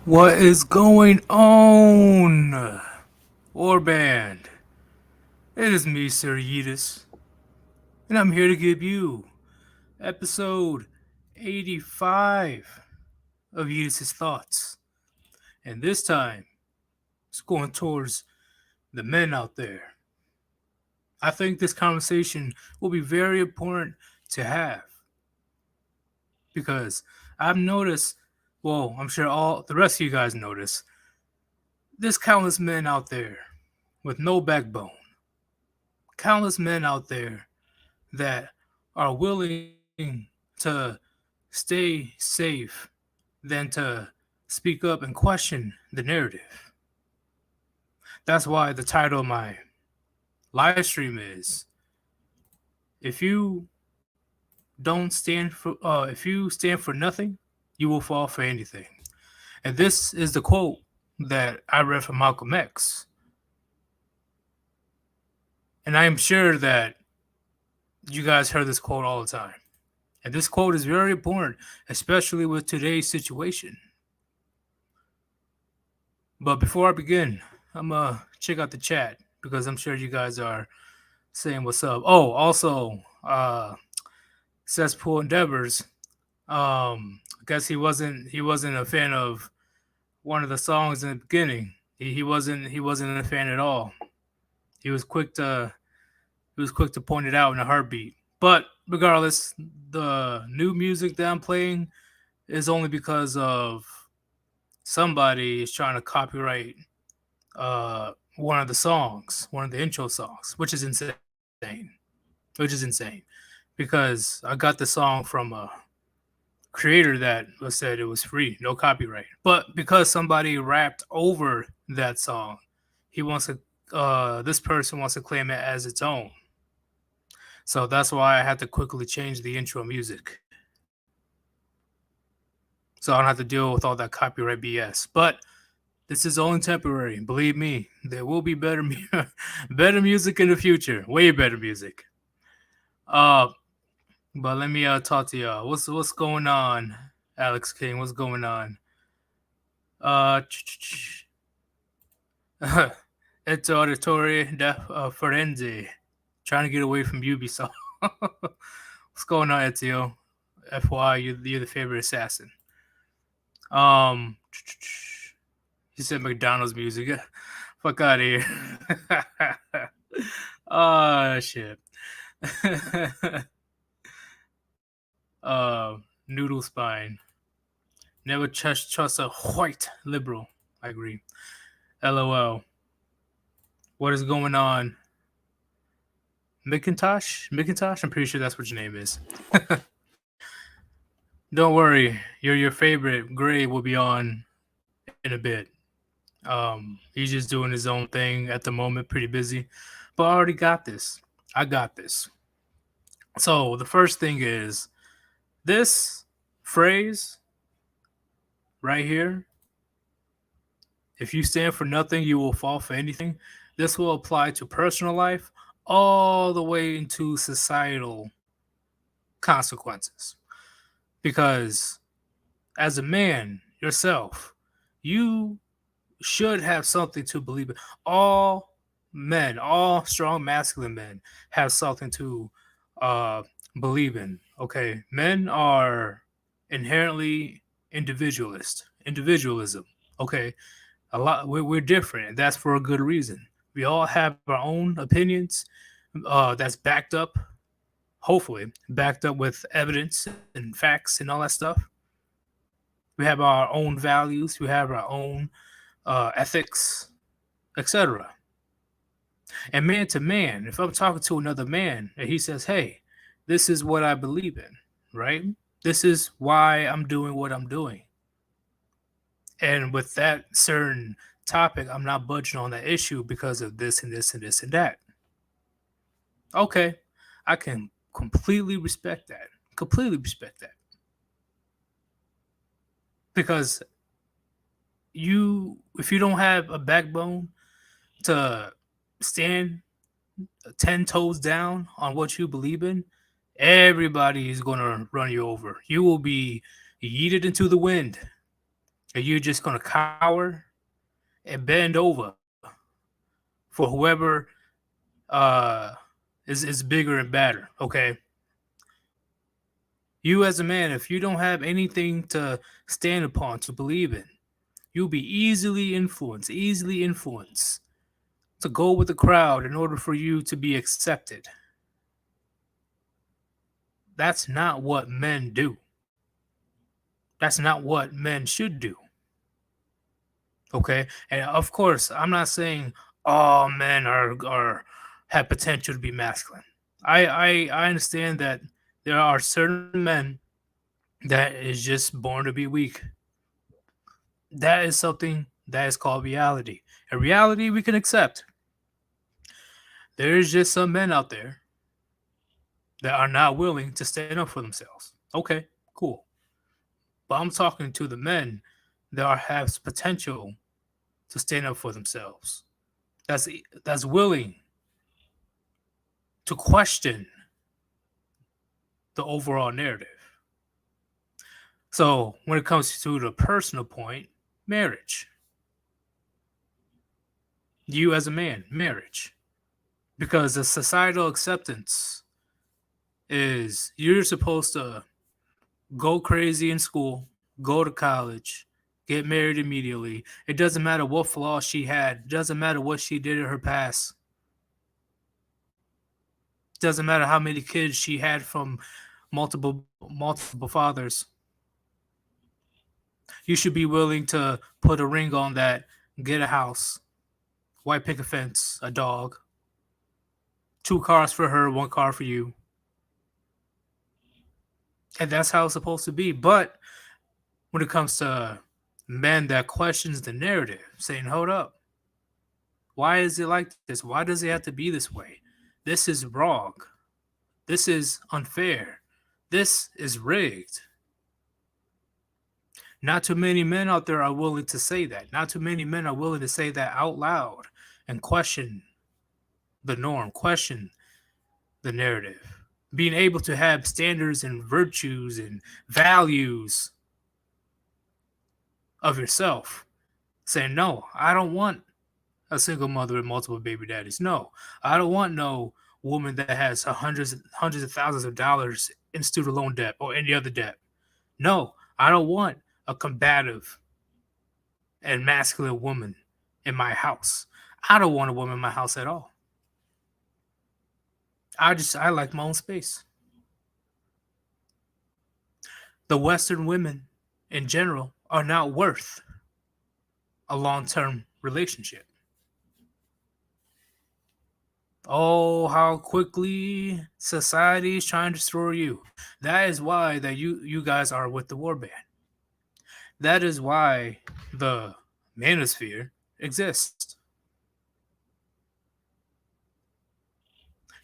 What is going on? Warband. It is me, Sir Yeetus, and I'm here to give you episode 85 of Yeetus' Thoughts. And this time, it's going towards the men out there. I think this conversation will be very important to have because I've noticed, well, I'm sure all the rest of you guys notice, there's countless men out there with no backbone, countless men out there that are willing to stay safe than to speak up and question the narrative. That's why the title of my live stream is if you if you stand for nothing, you will fall for anything. And this is the quote that I read from Malcolm X. And I am sure that you guys heard this quote all the time. And this quote is very important, especially with today's situation. But before I begin, I'm gonna check out the chat because I'm sure you guys are saying what's up. Oh, also, Cesspool Endeavors. I guess he wasn't a fan of one of the songs in the beginning. He wasn't a fan at all. He was quick to point it out in a heartbeat. But regardless, the new music that I'm playing is only because of somebody is trying to copyright one of the songs, one of the intro songs, which is insane. Because I got the song from a creator that said it was free, no copyright. But because somebody rapped over that song, he wants to. This person wants to claim it as its own. So that's why I had to quickly change the intro music. So I don't have to deal with all that copyright BS. But this is only temporary. Believe me, there will be better music in the future. Way better music. But let me talk to y'all. What's going on, Alex King? What's going on? It's auditory forense. Trying to get away from Ubisoft. What's going on, Ezio? FY, you're the favorite assassin. He said McDonald's music. Fuck out of here. Oh shit. Noodle spine. Never trust a white liberal. I agree. LOL. What is going on? McIntosh? I'm pretty sure that's what your name is. Don't worry, your favorite Gray will be on in a bit. He's just doing his own thing at the moment, pretty busy. But I already got this. I got this. So the first thing is this phrase right here. If you stand for nothing, you will fall for anything. This will apply to personal life all the way into societal consequences. Because as a man yourself, you should have something to believe in. All men, all strong masculine men have something to believe in. Okay, men are inherently individualism. Okay, we're different. That's for a good reason. We all have our own opinions. That's backed up, hopefully backed up with evidence and facts and all that stuff. We have our own values. We have our own ethics, etc. And man to man, if I'm talking to another man and he says, "Hey, this is what I believe in," right? This is why I'm doing what I'm doing. And with that certain topic, I'm not budging on that issue because of this and this and this and that. Okay, I can completely respect that. Completely respect that. Because if you don't have a backbone to stand 10 toes down on what you believe in, everybody is going to run you over. You will be yeeted into the wind. Are you just gonna cower and bend over for whoever uh is bigger and badder? Okay, you as a man, if you don't have anything to stand upon to believe in, you'll be easily influenced to go with the crowd in order for you to be accepted. That's not what men do. That's not what men should do. Okay, and of course, I'm not saying all men are have potential to be masculine. I understand that there are certain men that is just born to be weak. That is something that is called reality. And reality we can accept. There's just some men out there that are not willing to stand up for themselves. Okay, cool. But I'm talking to the men that have potential to stand up for themselves. That's that's willing to question the overall narrative. So when it comes to the personal point, marriage. You as a man, marriage. Because the societal acceptance is you're supposed to go crazy in school, go to college, get married immediately. It doesn't matter what flaws she had, it doesn't matter what she did in her past. It doesn't matter how many kids she had from multiple fathers. You should be willing to put a ring on that, get a house, white picket fence, a dog, two cars for her, one car for you. And that's how it's supposed to be. But when it comes to men that questions the narrative, saying, hold up, why is it like this? Why does it have to be this way? This is wrong. This is unfair. This is rigged. Not too many men out there are willing to say that. Not too many men are willing to say that out loud and question the norm, question the narrative. Being able to have standards and virtues and values of yourself. Saying, no, I don't want a single mother with multiple baby daddies. No, I don't want no woman that has hundreds of thousands of dollars in student loan debt or any other debt. No, I don't want a combative and masculine woman in my house. I don't want a woman in my house at all. I like my own space. The Western women in general are not worth a long-term relationship. Oh, how quickly society is trying to destroy you. That is why that you guys are with the Warband. That is why the manosphere exists.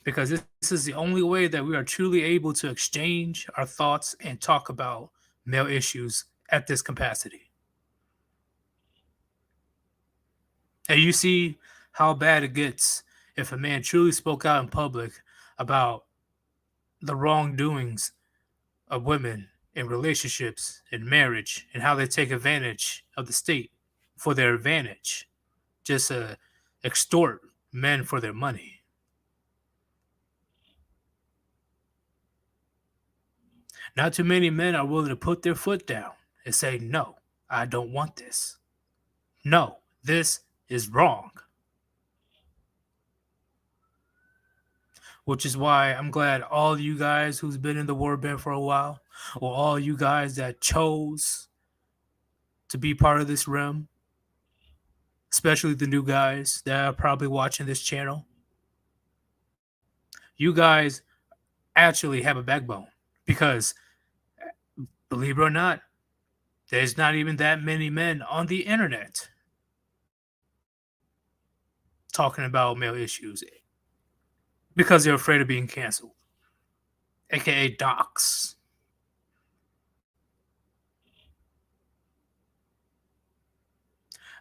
Because this is the only way that we are truly able to exchange our thoughts and talk about male issues at this capacity. And you see how bad it gets if a man truly spoke out in public about the wrongdoings of women in relationships and marriage and how they take advantage of the state for their advantage, just to extort men for their money. Not too many men are willing to put their foot down and say, no, I don't want this. No, this is wrong. Which is why I'm glad all you guys who's been in the warband for a while, or all you guys that chose to be part of this realm, especially the new guys that are probably watching this channel, you guys actually have a backbone because, believe it or not, there's not even that many men on the internet talking about male issues because they're afraid of being canceled, aka docs.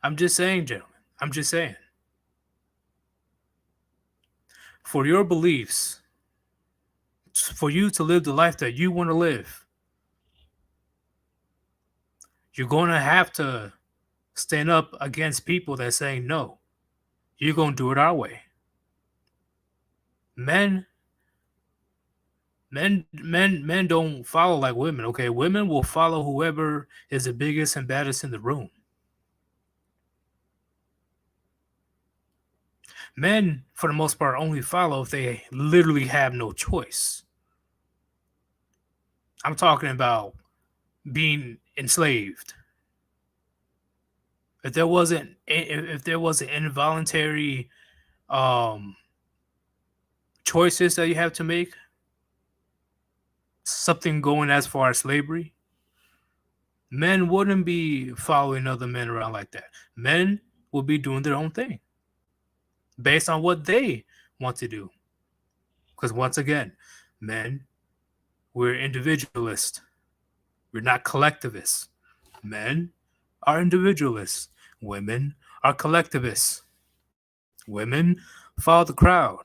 I'm just saying, gentlemen. I'm just saying. For your beliefs, for you to live the life that you want to live, You're going to have to stand up against people that say no. You're going to do it our way. Men men don't follow like women, okay? Women will follow whoever is the biggest and baddest in the room. Men, for the most part, only follow if they literally have no choice. I'm talking about being enslaved. If there wasn't involuntary um choices that you have to make, something going as far as slavery, men wouldn't be following other men around like that. Men would be doing their own thing based on what they want to do. Because once again, men, we're individualists. We're not collectivists. Men are individualists. Women are collectivists. Women follow the crowd.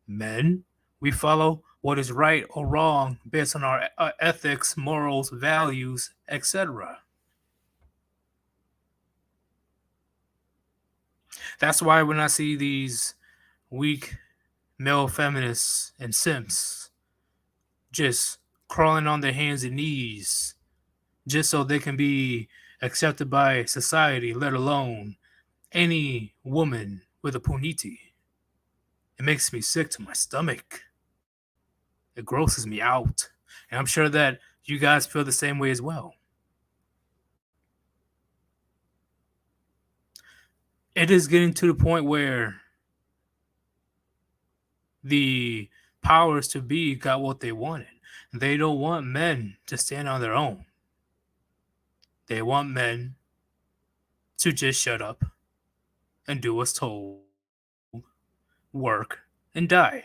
Men, we follow what is right or wrong based on our ethics, morals, values, etc. That's why when I see these weak male feminists and simps just crawling on their hands and knees just so they can be accepted by society, let alone any woman with a puniti, it makes me sick to my stomach. It grosses me out. And I'm sure that you guys feel the same way as well. It is getting to the point where the powers to be got what they wanted. They don't want men to stand on their own. They want men to just shut up and do what's told, work, and die.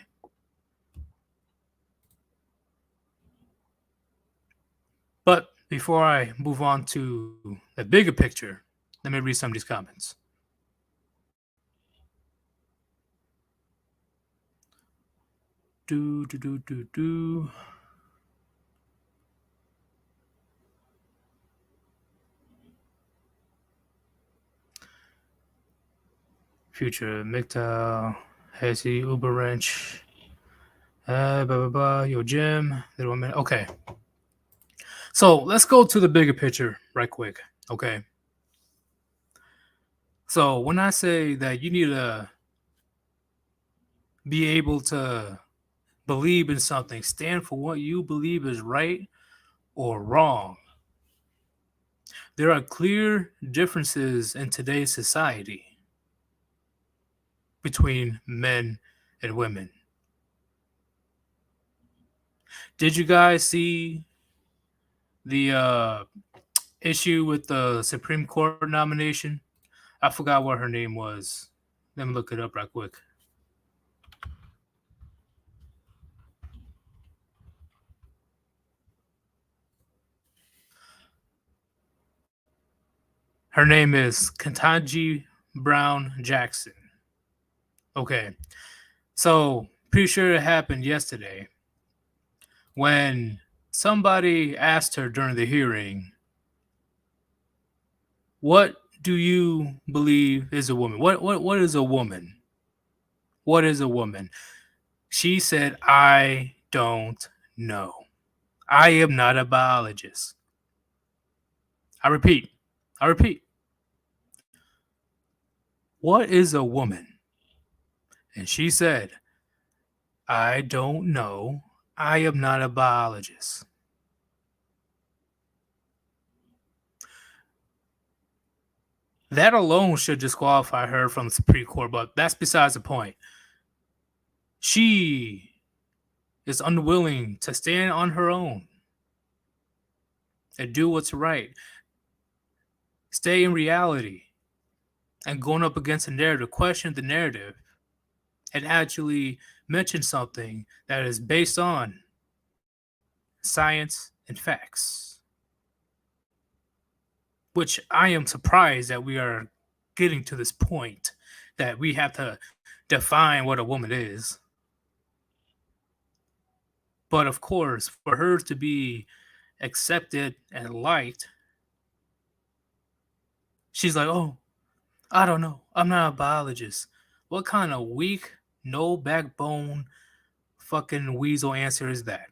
But before I move on to the bigger picture, let me read some of these comments. Do. Future MGTOW, Hazy, Uber Wrench, blah blah blah. Yo, Jim. Okay. So let's go to the bigger picture right quick. Okay. So when I say that you need to be able to believe in something, stand for what you believe is right or wrong, there are clear differences in today's society between men and women. Did you guys see the issue with the Supreme Court nomination? I forgot what her name was. Let me look it up right quick. Her name is Ketanji Brown Jackson. Okay. So, pretty sure it happened yesterday when somebody asked her during the hearing, "What do you believe is a woman? What is a woman? What is a woman?" She said, "I don't know. I am not a biologist." I repeat. What is a woman? And she said, "I don't know. I am not a biologist." That alone should disqualify her from the Supreme Court, but that's besides the point. She is unwilling to stand on her own and do what's right, stay in reality, and going up against the narrative, question the narrative, and actually mention something that is based on science and facts. Which I am surprised that we are getting to this point that we have to define what a woman is. But of course, for her to be accepted and liked, She's like, oh, I don't know. I'm not a biologist. What kind of weak, no backbone, fucking weasel answer is that?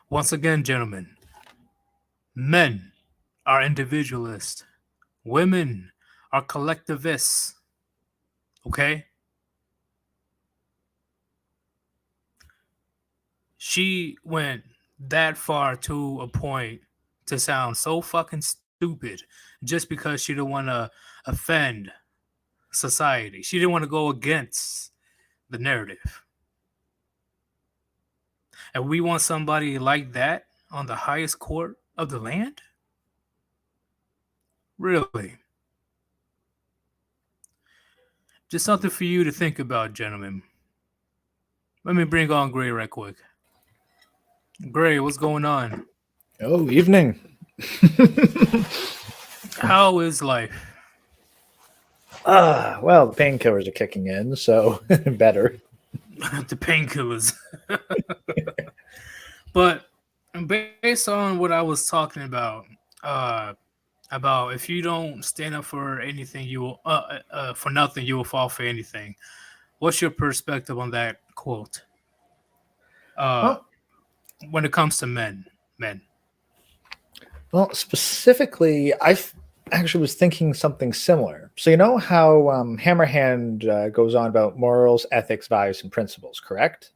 Once again, gentlemen, men are individualists, women are collectivists. Okay? She went that far to a point to sound so fucking stupid just because she didn't want to offend society. She didn't want to go against the narrative. And we want somebody like that on the highest court of the land? Really? Just something for you to think about, gentlemen. Let me bring on Gray right quick. Gray, what's going on? Oh, evening. How is life? Well, the painkillers are kicking in, so better. The painkillers. But based on what I was talking about if you don't stand up for anything, you will for nothing, you will fall for anything. What's your perspective on that quote? Uh, Well, when it comes to men. well, specifically, actually was thinking something similar. So you know how Hammerhand goes on about morals, ethics, values, and principles, correct?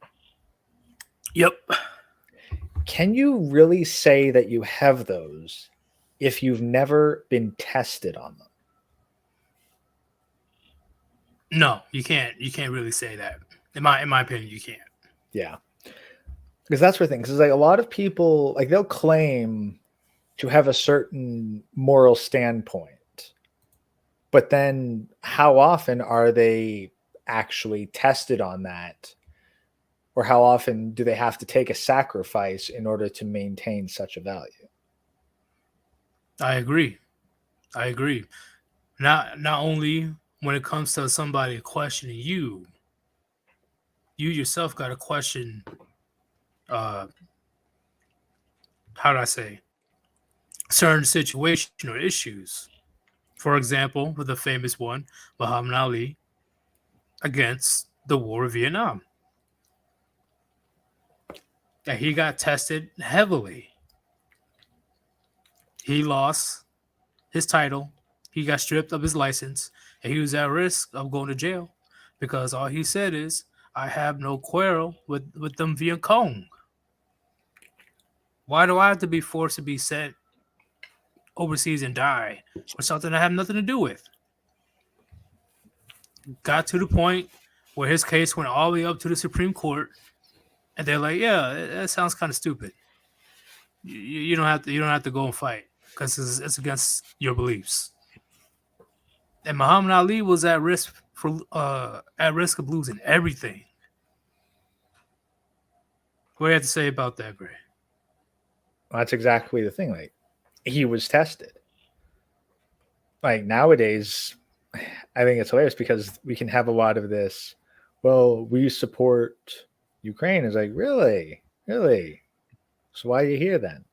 Yep. Can you really say that you have those if you've never been tested on them? No, you can't. You can't really say that. In my opinion, you can't. Yeah, because that's the thing. Because like a lot of people, like they'll claim to have a certain moral standpoint, but then how often are they actually tested on that? Or how often do they have to take a sacrifice in order to maintain such a value? I agree. I agree. Not only when it comes to somebody questioning you, you yourself got to question. Uh, how do I say certain situation or issues? For example, with the famous one, Muhammad Ali against the war of Vietnam, that he got tested heavily. He lost his title. He got stripped of his license, and he was at risk of going to jail because all he said is, "I have no quarrel with them Viet Cong. Why do I have to be forced to be sent overseas and die for something I have nothing to do with?" Got to the point where his case went all the way up to the Supreme Court, and they're like, "Yeah, that sounds kind of stupid. You don't have to. You don't have to go and fight because it's against your beliefs." And Muhammad Ali was at risk of losing everything. What do you have to say about that, Gray? Well, that's exactly the thing. Like he was tested. Like nowadays, I think it's hilarious because we can have a lot of this. Well, we support Ukraine. Is like really, really. So why are you here then?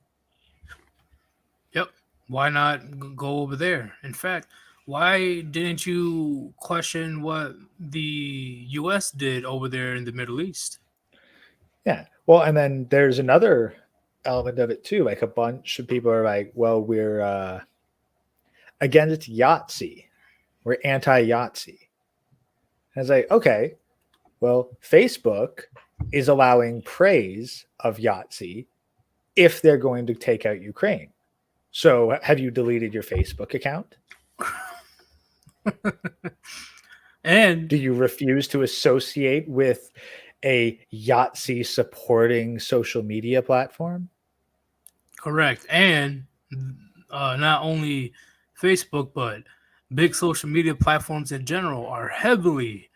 Yep. Why not go over there? In fact, why didn't you question what the U.S. did over there in the Middle East? Yeah. Well, and then there's another element of it too. Like a bunch of people are like, well, we're against Yahtzee. We're anti Yahtzee. And it's like, okay, well, Facebook is allowing praise of Yahtzee if they're going to take out Ukraine. So have you deleted your Facebook account? And Do you refuse to associate with a Yahtzee supporting social media platform? correct. And not only Facebook, but big social media platforms in general are heavily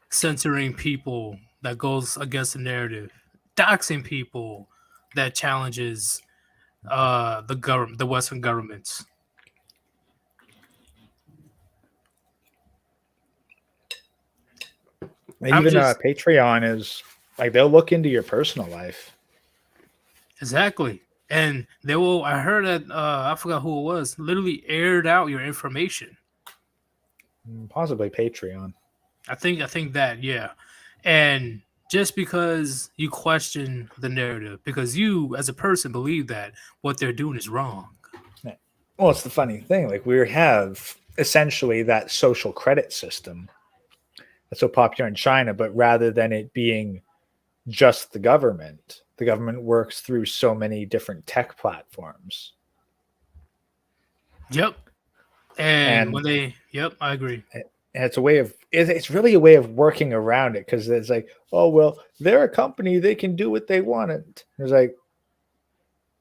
censoring people that goes against the narrative, doxing people that challenges the government, the Western governments. I'm Even just Patreon is like they'll look into your personal life. exactly. And they will. I heard that I forgot who it was. Literally aired out your information. Possibly Patreon. I think that, yeah. And just because you question the narrative, because you as a person believe that what they're doing is wrong. Yeah. Well, it's the funny thing. Like we have essentially that social credit system that's so popular in China, but rather than it being just the government works through so many different tech platforms. Yep. And And when they, yep, I agree. it's a way of it's really a way of working around it because it's like, oh well, they're a company, they can do what they want. It's like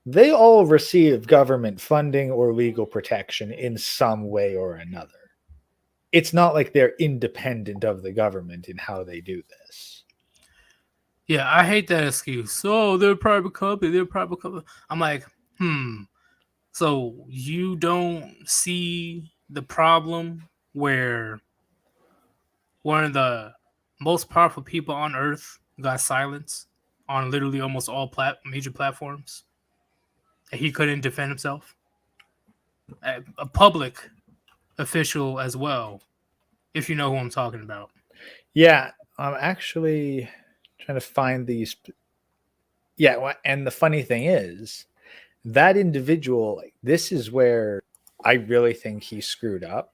they all receive government funding or legal protection in some way or another. It's not like they're independent of the government in how they do this. Yeah, I hate that excuse. Oh, they're a private company. They're a private company. I'm like, hmm. So you don't see the problem where one of the most powerful people on earth got silenced on literally almost all major platforms? And he couldn't defend himself. A public official as well, if you know who I'm talking about. Yeah, I'm actually trying to find these. Yeah, and the funny thing is, that individual, like, this is where I really think he screwed up.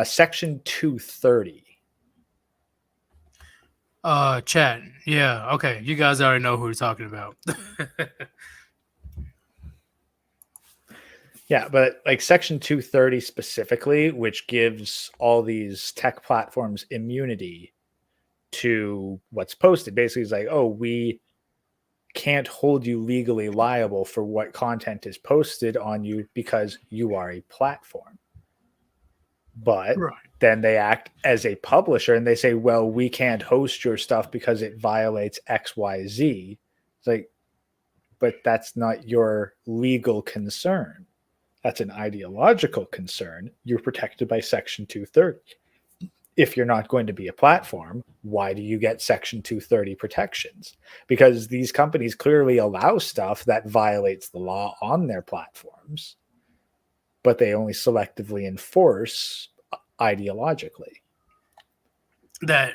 Section 230. Chat. Yeah, okay. You guys already know who we're talking about. Yeah, but like Section 230 specifically, which gives all these tech platforms immunity to what's posted, basically is like, oh, we can't hold you legally liable for what content is posted on you because you are a platform. But Right. then they act as a publisher and they say, well, we can't host your stuff because it violates XYZ. It's like, but that's not your legal concern. That's an ideological concern. You're protected by Section 230. If you're not going to be a platform, why do you get Section 230 protections? Because these companies clearly allow stuff that violates the law on their platforms, but they only selectively enforce ideologically. That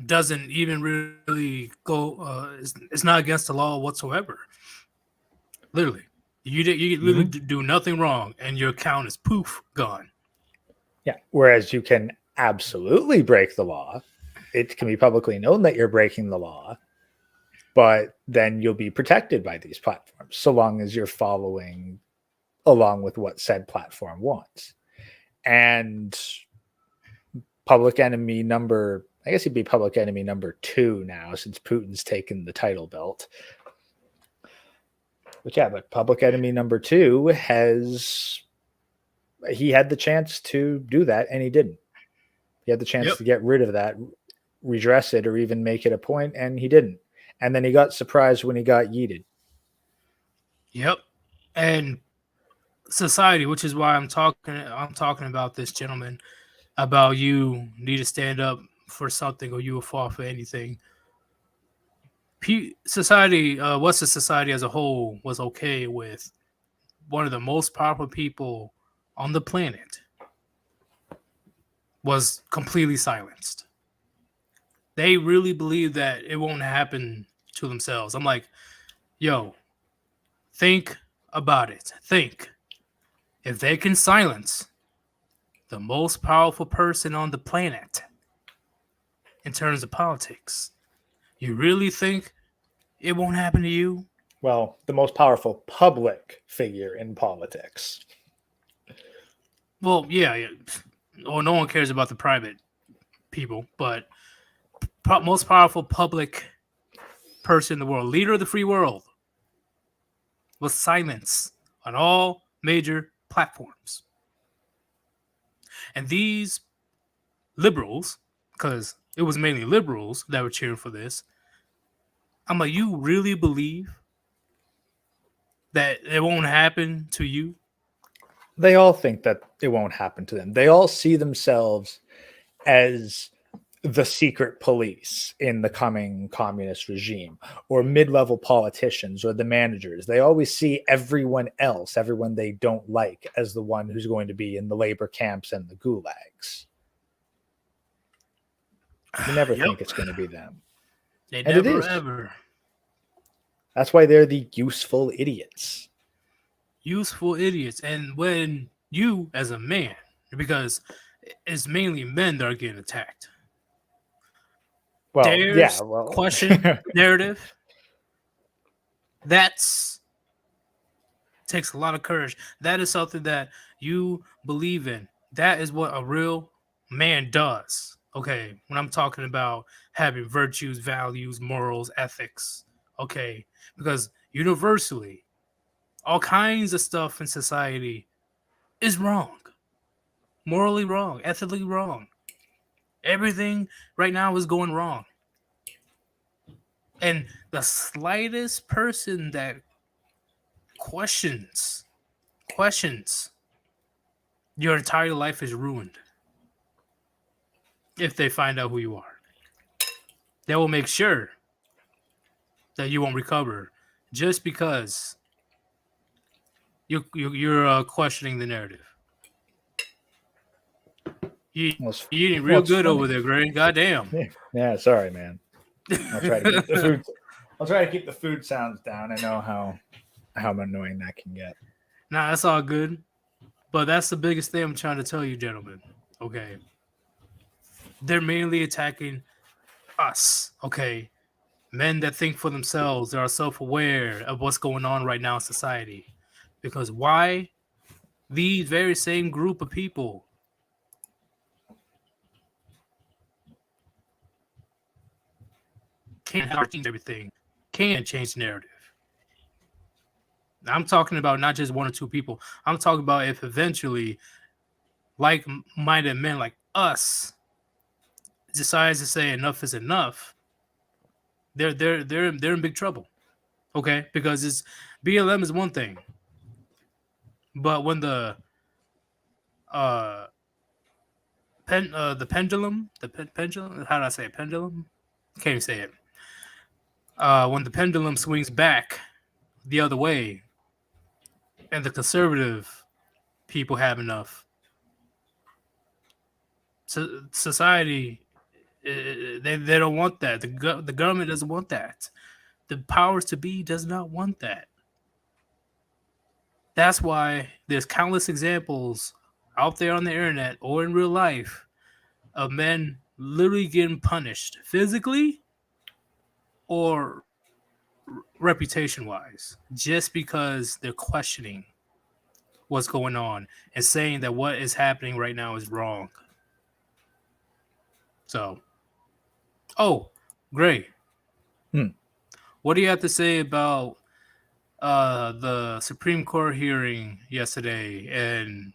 doesn't even really go. It's not against the law whatsoever. Literally, you literally do nothing wrong, and your account is poof gone. Yeah. Whereas you can absolutely break the law. It can be publicly known that you're breaking the law, but then you'll be protected by these platforms so long as you're following along with what said platform wants. And public enemy number, I guess he'd be public enemy number 2 now since Putin's taken the title belt. But yeah, but public enemy number 2 he had the chance to do that and he didn't. He had the chance to get rid of that, redress it, or even make it a point, and he didn't. And then he got surprised when he got yeeted. Yep. And society, which is why I'm talking about this, gentleman, about you need to stand up for something or you will fall for anything. Society, what's the society as a whole was okay with one of the most powerful people on the planet was completely silenced. They really believe that it won't happen to themselves. I'm like, yo, think about it. Think. If they can silence the most powerful person on the planet in terms of politics, you really think it won't happen to you? Well, the most powerful public figure in politics. Well, yeah. Well, no one cares about the private people, but most powerful public person in the world, leader of the free world, was silenced on all major platforms. And these liberals, because it was mainly liberals that were cheering for this, I'm like, you really believe that it won't happen to you? They all think that it won't happen to them. They all see themselves as the secret police in the coming communist regime, or mid-level politicians, or the managers. They always see everyone else, everyone they don't like, as the one who's going to be in the labor camps and the gulags. You never Yep. think it's going to be them. They And it never is. ever. That's why they're the useful idiots. Useful idiots. And when you, as a man, because it's mainly men that are getting attacked, Well, dares yeah, well, question narrative, that's takes a lot of courage. That is something that you believe in. That is what a real man does. Okay, when I'm talking about having virtues, values, morals, ethics. Okay, because universally, all kinds of stuff in society is wrong, morally wrong, ethically wrong. Everything right now is going wrong. And the slightest person that questions, your entire life is ruined if they find out who you are. They will make sure that you won't recover just because you're questioning the narrative. You eating real good over there, Gray. Goddamn. Yeah, sorry, man. I'll try to keep the food. I'll try to keep the food sounds down. I know how annoying that can get. Nah, that's all good. But that's the biggest thing I'm trying to tell you, gentlemen. Okay. They're mainly attacking us. Okay. Men that think for themselves, that are self-aware of what's going on right now in society. Because why? These very same group of people can't change everything, can change the narrative. I'm talking about not just one or two people. I'm talking about if eventually like-minded men like us decides to say enough is enough, they're in big trouble. Okay, because it's BLM is one thing, but when the pendulum, pendulum, how do I say it? Pendulum? Can't even say it. When the pendulum swings back the other way, and the conservative people have enough, so society they don't want that. The government doesn't want that. The powers to be does not want that. That's why there's countless examples out there on the internet or in real life of men literally getting punished physically or reputation wise just because they're questioning what's going on and saying that what is happening right now is wrong. So, Gray, what do you have to say about the Supreme Court hearing yesterday and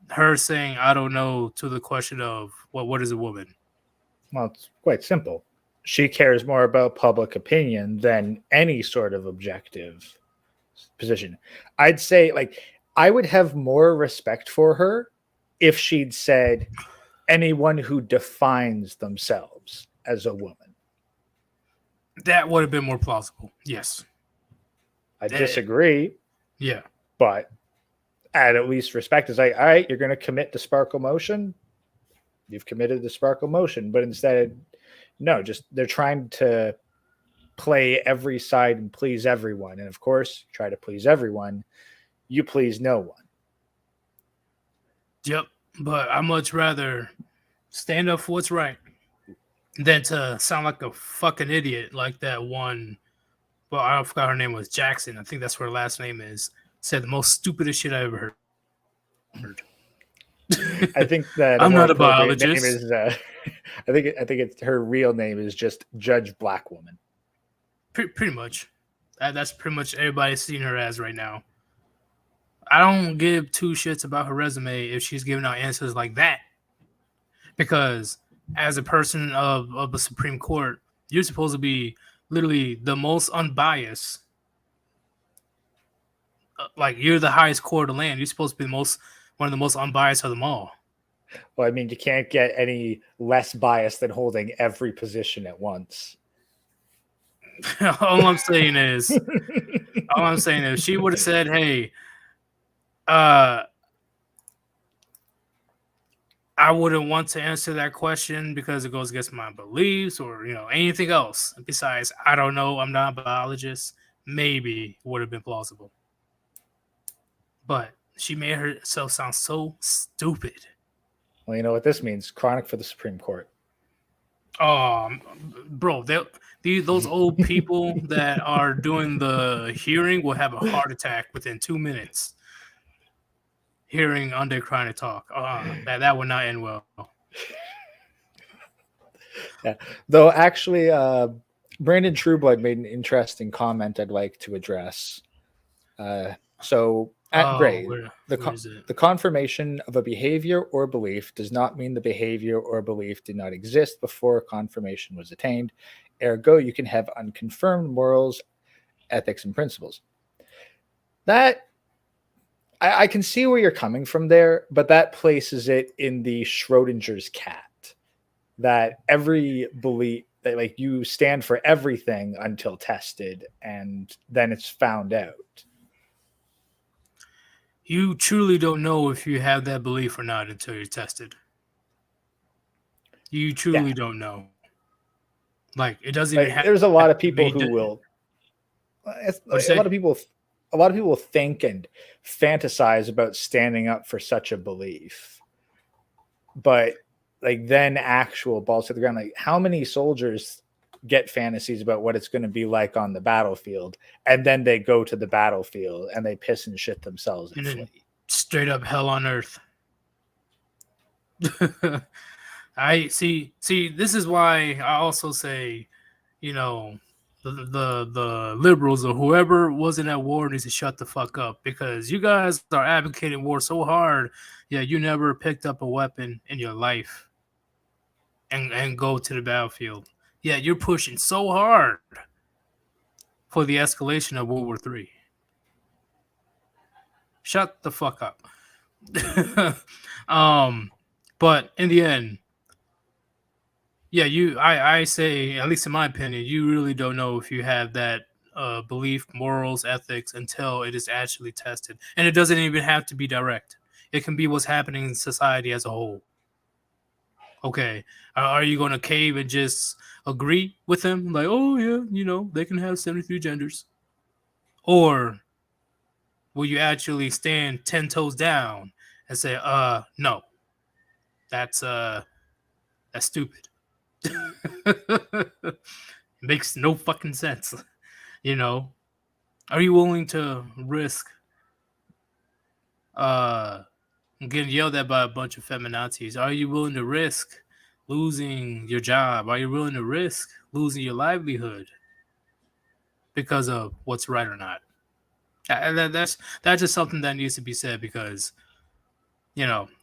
her saying "I don't know" to the question of what is a woman? Well, it's quite simple. She cares more about public opinion than any sort of objective position. I'd say, like, I would have more respect for her if she'd said anyone who defines themselves as a woman. That would have been more plausible. Yes. I disagree. Yeah. But I'd at least respect is like, all right, you're going to commit to sparkle motion. You've committed to sparkle motion. But instead, no, just they're trying to play every side and please everyone. And of course, try to please everyone. You please no one. Yep. But I much rather stand up for what's right than to sound like a fucking idiot like that one. Well, I forgot her name was Jackson. I think that's what her last name is. Said the most stupidest shit I ever heard. I think that I'm not a biologist. Name is, I think it's her real name is just Judge Black Woman. Pretty much. That's pretty much everybody's seen her as right now. I don't give two shits about her resume if she's giving out answers like that. Because as a person of the Supreme Court, you're supposed to be literally the most unbiased. Like, you're the highest court of the land. You're supposed to be one of the most unbiased of them all. Well, I mean, you can't get any less biased than holding every position at once. all I'm saying is, she would have said, "Hey, uh, I wouldn't want to answer that question because it goes against my beliefs or anything else besides I don't know, I'm not a biologist," maybe would have been plausible. But she made herself sound so stupid. Well, you know what this means? Chronic for the Supreme Court. Bro, those old people that are doing the hearing will have a heart attack within 2 minutes. Hearing Undercrying talk. That would not end well. Yeah. Though actually, Brandon Trueblood made an interesting comment I'd like to address. So at grade, where is it? the confirmation of a behavior or belief does not mean the behavior or belief did not exist before confirmation was attained. Ergo, you can have unconfirmed morals, ethics, and principles. That I can see where you're coming from there, but that places it in the Schrodinger's cat. That every belief, that like you stand for everything until tested, and then it's found out. You truly don't know if you have that belief or not until you're tested. You truly don't know. Like it doesn't even have. There's a lot of people who will. A lot of people think and fantasize about standing up for such a belief, but like then actual balls to the ground. Like how many soldiers get fantasies about what it's going to be like on the battlefield, and then they go to the battlefield and they piss and shit themselves and flee. Straight up hell on earth. I see. This is why I also say, the liberals or whoever wasn't at war needs to shut the fuck up, because you guys are advocating war so hard. Yeah, you never picked up a weapon in your life and go to the battlefield. Yeah, you're pushing so hard for the escalation of World War III. Shut the fuck up. But in the end, yeah, I say, at least in my opinion, you really don't know if you have that belief, morals, ethics until it is actually tested. And it doesn't even have to be direct. It can be what's happening in society as a whole. Okay, are you going to cave and just agree with them? Like, oh, yeah, they can have 73 genders. Or will you actually stand 10 toes down and say, no, that's stupid. It makes no fucking sense. Are you willing to risk getting yelled at by a bunch of feminazis? Are you willing to risk losing your job? Are you willing to risk losing your livelihood because of what's right or not? That's just something that needs to be said, because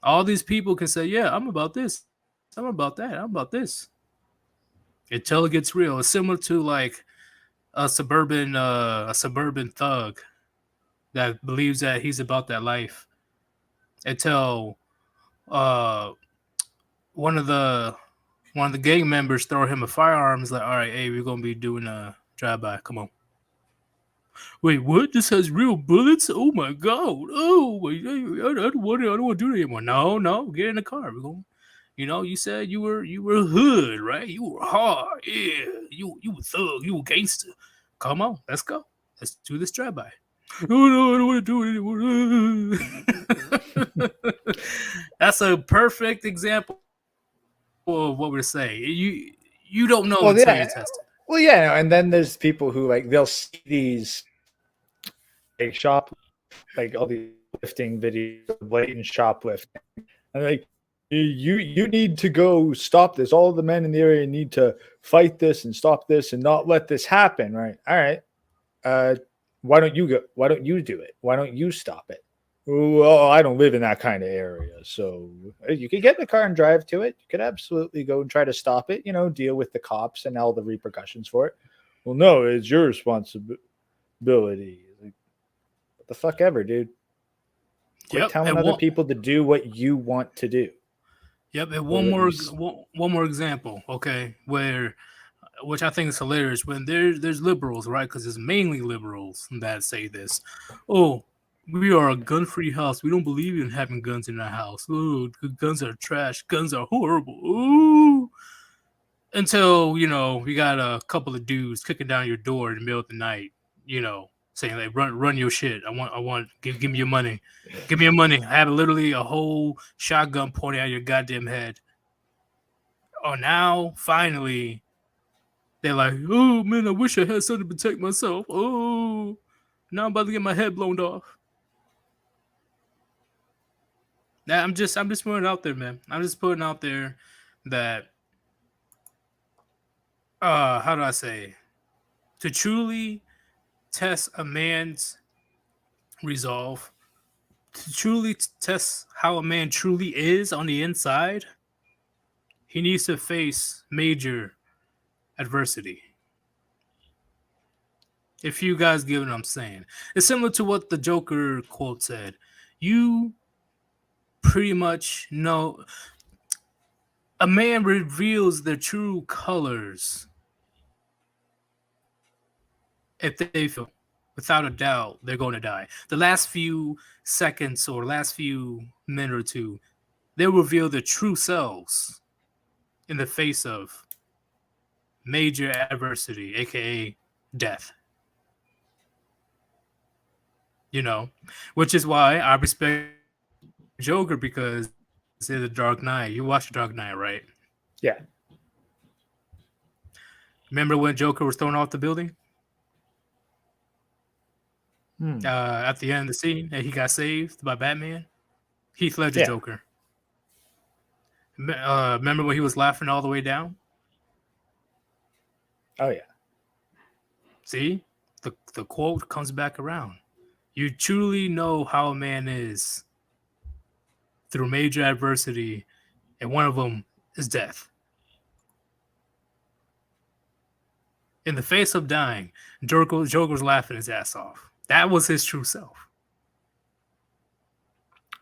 all these people can say, yeah, I'm about this, I'm about that, I'm about this, until it gets real. It's similar to like a suburban thug that believes that he's about that life until one of the gang members throw him a firearm. He's like, all right, hey, we're gonna be doing a drive-by, come on. Wait, what? This has real bullets? Oh my god! Oh, I don't want to do that anymore. No, get in the car. We're going. You said you were hood, right? You were hard, yeah. You were thug, you were gangster. Come on, let's go. Let's do this drive-by. Oh no, I don't want to do it anymore. That's a perfect example of what we're saying. You don't know until you test it. Well, yeah, and then there's people who like they'll see these shop, like all these lifting videos, blatant shoplifting, and like you need to go stop this. All the men in the area need to fight this and stop this and not let this happen. Right? All right. Why don't you go? Why don't you do it? Why don't you stop it? Well, I don't live in that kind of area, so you could get in the car and drive to it. You could absolutely go and try to stop it. Deal with the cops and all the repercussions for it. Well, no, it's your responsibility. Like, what the fuck ever, dude. Quit telling other people to do what you want to do. Yep, and or at least one more example, okay, where which I think is hilarious when there's liberals, right? Because it's mainly liberals that say this. Oh, we are a gun-free house. We don't believe in having guns in our house. Oh, guns are trash. Guns are horrible. Ooh. Until we got a couple of dudes kicking down your door in the middle of the night, saying like, run your shit. I want, give me your money. Give me your money. I have literally a whole shotgun pointing at your goddamn head. Oh, now finally they're like, oh man, I wish I had something to protect myself. Oh, now I'm about to get my head blown off. Now I'm just putting it out there, man. I'm just putting out there that how do I say, to truly test a man's resolve, to truly test how a man truly is on the inside, he needs to face major adversity. If you guys get what I'm saying, it's similar to what the Joker quote said. You pretty much know a man reveals their true colors if they feel, without a doubt, they're going to die. The last few seconds or last few minute or two, they reveal their true selves in the face of major adversity, aka death. Which is why I respect Joker, because it's the Dark Knight. You watched the Dark Knight, right? Yeah. Remember when Joker was thrown off the building? At the end of the scene, and he got saved by Batman. Heath Ledger Joker. Remember when he was laughing all the way down? Oh yeah. See, the quote comes back around. You truly know how a man is through major adversity, and one of them is death. In the face of dying, Joker's laughing his ass off. That was his true self.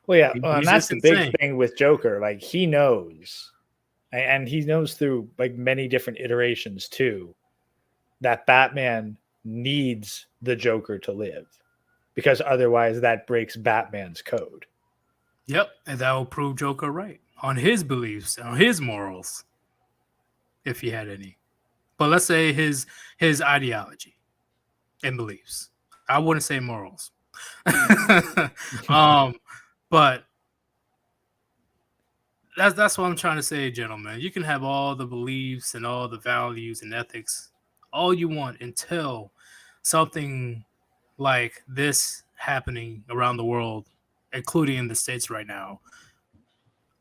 Well, yeah, and that's the big thing with Joker. Like, he knows, and he knows through like many different iterations too, that Batman needs the Joker to live, because otherwise that breaks Batman's code. Yep, and that will prove Joker right on his beliefs, on his morals, if he had any. But let's say his ideology and beliefs. I wouldn't say morals. But that's what I'm trying to say, gentlemen. You can have all the beliefs and all the values and ethics all you want until something like this happening around the world, including in the States right now,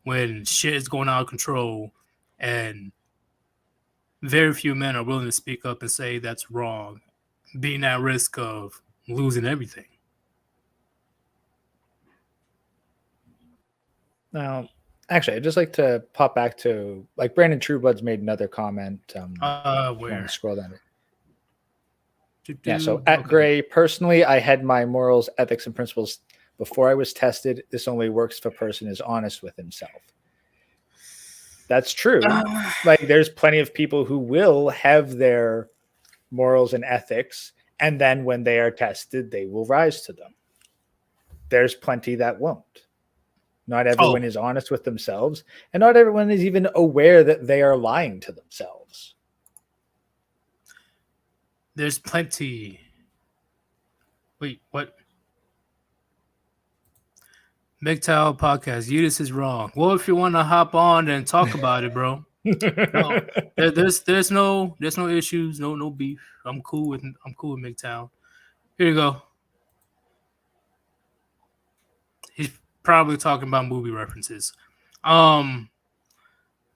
when shit is going out of control and very few men are willing to speak up and say that's wrong, being at risk of losing everything. Now, actually, I'd just like to pop back to, like, Brandon Trueblood's made another comment. Where? Scroll down. Yeah, so at Gray, personally, I had my morals, ethics, and principles before I was tested. This only works if a person is honest with himself. That's true. Like, there's plenty of people who will have their morals and ethics, and then when they are tested, they will rise to them. There's plenty that won't. Not everyone is honest with themselves, and not everyone is even aware that they are lying to themselves. There's plenty. Wait, what? MGTOW podcast. Yeetus is wrong. Well, if you want to hop on and talk about it, bro. No, there's no issues, no beef. I'm cool with MGTOW. Here you go. He's probably talking about movie references. But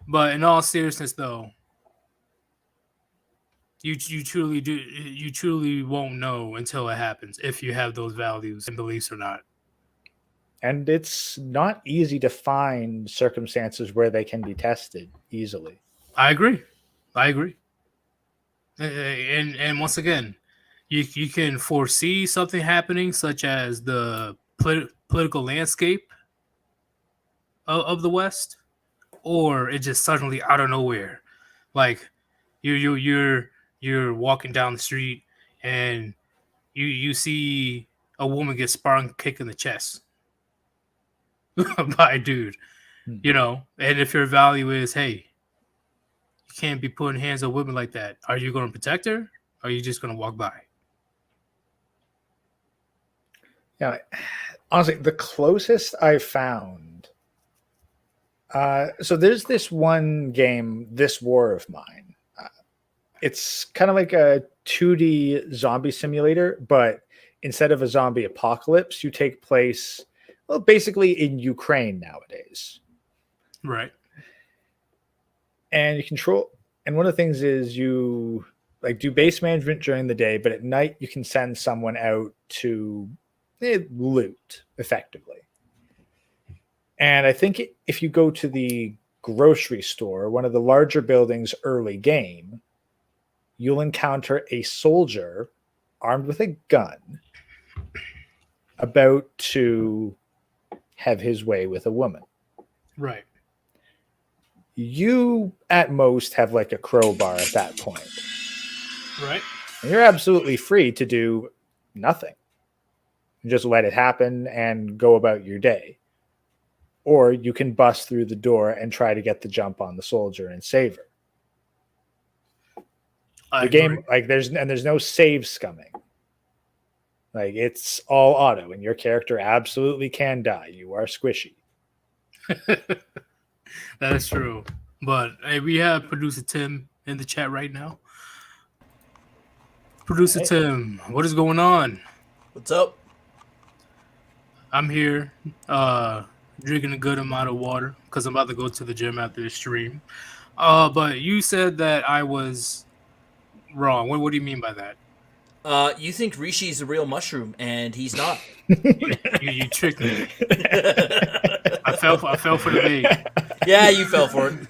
in all seriousness, though, you truly won't know until it happens if you have those values and beliefs or not. And it's not easy to find circumstances where they can be tested easily. I agree. And once again, you can foresee something happening, such as the political landscape of the West, or it just suddenly out of nowhere, like you're walking down the street and you see a woman get sprung kick in the chest by a dude, and if your value is, hey, you can't be putting hands on women like that, are you going to protect her, or are you just going to walk by? Yeah, honestly, the closest I found. So there's this one game, This War of Mine. It's kind of like a 2D zombie simulator, but instead of a zombie apocalypse, you take place, well, basically in Ukraine nowadays. Right. And you control, and one of the things is you like do base management during the day, but at night you can send someone out to loot effectively. And I think if you go to the grocery store, one of the larger buildings early game, you'll encounter a soldier armed with a gun about to have his way with a woman. Right. You at most have like a crowbar at that point. Right. And you're absolutely free to do nothing. Just let it happen and go about your day. Or you can bust through the door and try to get the jump on the soldier and save her. The game, like there's no save scumming. Like it's all auto, and your character absolutely can die. You are squishy. That is true. But hey, we have producer Tim in the chat right now. Producer Tim, what is going on? What's up? I'm here, drinking a good amount of water because I'm about to go to the gym after the stream. But you said that I was wrong. What do you mean by that? You think Rishi's a real mushroom, and he's not. you tricked me. I fell for the bait. Yeah, you fell for it.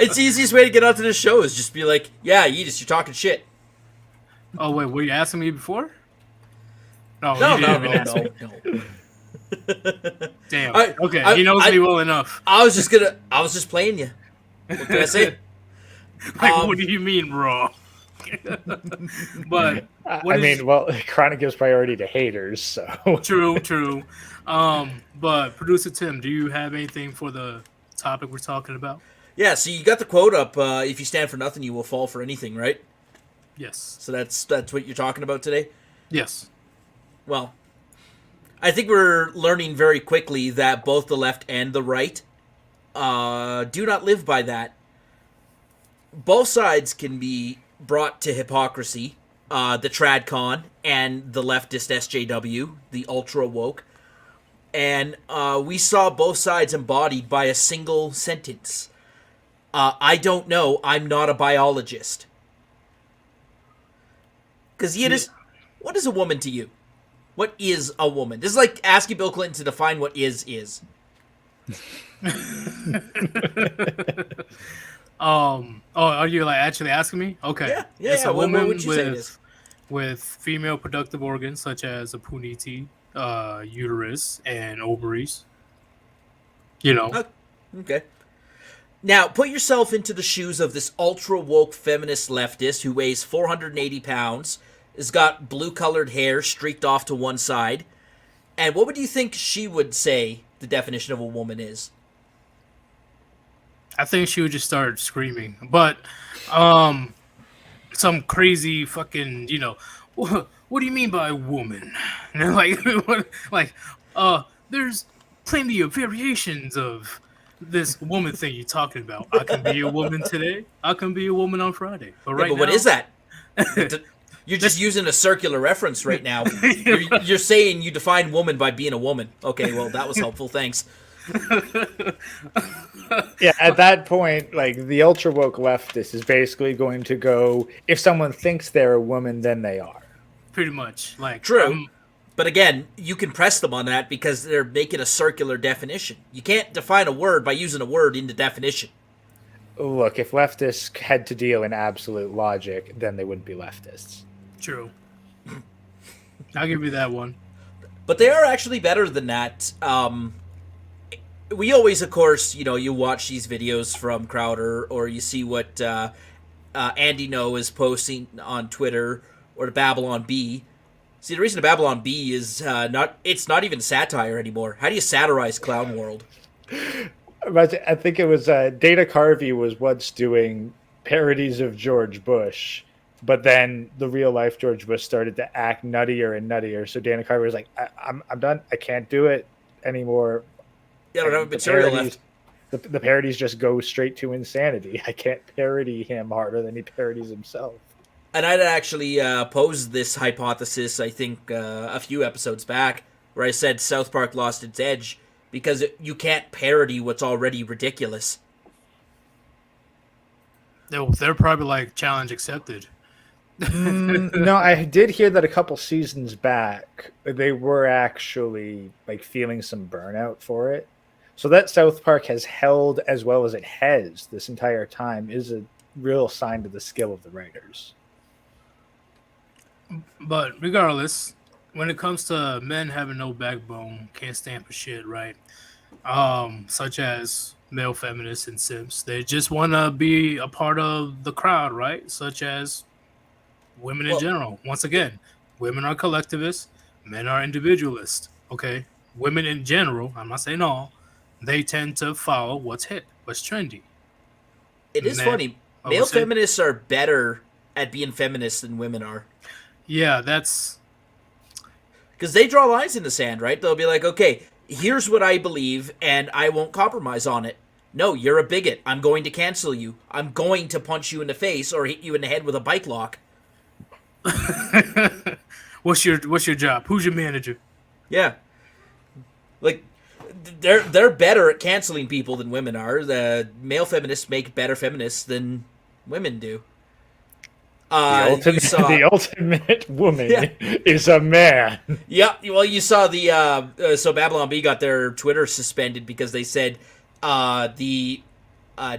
It's the easiest way to get onto this show is just be like, yeah, Yeetus, you're talking shit. Oh, wait, were you asking me before? No. Damn. Okay, he knows me well enough. I was just playing you. What can I say? Like, what do you mean, raw? But Chronic gives priority to haters, so true. But producer Tim, do you have anything for the topic we're talking about? Yeah, so you got the quote up. If you stand for nothing, you will fall for anything, right? Yes. So that's what you're talking about today? Yes. Well, I think we're learning very quickly that both the left and the right do not live by that. Both sides can be brought to hypocrisy, the TradCon and the leftist SJW, the ultra woke. And we saw both sides embodied by a single sentence. I don't know, I'm not a biologist. Because Yeetus, what is a woman to you? What is a woman? This is like asking Bill Clinton to define what is. Are you like actually asking me? Okay. Yeah. It's a What woman would you say it is? with female productive organs such as a puniti, uterus, and ovaries. Okay. Now, put yourself into the shoes of this ultra-woke feminist leftist who weighs 480 pounds, has got blue-colored hair streaked off to one side, and what would you think she would say the definition of a woman is? I think she would just start screaming. But some crazy fucking, what do you mean by a woman? And there's plenty of variations of this woman thing you're talking about. I can be a woman today. I can be a woman on Friday. But right now, what is that? You're just using a circular reference right now. You're saying you define woman by being a woman. Okay, well, that was helpful. Thanks. Yeah, at that point, like the ultra woke leftist is basically going to go, if someone thinks they're a woman, then they are. Pretty much. Like true. But again, you can press them on that because they're making a circular definition. You can't define a word by using a word in the definition. Look, if leftists had to deal in absolute logic, then they wouldn't be leftists. True. I'll give you that one. But they are actually better than that. we always, of course, you watch these videos from Crowder, or you see what Andy No is posting on Twitter, or the Babylon Bee. See, the reason the Babylon Bee is it's not even satire anymore. How do you satirize Clown World? I think it was Dana Carvey was once doing parodies of George Bush, but then the real life George Bush started to act nuttier and nuttier. So Dana Carvey was like, I'm done. I can't do it anymore. Yeah, I don't have material left. The parodies just go straight to insanity. I can't parody him harder than he parodies himself. And I'd actually posed this hypothesis, I think, a few episodes back, where I said South Park lost its edge because you can't parody what's already ridiculous. They're probably like challenge accepted. No, I did hear that a couple seasons back they were actually like feeling some burnout for it. So that South Park has held as well as it has this entire time is a real sign to the skill of the writers. But regardless, when it comes to men having no backbone, can't stand for shit, right? Such as male feminists and simps, they just want to be a part of the crowd, right? Such as women in general. Once again, women are collectivists, men are individualists. Okay, women in general, I'm not saying all, they tend to follow what's hip, what's trendy. It is funny. Male feminists are better at being feminists than women are. Yeah, that's... Because they draw lines in the sand, right? They'll be like, okay, here's what I believe, and I won't compromise on it. No, you're a bigot. I'm going to cancel you. I'm going to punch you in the face or hit you in the head with a bike lock. What's your job? Who's your manager? Yeah. Like, they're better at canceling people than women are. The male feminists make better feminists than women do. The ultimate woman is a man. Yeah, well, you saw the so Babylon Bee got their Twitter suspended because they said the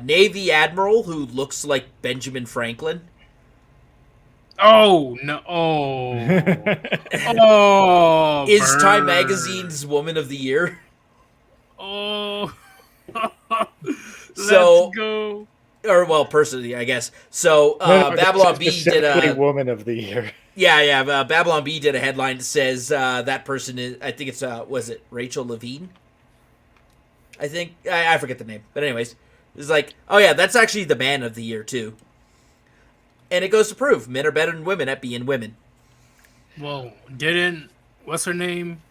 Navy admiral who looks like Benjamin Franklin. Oh no! Oh, is Time Magazine's Woman of the Year. Oh, so let's go. Or well, personally, I guess. So Babylon Bee did a Woman of the Year. Yeah. Babylon Bee did a headline that says that person is. I think it's was it Rachel Levine? I think I forget the name, but anyways, it's like, oh yeah, that's actually the Man of the Year too. And it goes to prove men are better than women at being women. Well, what's her name?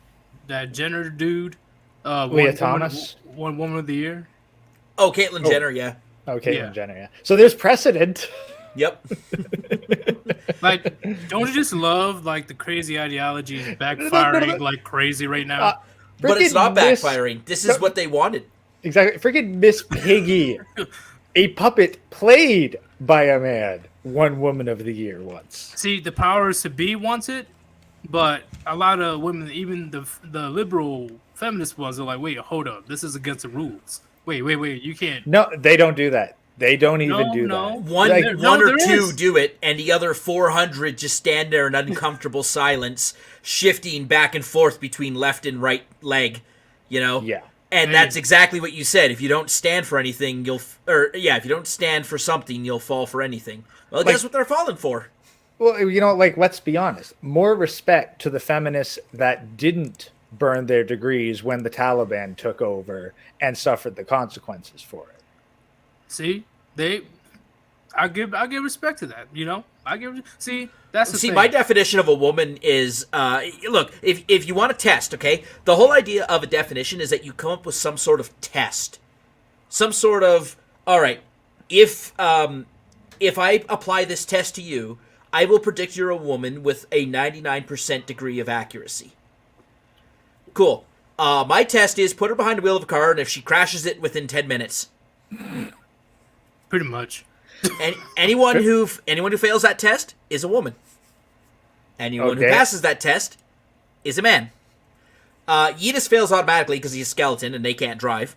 That Jenner dude. Leah Thomas. One Woman of the Year. Oh, Caitlyn Jenner, yeah. Oh, Caitlyn Jenner, yeah. So there's precedent. Yep. Like, don't you just love like the crazy ideologies backfiring like crazy right now? But it's not backfiring. This is what they wanted. Exactly. Freaking Miss Piggy, a puppet played by a man, won Woman of the Year once. See, the powers to be wants it, but a lot of women, even the liberal feminist ones, are like, wait, hold up, this is against the rules. Wait, you can't. No, they don't do that. They don't even do that. One or two do it, and the other 400 just stand there in uncomfortable silence, shifting back and forth between left and right leg, Yeah. And that's exactly what you said. If you don't stand for anything, if you don't stand for something, you'll fall for anything. Well, guess what they're falling for? Well, let's be honest. More respect to the feminists that didn't burn their degrees when the Taliban took over and suffered the consequences for it. See, I give respect to that. That's the thing. My definition of a woman is look, if you want to test, okay, the whole idea of a definition is that you come up with some sort of test, some sort of, all right, if I apply this test to you, I will predict you're a woman with a 99% degree of accuracy. Cool. My test is put her behind the wheel of a car, and if she crashes it within 10 minutes. Pretty much. And anyone who fails that test is a woman. Anyone who passes that test is a man. Yeetus fails automatically because he's a skeleton and they can't drive.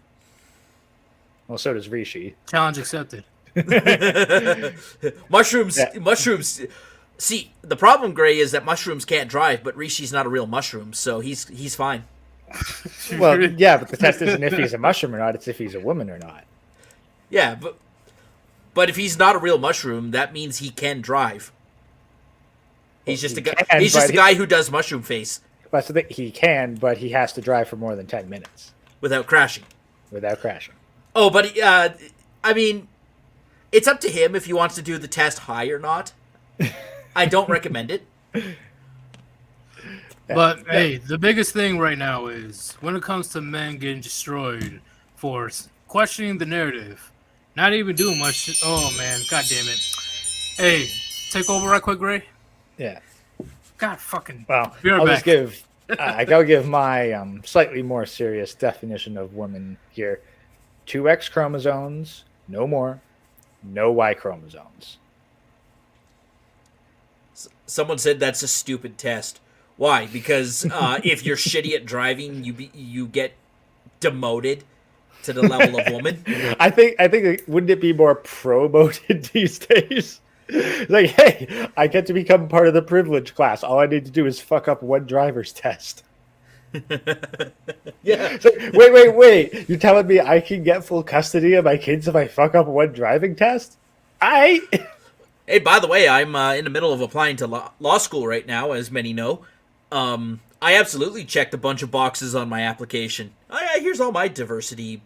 Well, so does Rishi. Challenge accepted. Mushrooms. See, the problem, Gray, is that mushrooms can't drive, but Rishi's not a real mushroom, so he's fine. Well, yeah, but the test isn't if he's a mushroom or not; it's if he's a woman or not. Yeah, but if he's not a real mushroom, that means he can drive. He's just a guy. He's just a guy who does mushroom face. But so he can, but he has to drive for more than 10 minutes without crashing. Without crashing. Oh, but I mean, it's up to him if he wants to do the test high or not. I don't recommend it. But hey, the biggest thing right now is when it comes to men getting destroyed for questioning the narrative, not even doing much. Oh man, god damn it! Hey, take over right quick, Ray. Yeah. God fucking. Well, I'll just give. I gotta give my slightly more serious definition of woman here: 2 X chromosomes, no more, no Y chromosomes. Someone said that's a stupid test. Why? Because if you're shitty at driving, you get demoted to the level of woman. I think wouldn't it be more promoted these days? Like, hey, I get to become part of the privilege class. All I need to do is fuck up 1 driver's test. Yeah. Like, wait. You're telling me I can get full custody of my kids if I fuck up 1 driving test? Hey, by the way, I'm in the middle of applying to law school right now, as many know. I absolutely checked a bunch of boxes on my application. Here's all my diversity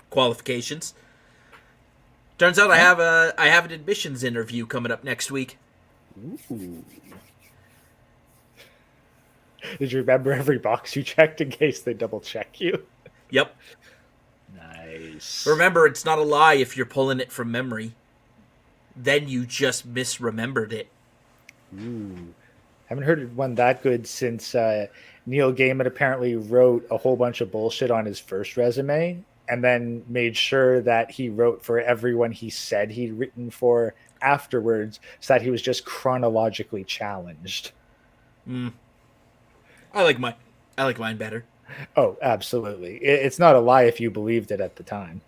qualifications. Turns out I have an admissions interview coming up next week. Ooh. Did you remember every box you checked in case they double check you? Yep. Nice. Remember, it's not a lie if you're pulling it from memory. Then you just misremembered it. Ooh. Haven't heard one that good since Neil Gaiman apparently wrote a whole bunch of bullshit on his first resume and then made sure that he wrote for everyone he said he'd written for afterwards so that he was just chronologically challenged. I like mine better. Oh, absolutely. It's not a lie if you believed it at the time.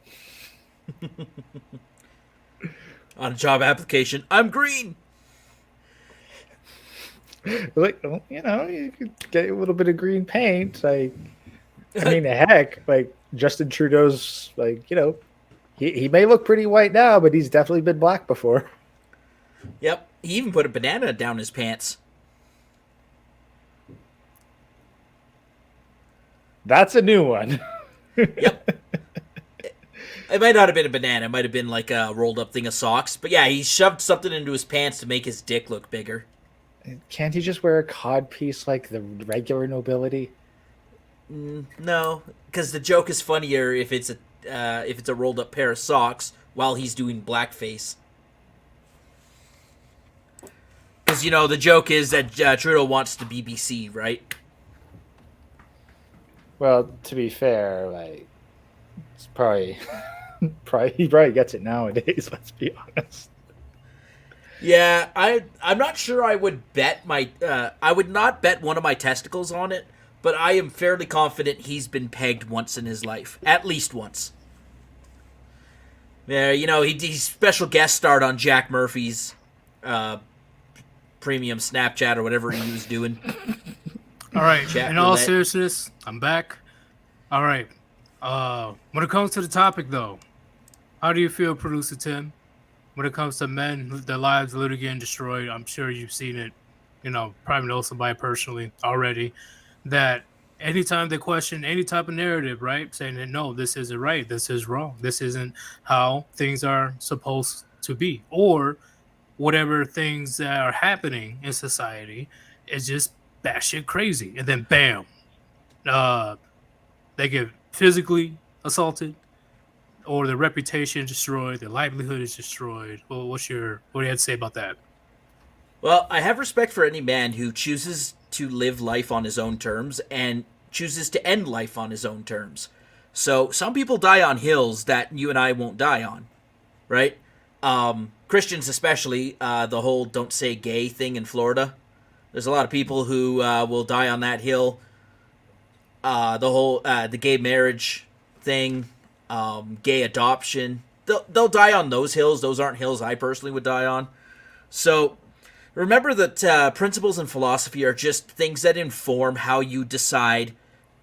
On a job application, I'm green. Like, you could get a little bit of green paint. Like, I mean, heck, like Justin Trudeau's, like, he may look pretty white now, but he's definitely been black before. Yep, he even put a banana down his pants. That's a new one. Yep. It might not have been a banana. It might have been like a rolled up thing of socks. But yeah, he shoved something into his pants to make his dick look bigger. Can't he just wear a codpiece like the regular nobility? No, because the joke is funnier if it's a rolled up pair of socks while he's doing blackface. Because the joke is that Trudeau wants the BBC, right? Well, to be fair, like it's probably he probably gets it nowadays. Let's be honest. Yeah, I'm not sure I would bet I would not bet one of my testicles on it, but I am fairly confident he's been pegged once in his life, at least once. Yeah, he special guest starred on Jack Murphy's premium Snapchat or whatever he was doing. All right, in all seriousness, I'm back. All right, when it comes to the topic, though, how do you feel, Producer Tim? When it comes to men, their lives literally getting destroyed, I'm sure you've seen it, probably know somebody personally already, that anytime they question any type of narrative, right, saying that, no, this isn't right, this is wrong, this isn't how things are supposed to be, or whatever things that are happening in society is just batshit crazy. And then, bam, they get physically assaulted, or their reputation destroyed, their livelihood is destroyed. Well, what do you have to say about that? Well, I have respect for any man who chooses to live life on his own terms and chooses to end life on his own terms. So some people die on hills that you and I won't die on, right? Christians especially, the whole don't say gay thing in Florida. There's a lot of people who will die on that hill. The gay marriage thing, gay adoption. They'll die on those hills. Those aren't hills I personally would die on. So Remember that principles and philosophy are just things that inform how you decide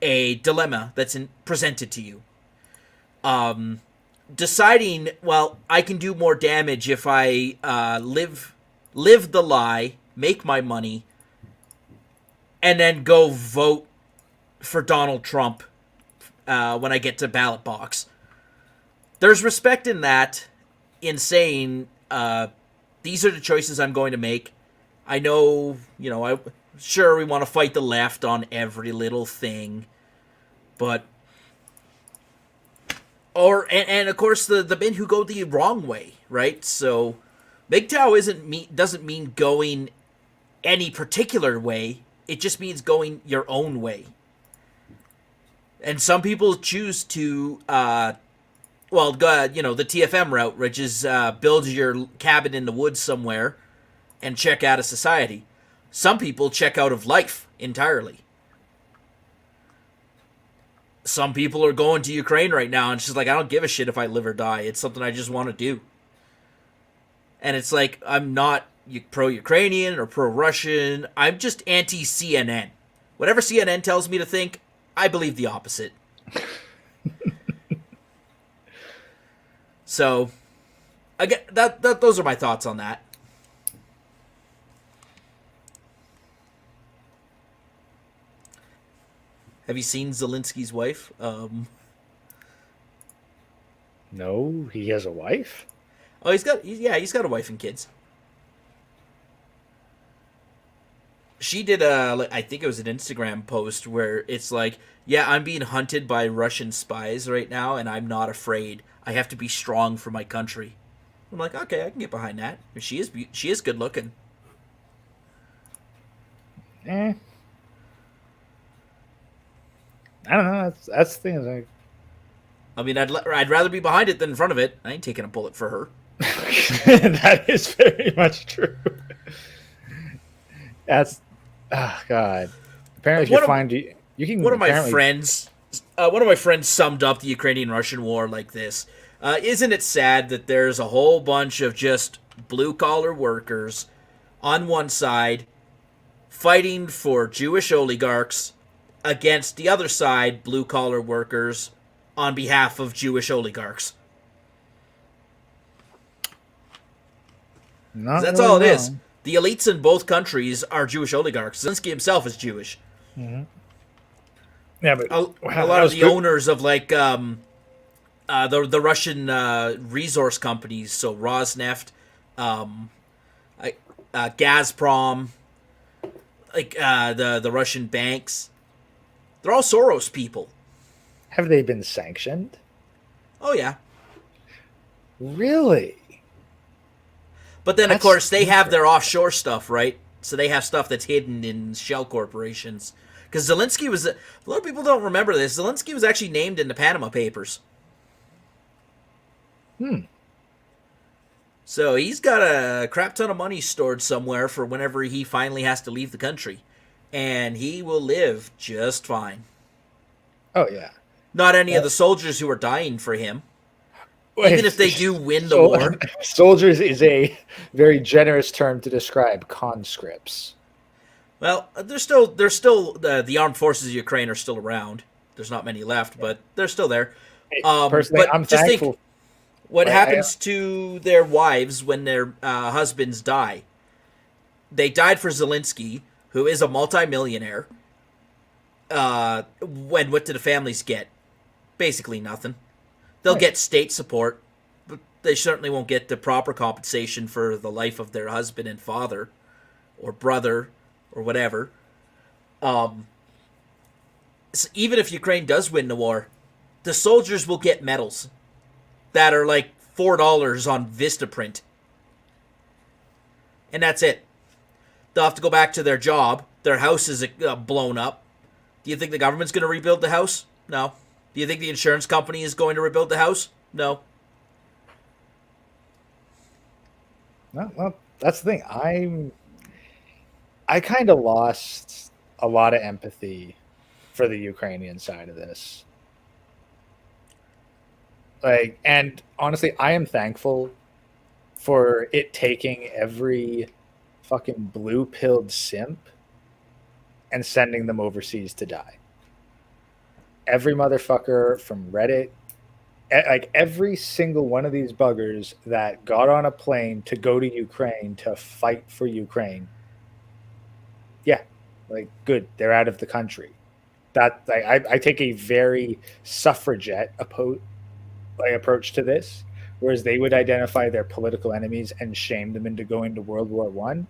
a dilemma that's presented to you. Deciding, well, I can do more damage if I live the lie, make my money, and then go vote for Donald Trump when I get to ballot box. There's respect in that, in saying these are the choices I'm going to make. I know, sure we want to fight the left on every little thing, but and of course the men who go the wrong way, right? So MGTOW doesn't mean going any particular way. It just means going your own way. And some people choose to the TFM route, which is build your cabin in the woods somewhere and check out of society. Some people check out of life entirely. Some people are going to Ukraine right now and it's just like, I don't give a shit if I live or die. It's something I just want to do. And it's like, I'm not pro-Ukrainian or pro-Russian. I'm just anti-CNN. Whatever CNN tells me to think, I believe the opposite. So, again, those are my thoughts on that. Have you seen Zelensky's wife? No, he has a wife? Oh, he's got a wife and kids. She did I think it was an Instagram post where it's like, yeah, I'm being hunted by Russian spies right now, and I'm not afraid. I have to be strong for my country. I'm like, okay, I can get behind that. She is good looking. I don't know. That's the thing. Is like, I mean, I'd rather be behind it than in front of it. I ain't taking a bullet for her. that is very much true. That's God. Apparently, One of my friends summed up the Ukrainian-Russian war like this. Isn't it sad that there's a whole bunch of just blue-collar workers on one side fighting for Jewish oligarchs against the other side, blue-collar workers on behalf of Jewish oligarchs? That's all it is. The elites in both countries are Jewish oligarchs. Zelensky himself is Jewish. Mm-hmm. Yeah, but a lot of the owners of like the Russian resource companies, so Rosneft, Gazprom, like the Russian banks, they're all Soros people. Have they been sanctioned? Oh yeah. Really? But then, of course, they have their offshore stuff, right? So they have stuff that's hidden in shell corporations. Because Zelensky was... A lot of people don't remember this. Zelensky was actually named in the Panama Papers. So he's got a crap ton of money stored somewhere for whenever he finally has to leave the country. And he will live just fine. Oh, yeah. Not any of the soldiers who are dying for him. Even if they do win the war. Soldiers is a very generous term to describe conscripts. Well, they're still the armed forces of Ukraine are still around. There's not many left, but they're still there. Personally, but I'm just thankful. Think what happens to their wives when their husbands die. They died for Zelensky, who is a multimillionaire. What do the families get? Basically nothing. They'll get state support, but they certainly won't get the proper compensation for the life of their husband and father, or brother, or whatever. So even if Ukraine does win the war, the soldiers will get medals that are like $4 on Vistaprint. And that's it. They'll have to go back to their job. Their house is blown up. Do you think the government's going to rebuild the house? No. Do you think the insurance company is going to rebuild the house? No. Well, that's the thing. I kind of lost a lot of empathy for the Ukrainian side of this. And honestly, I am thankful for it taking every fucking blue-pilled simp and sending them overseas to die. Every motherfucker from Reddit, like every single one of these buggers that got on a plane to go to Ukraine to fight for Ukraine, yeah, like good, they're out of the country. That I take a very suffragette approach to this, whereas they would identify their political enemies and shame them into going to World War One.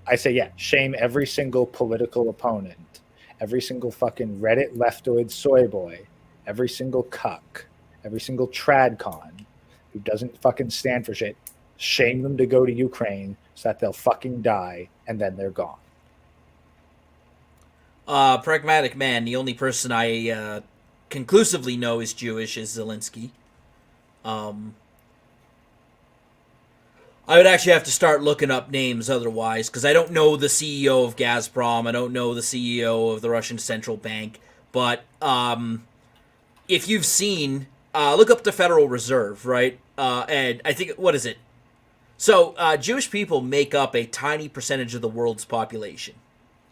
I say, yeah, shame every single political opponent, every single fucking Reddit leftoid soy boy, every single cuck, every single tradcon who doesn't fucking stand for shit. Shame them to go to Ukraine so that they'll fucking die and then they're gone. Pragmatic man, the only person I conclusively know is Jewish is Zelensky. I would actually have to start looking up names otherwise, because I don't know the CEO of Gazprom, I don't know the CEO of the Russian Central Bank, but if you've seen, look up the Federal Reserve, right? And I think, what is it? So, Jewish people make up a tiny percentage of the world's population.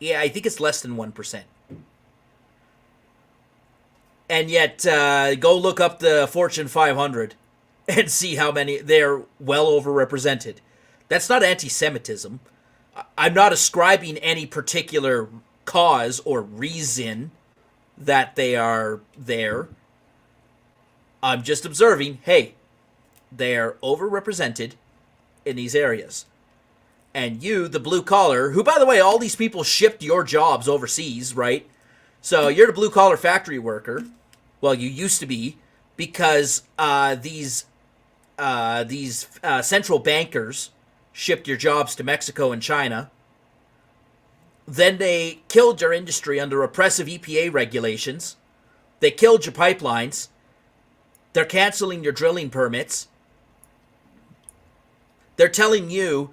Yeah, I think it's less than 1%. And yet, go look up the Fortune 500 and see how many, they're well overrepresented. That's not anti-Semitism. I'm not ascribing any particular cause or reason that they are there. I'm just observing, hey, they're overrepresented in these areas. And you, the blue collar, who, by the way, all these people shipped your jobs overseas, right? So you're the blue collar factory worker. Well, you used to be, because these central bankers shipped your jobs to Mexico and China. Then they killed your industry under oppressive EPA regulations. They killed your pipelines. They're canceling your drilling permits. They're telling you,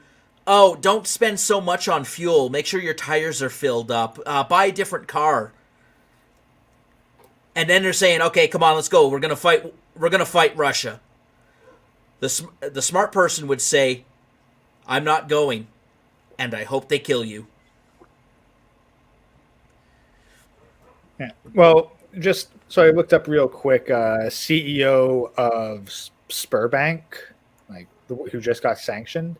oh, don't spend so much on fuel. Make sure your tires are filled up. Buy a different car. And then they're saying, okay, come on, let's go. We're gonna fight Russia. The smart person would say, I'm not going, and I hope they kill you. Yeah. Well, just so I looked up real quick, CEO of Sberbank, like who just got sanctioned.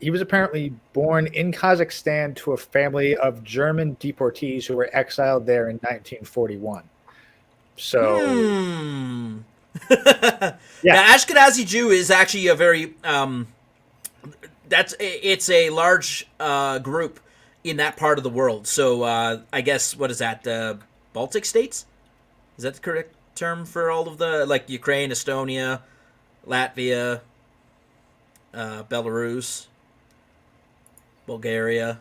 He was apparently born in Kazakhstan to a family of German deportees who were exiled there in 1941. So, yeah. Now, Ashkenazi Jew is actually a very it's a large group in that part of the world. So I guess, what is that? The Baltic states? Is that the correct term for all of the, like, Ukraine, Estonia, Latvia, Belarus, Bulgaria,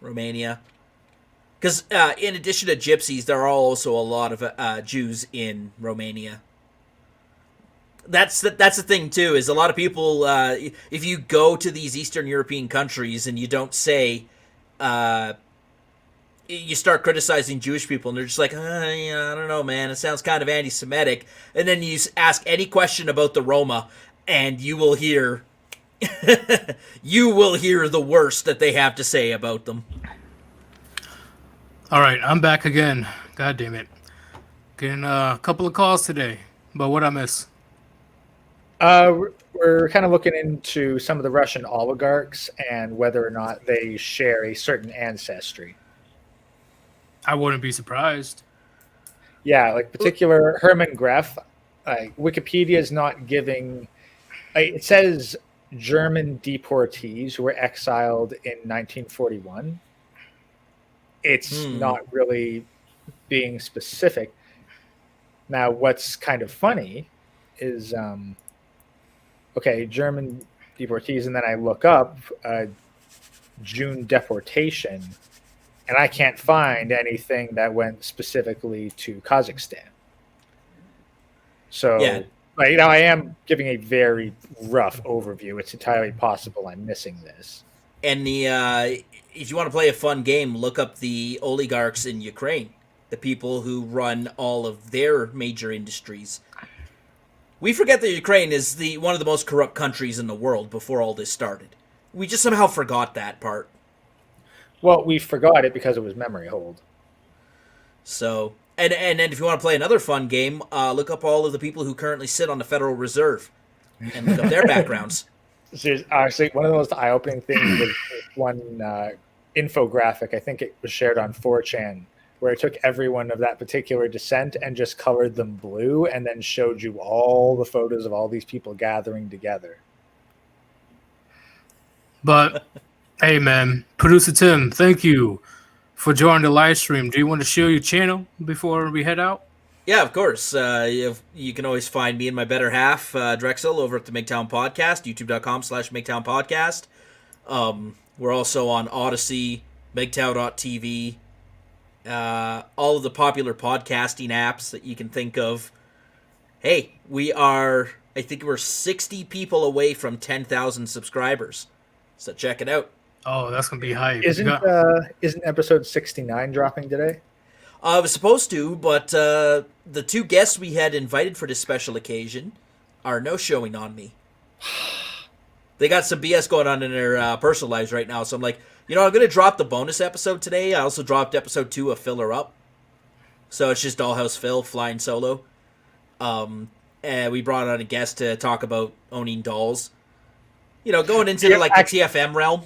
Romania? Because in addition to gypsies, there are also a lot of Jews in Romania. That's the thing too, is a lot of people, if you go to these Eastern European countries and you don't say, you start criticizing Jewish people, and they're just like, I don't know, man, it sounds kind of anti-Semitic. And then you ask any question about the Roma, and you will hear the worst that they have to say about them. All right, I'm back again. God damn it. Getting a couple of calls today. But what I miss? We're kind of looking into some of the Russian oligarchs and whether or not they share a certain ancestry. I wouldn't be surprised. Yeah, like particular Hermann Greff. Wikipedia is not giving. It says German deportees who were exiled in 1941. It's not really being specific. Now, what's kind of funny is, German deportees, and then I look up June deportation, and I can't find anything that went specifically to Kazakhstan. So, yeah. I am giving a very rough overview. It's entirely possible I'm missing this. And if you want to play a fun game, look up the oligarchs in Ukraine, the people who run all of their major industries. We forget that Ukraine is one of the most corrupt countries in the world before all this started. we just somehow forgot that part. Well, we forgot it because it was memory hold. So, and if you want to play another fun game, look up all of the people who currently sit on the Federal Reserve and look up their backgrounds. Honestly, one of the most eye-opening things was one infographic. I think it was shared on 4chan, where it took everyone of that particular descent and just colored them blue and then showed you all the photos of all these people gathering together. But, hey, man, Producer Tim, thank you for joining the live stream. Do you want to share your channel before we head out? Yeah, of course. You can always find me and my better half, Drexel, over at the MGTOWN Podcast, youtube.com/MGTOWN Podcast. We're also on Odyssey, MGTOW.tv, all of the popular podcasting apps that you can think of. Hey, I think we're 60 people away from 10,000 subscribers. So check it out. Oh, that's going to be hype. Isn't episode 69 dropping today? I was supposed to, but the two guests we had invited for this special occasion are no-showing on me. They got some BS going on in their personal lives right now, so I'm like, I'm going to drop the bonus episode today. I also dropped episode 2 of Filler Up. So it's just Dollhouse Phil flying solo. And we brought on a guest to talk about owning dolls. Going into the TFM realm.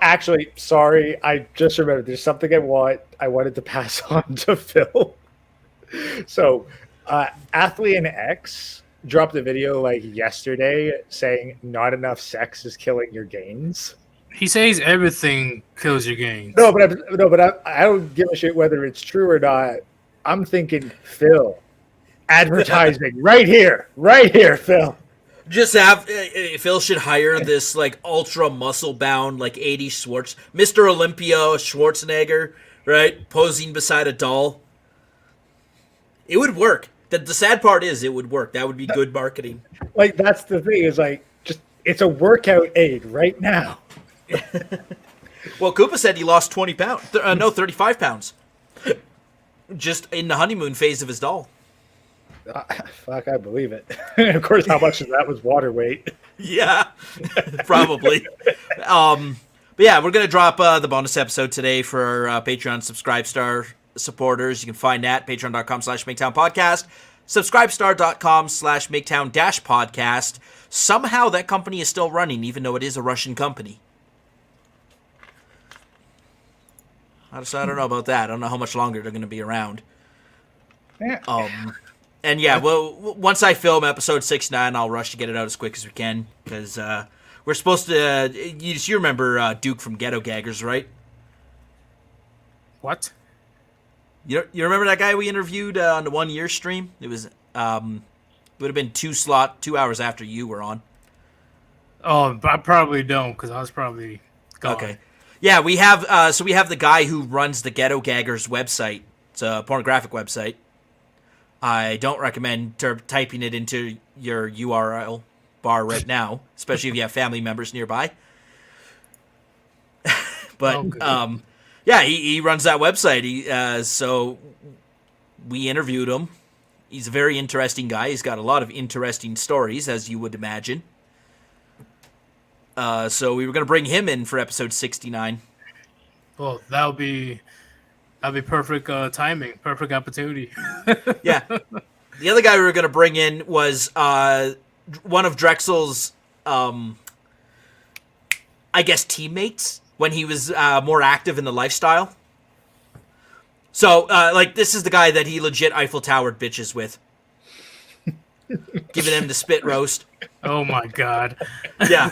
Actually, sorry, I just remembered there's something I wanted to pass on to Phil. So, Athlean X dropped a video yesterday saying not enough sex is killing your gains. He says everything kills your gains. No, but I don't give a shit whether it's true or not. I'm thinking, Phil, advertising right here, Phil. Just have Phil should hire this ultra muscle bound 80s Mr. Olympia Schwarzenegger, right, posing beside a doll. It would work. The sad part is it would work. That would be good marketing. That's the thing is it's a workout aid right now. Well, Koopa said he lost 20 pounds. 35 pounds. Just in the honeymoon phase of his doll. Fuck, I believe it. Of course, how much of that was water weight? Yeah, probably. But yeah, we're going to drop the bonus episode today for our Patreon Subscribestar supporters. You can find that patreon.com/MGTOWN Podcast, subscribestar.com/MGTOWN-podcast. Somehow that company is still running, even though it is a Russian company. I don't know about that. I don't know how much longer they're going to be around. And yeah, well, once I film episode 69, I'll rush to get it out as quick as we can, because we're supposed to... you remember Duke from Ghetto Gaggers, right? What? You remember that guy we interviewed on the 1 year stream? It was it would have been 2 hours after you were on. Oh, I probably don't, because I was probably gone. Okay. Yeah, we have we have the guy who runs the Ghetto Gaggers website. It's a pornographic website. I don't recommend typing it into your URL bar right now, especially if you have family members nearby. But yeah, he runs that website. So we interviewed him. He's a very interesting guy. He's got a lot of interesting stories, as you would imagine. So we were going to bring him in for episode 69. Well, that'll be perfect timing, perfect opportunity. Yeah. The other guy we were going to bring in was one of Drexel's, I guess, teammates when he was more active in the lifestyle. So, this is the guy that he legit Eiffel Towered bitches with. Giving him the spit roast. Oh, my God. Yeah.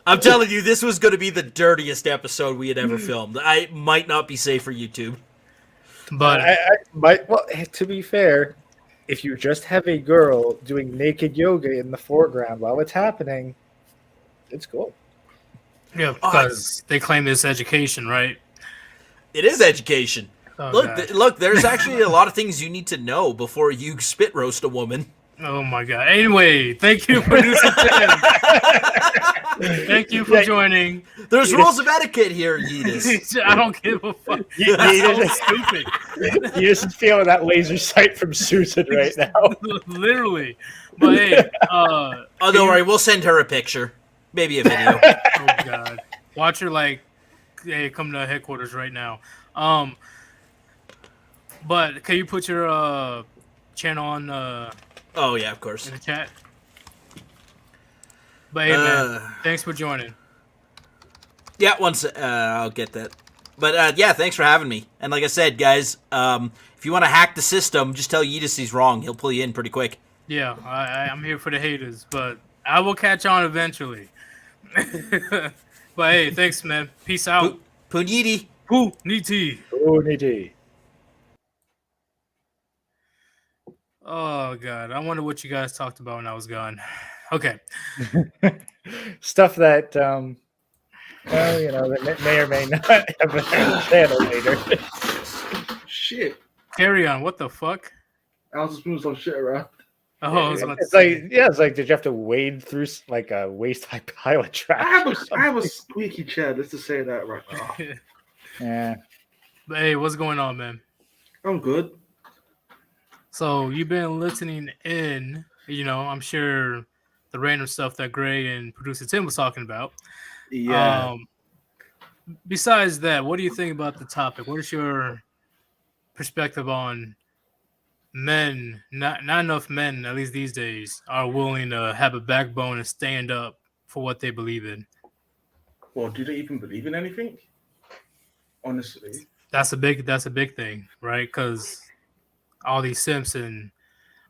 I'm telling you, this was going to be the dirtiest episode we had ever filmed. I might not be safe for YouTube. But to be fair, if you just have a girl doing naked yoga in the foreground while it's happening, it's cool. Yeah, because they claim it's education, right? It is education. Oh, look, there's actually a lot of things you need to know before you spit roast a woman. Oh, my God. Anyway, thank you, Producer Tim. Thank you for joining. There's rules of etiquette here, Yeetus. I don't give a fuck. Yeetus is stupid. Yeetus is feeling that laser sight from Susan right now. Literally. But hey, don't worry, we'll send her a picture. Maybe a video. Oh, God. Watch her like, hey, come to headquarters right now. But can you put your channel on Oh yeah, of course. in the chat? But hey, man, thanks for joining. Yeah, once I'll get that. But yeah, thanks for having me. And like I said, guys, if you want to hack the system, just tell Yeetus he's wrong. He'll pull you in pretty quick. Yeah, I'm here for the haters, but I will catch on eventually. But hey, thanks, man. Peace out. Puniti. Poo Niti. Oh, Niti. Oh god, I wonder what you guys talked about when I was gone. Okay. Stuff that, well, you know, that may or may not have been on the channel later. Shit. Carry on. What the fuck? I was just moving some shit around. Oh, I was about to It's say. like, yeah, it's like, did you have to wade through like a waist-high pile of trash? I have a squeaky chair. Let's just say that right now. Yeah. But hey, what's going on, man? I'm good. So you've been listening in, you know, I'm sure the random stuff that Gray and producer Tim was talking about. Yeah. Besides that, what do you think about the topic? What is your perspective on men? Not enough men, at least these days, are willing to have a backbone and stand up for what they believe in. Well, do they even believe in anything? Honestly. That's a big thing, right? Because all these simps and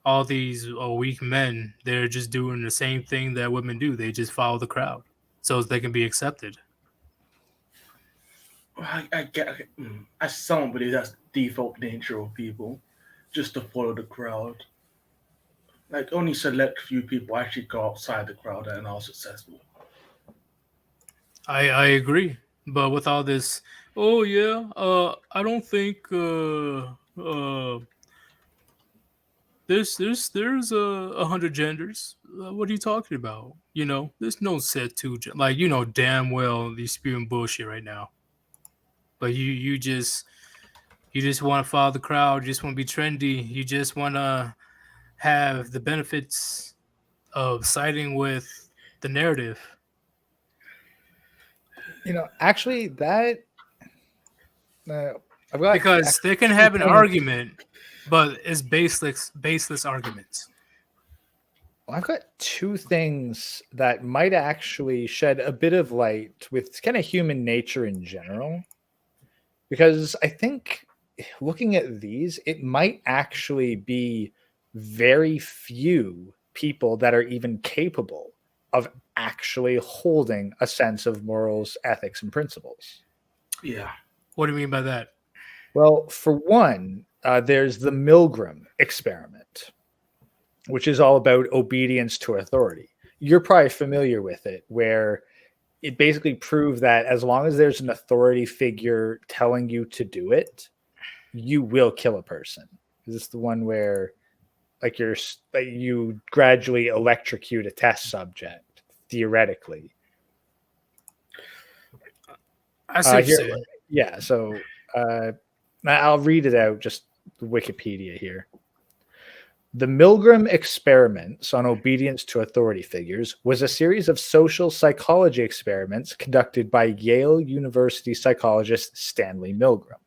all these weak men, they're just doing the same thing that women do. They just follow the crowd so they can be accepted. I get. I someone believe that's the default nature of people, just to follow the crowd. Like only select few people actually go outside the crowd and are successful. I agree, but with all this, oh yeah, I don't think there's 100 genders. What are you talking about? You know, there's no set to like, you know damn well you're spewing bullshit right now. But you just want to follow the crowd. You just want to be trendy. You just want to have the benefits of siding with the narrative. You know, actually, that I've got Because they can have an argument, but it's baseless arguments. Well, I've got two things that might actually shed a bit of light with kind of human nature in general. Because I think looking at these, it might actually be very few people that are even capable of actually holding a sense of morals, ethics, and principles. Yeah. What do you mean by that? Well, for one, there's the Milgram experiment, which is all about obedience to authority. You're probably familiar with it, where it basically proved that as long as there's an authority figure telling you to do it, you will kill a person. Is this the one where like you gradually electrocute a test subject, theoretically? I see what you're saying. Yeah, so I'll read it out, just Wikipedia here. The Milgram experiments on obedience to authority figures was a series of social psychology experiments conducted by Yale University psychologist Stanley Milgram.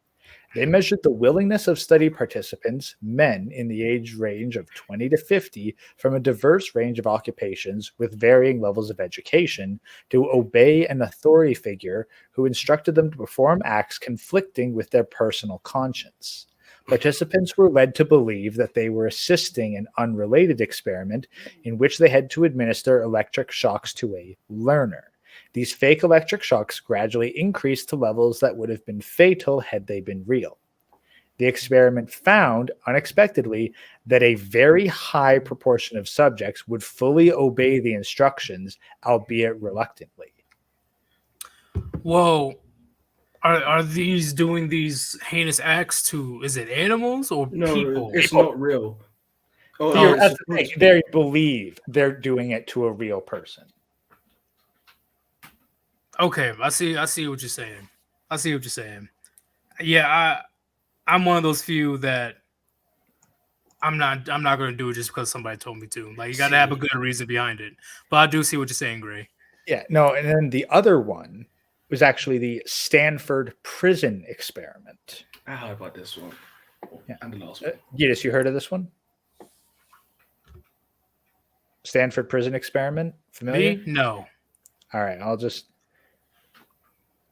They measured the willingness of study participants, men in the age range of 20 to 50, from a diverse range of occupations with varying levels of education, to obey an authority figure who instructed them to perform acts conflicting with their personal conscience. Participants were led to believe that they were assisting an unrelated experiment in which they had to administer electric shocks to a learner. These fake electric shocks gradually increased to levels that would have been fatal had they been real. The experiment found, unexpectedly, that a very high proportion of subjects would fully obey the instructions, albeit reluctantly. Whoa. Are these doing these heinous acts to, is it animals or No, people? it's not real. That's the thing. They believe they're doing it to a real person. Okay, I see what you're saying. I see what you're saying. Yeah, I'm one of those few that I'm not going to do it just because somebody told me to. Like, you got to have a good reason behind it. But I do see what you're saying, Gray. Yeah, no, and then the other one was actually the Stanford prison experiment. I heard about this one. Yeah. And the last one. Yeetus, you heard of this one? Stanford prison experiment? Familiar? Me? No. All right, I'll just.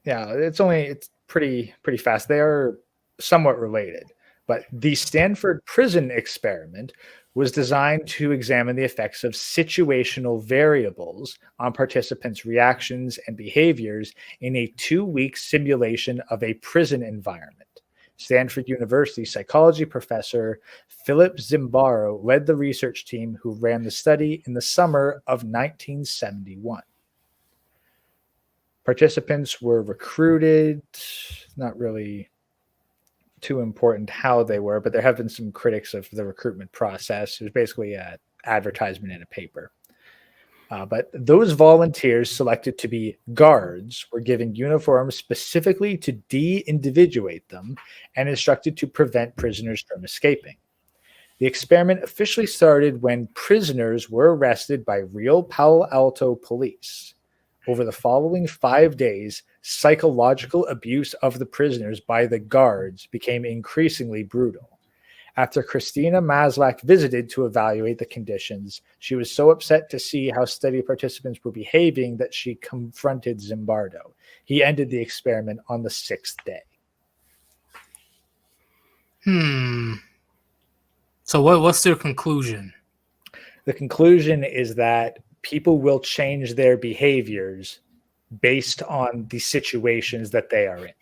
Yeah, it's pretty fast. They are somewhat related, but the Stanford prison experiment was designed to examine the effects of situational variables on participants' reactions and behaviors in a 2-week simulation of a prison environment. Stanford University psychology professor Philip Zimbardo led the research team who ran the study in the summer of 1971. Participants were recruited, not really too important how they were, but there have been some critics of the recruitment process. It was basically an advertisement in a paper. But those volunteers selected to be guards were given uniforms specifically to de-individuate them and instructed to prevent prisoners from escaping. The experiment officially started when prisoners were arrested by real Palo Alto police. Over the following 5 days, psychological abuse of the prisoners by the guards became increasingly brutal. After Christina Maslach visited to evaluate the conditions, she was so upset to see how study participants were behaving that she confronted Zimbardo. He ended the experiment on the 6th day. So what's their conclusion? The conclusion is that people will change their behaviors based on the situations that they are in.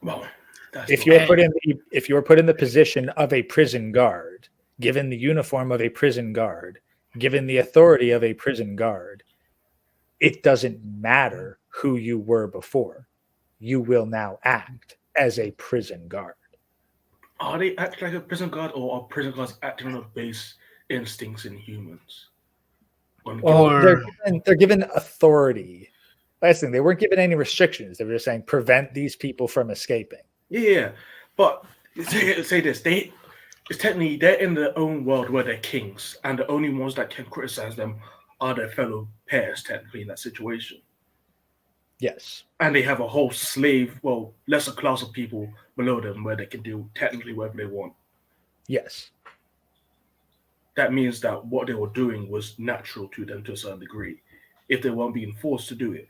Well, that's If you're put in the position of a prison guard, given the uniform of a prison guard, given the authority of a prison guard, it doesn't matter who you were before. You will now act as a prison guard. Are they acting like a prison guard, or are prison guards acting on base instincts in humans? Or They're given authority. Last thing, they weren't given any restrictions. They were just saying prevent these people from escaping. Yeah, but say this: it's technically they're in their own world where they're kings, and the only ones that can criticize them are their fellow peers. Technically, in that situation, Yes. and they have a whole lesser class of people below them where they can do technically whatever they want. Yes. That means that what they were doing was natural to them to a certain degree, if they weren't being forced to do it.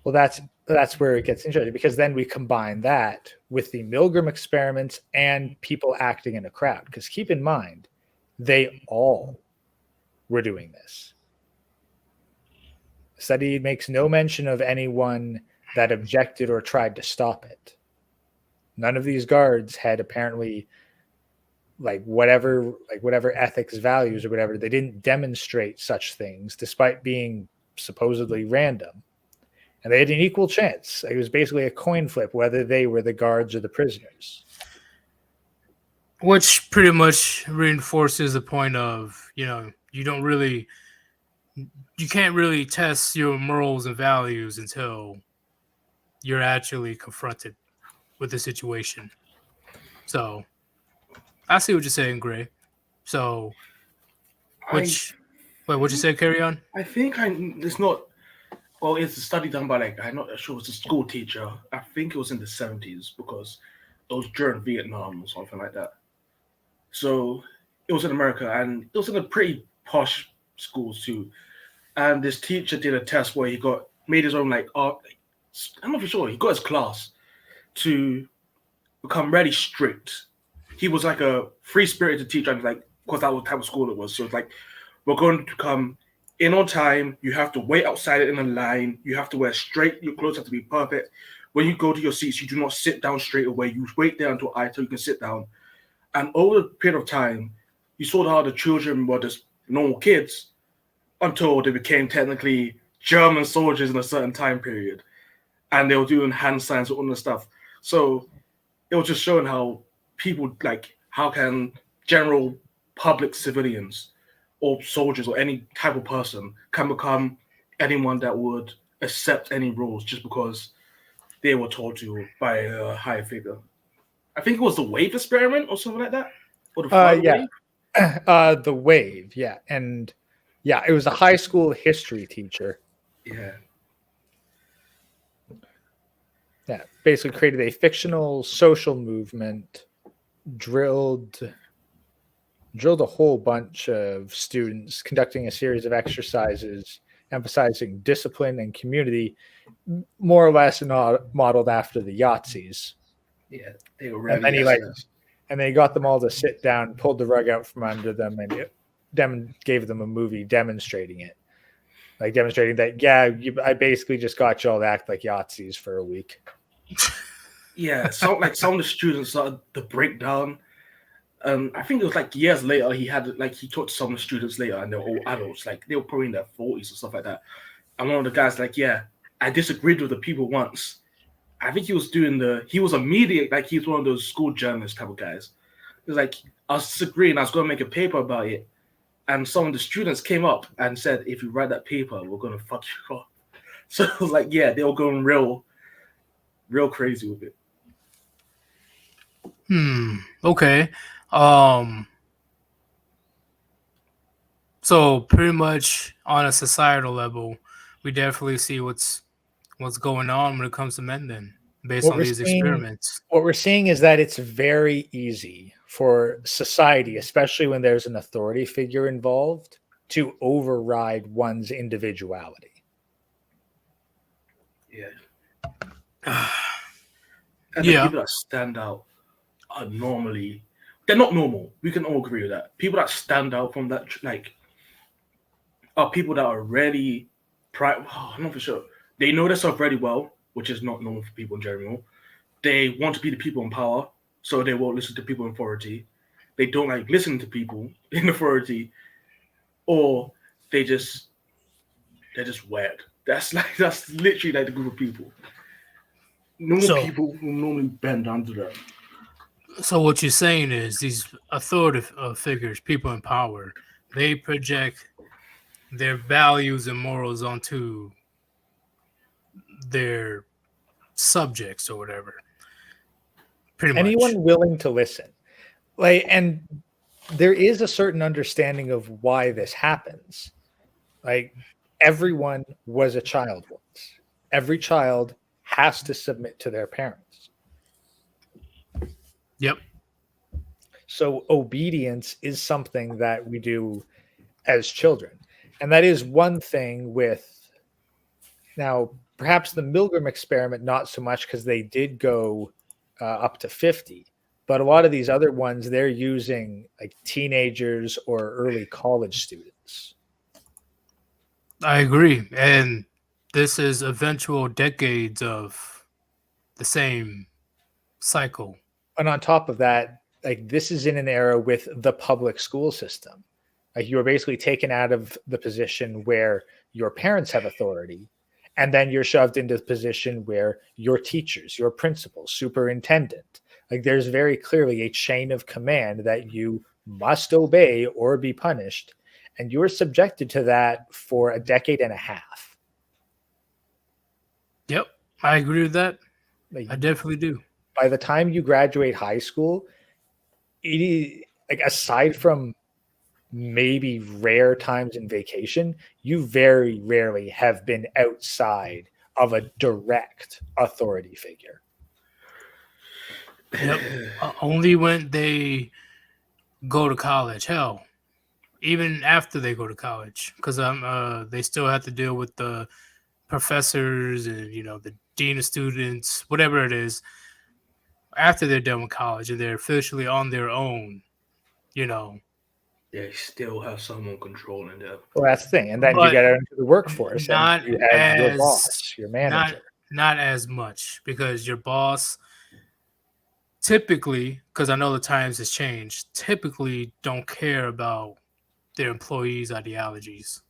Well, that's where it gets interesting, because then we combine that with the Milgram experiments and people acting in a crowd. Because keep in mind, they all were doing this. The study makes no mention of anyone that objected or tried to stop it. None of these guards had apparently whatever ethics, values, or whatever. They didn't demonstrate such things despite being supposedly random. And they had an equal chance. It was basically a coin flip whether they were the guards or the prisoners. which pretty much reinforces the point of, you can't really test your morals and values until you're actually confronted with the situation. So I see what you're saying, Gray. So what'd you say? Carry on. I think it's not. Well, it's a study done by I'm not sure it's a school teacher. I think it was in the 70s because it was during Vietnam or something like that. So it was in America, and it was in a pretty posh school too. And this teacher did a test where he made his own art. I'm not for sure. He got his class to become really strict. He was like a free-spirited teacher, and because that was the type of school it was. So it's we're going to come in on time. You have to wait outside in a line. You have to wear straight. Your clothes have to be perfect. When you go to your seats, you do not sit down straight away. You wait there until you can sit down. And over the period of time, you saw how the children were just normal kids until they became technically German soldiers in a certain time period. And they were doing hand signs and all that stuff. So it was just showing how people, how can general public civilians or soldiers or any type of person can become anyone that would accept any rules just because they were told to by a higher figure. I think it was the wave experiment or something like that. Or the wave? The wave, yeah. And yeah, it was a high school history teacher. Yeah. Yeah, basically created a fictional social movement, drilled a whole bunch of students, conducting a series of exercises emphasizing discipline and community, more or less not modeled after the Yahtzees. Yeah, they were And really then SS. and they got them all to sit down, pulled the rug out from under them, and gave them a movie demonstrating it, like demonstrating that I basically just got you all to act like Yahtzees for a week. Yeah, some of the students started the breakdown. I think it was like years later. He talked to some of the students later, and they're all adults. Like they were probably in their 40s or stuff like that. And one of the guys like, yeah, I disagreed with the people once. I think he was a media, like he was one of those school journalist type of guys. He was like, I was disagreeing. I was going to make a paper about it, and some of the students came up and said, if you write that paper, we're going to fuck you up. So it was like, yeah, they were going real crazy with it. Okay. So pretty much on a societal level, we definitely see what's going on when it comes to men then, based on these experiments. What we're seeing is that it's very easy for society, especially when there's an authority figure involved, to override one's individuality. Yeah. And Yeah. the people that stand out are they're not normal. We can all agree with that. People that stand out from that, like, are people that are really I'm not for sure. They know their stuff really well, which is not normal for people in general. They want to be the people in power, so they won't listen to people in authority. They don't like listening to people in authority, or they're just weird. That's literally like the group of people. Normal people will normally bend under that. So what you're saying is these authoritative figures, people in power, they project their values and morals onto their subjects or whatever. Pretty much. Anyone willing to listen. And there is a certain understanding of why this happens. Like, everyone was a child once. Every child has to submit to their parents. Yep. So obedience is something that we do as children. And that is one thing with, now, perhaps the Milgram experiment, not so much, because they did go up to 50. But a lot of these other ones, they're using like teenagers or early college students. I agree. And this is eventual decades of the same cycle. And on top of that, like, this is in an era with the public school system. Like, you are basically taken out of the position where your parents have authority, and then you're shoved into the position where your teachers, your principal, superintendent, like, there's very clearly a chain of command that you must obey or be punished. And you are subjected to that for a decade and a half. Yep. I agree with that. Like, I definitely do. by the time you graduate high school, it is, like, aside from maybe rare times in vacation, you very rarely have been outside of a direct authority figure. Yep. Only when they go to college. Hell, even after they go to college, because they still have to deal with the professors and the dean of students, whatever it is. After they're done with college and they're officially on their own, They still have someone controlling them. Well, that's the thing. And then you get out into the workforce and you have your boss, your manager. Not as much, because your boss typically, because I know the times has changed, typically don't care about their employees' ideologies.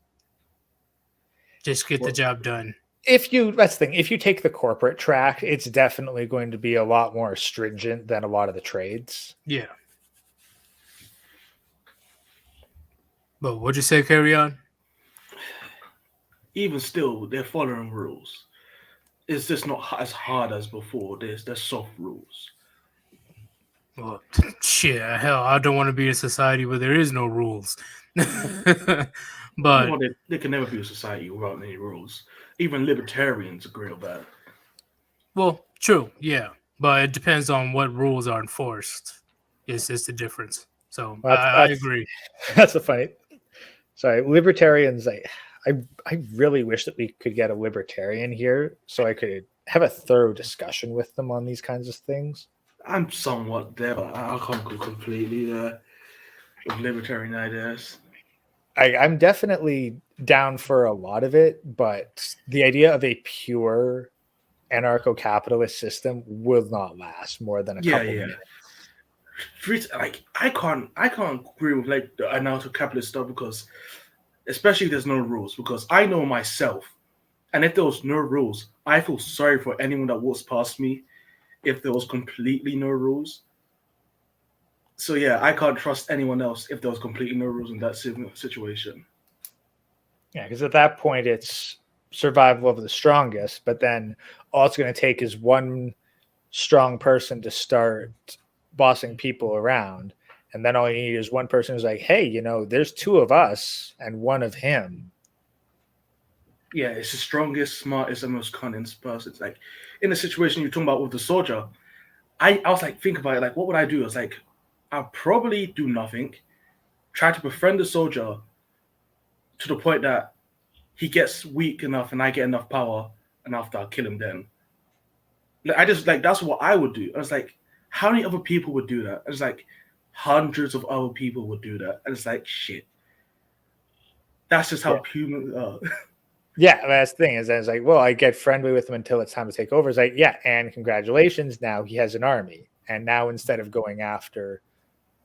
Just get the job done. That's the thing. If you take the corporate track, it's definitely going to be a lot more stringent than a lot of the trades. Yeah. But what'd you say, Carry On? Even still, they're following rules. It's just not as hard as before. There's soft rules. Well, shit, hell, I don't want to be in a society where there is no rules. But there can never be a society without any rules. Even libertarians agree on that. Well, True, yeah, but it depends on what rules are enforced. Is the difference. So Well, I agree. that's a funny. Sorry, libertarians. I really wish that we could get a libertarian here so I could have a thorough discussion with them on these kinds of things. I'm somewhat there, but I can't go completely there with libertarian ideas. I'm definitely down for a lot of it, but the idea of a pure anarcho-capitalist system will not last more than a Yeah, couple yeah. minutes. Like I can't agree with like the anarcho-capitalist stuff because, especially if there's no rules. Because I know myself, and if there was no rules, I feel sorry for anyone that walks past me. If there was completely no rules, so yeah, I can't trust anyone else if there was completely no rules in that situation. Yeah, because at that point it's survival of the strongest, but then all it's going to take is one strong person to start bossing people around. And then all you need is one person who's like, hey, there's two of us and one of him. Yeah, it's the strongest, smartest, and most cunning person. It's like in the situation you're talking about with the soldier, I was like, think about it, like, what would I do? I was like, I'll probably do nothing, try to befriend the soldier to the point that he gets weak enough and I get enough power, and after I'll kill him then. Like, I just like that's what I would do. I was like, how many other people would do that? It's like hundreds of other people would do that. And it's like shit. That's just how humans are. Yeah, that's the thing is it's like, well, I get friendly with him until it's time to take over. It's like, yeah, and congratulations, now he has an army. And now instead of going after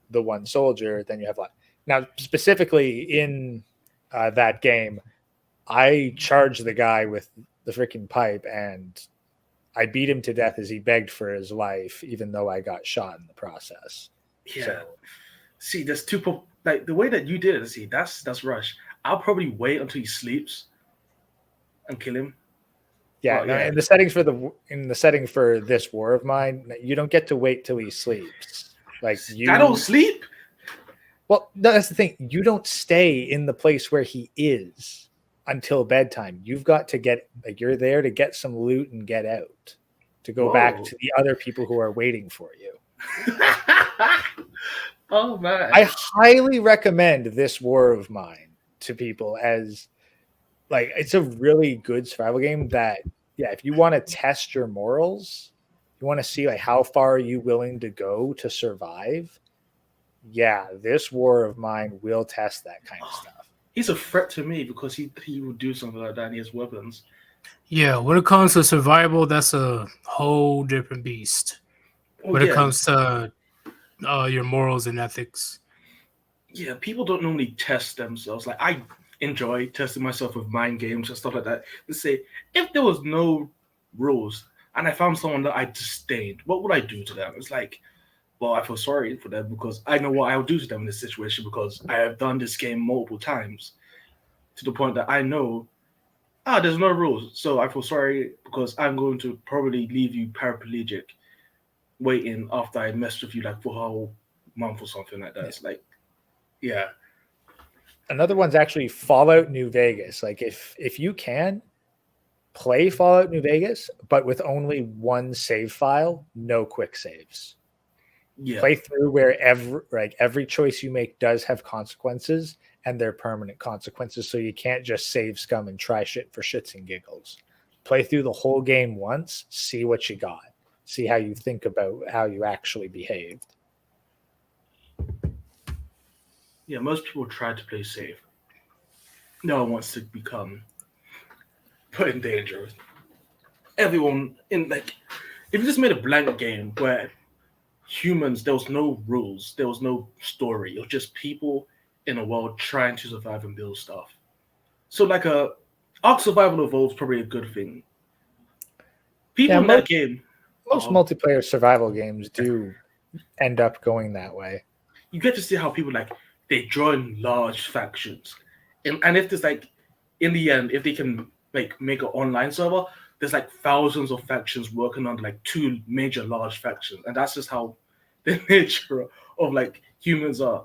the one soldier, then you have like now specifically in that game, I charged the guy with the freaking pipe and I beat him to death as he begged for his life, even though I got shot in the process. Yeah. So, See, there's two like the way that you did it. See, that's rush. I'll probably wait until he sleeps and kill him. yeah, Well, no, yeah. in the setting for this war of mine, you don't get to wait till he sleeps. Like I don't sleep. Well, no, that's the thing. You don't stay in the place where he is until bedtime. You've got to you're there to get some loot and get out, to go back to the other people who are waiting for you. Oh man. I highly recommend this war of mine to people as like it's a really good survival game that if you want to test your morals, you want to see like how far are you willing to go to survive. Yeah, this war of mine will test that kind of stuff. He's a threat to me because he would do something like that and he has weapons. Yeah, when it comes to survival, that's a whole different beast. When it comes to your morals and ethics. Yeah, people don't normally test themselves. Like I enjoy testing myself with mind games and stuff like that. Let's say if there was no rules and I found someone that I disdained, what would I do to them? It's like, well, I feel sorry for them because I know what I'll do to them in this situation because I have done this game multiple times to the point that I know, there's no rules. So I feel sorry because I'm going to probably leave you paraplegic waiting after I messed with you like for a whole month or something like that. It's like, yeah. Another one's actually Fallout New Vegas. Like if you can play Fallout New Vegas, but with only one save file, no quick saves. Yeah. Play through where every choice you make does have consequences and they're permanent consequences. So you can't just save scum and try shit for shits and giggles. Play through the whole game once, see what you got. See how you think about how you actually behaved. Yeah, most people try to play safe. No one wants to become put in danger. Everyone in like, if you just made a blank game where humans, there was no rules, there was no story, it was just people in a world trying to survive and build stuff. So like Ark Survival Evolved is probably a good thing. People in that game. Most multiplayer survival games do end up going that way. You get to see how people they join large factions, and if there's in the end, if they can make an online server, there's thousands of factions working on two major large factions, and that's just how the nature of humans are.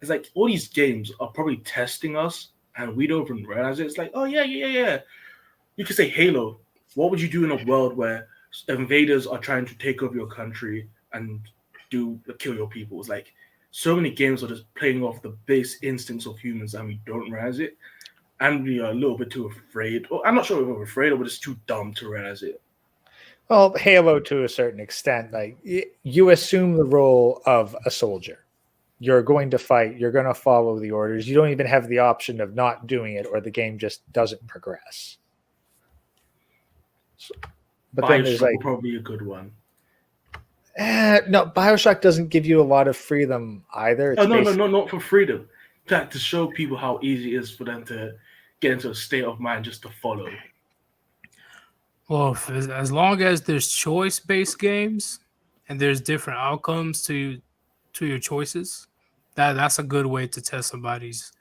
It's all these games are probably testing us, and we don't even realize it. It's oh yeah. You could say Halo. What would you do in a world where invaders are trying to take over your country and kill your people. It's like so many games are just playing off the base instincts of humans, and we don't realize it. And we are a little bit too afraid. Or I'm not sure if we're afraid, or we're just too dumb to realize it. Well, Halo to a certain extent, like you assume the role of a soldier. You're going to fight. You're going to follow the orders. You don't even have the option of not doing it, or the game just doesn't progress. But then there's like probably a good one. No, BioShock doesn't give you a lot of freedom either. It's no, not for freedom. To show people how easy it is for them to get into a state of mind just to follow. Well, as long as there's choice-based games and there's different outcomes to your choices, that's a good way to test somebody's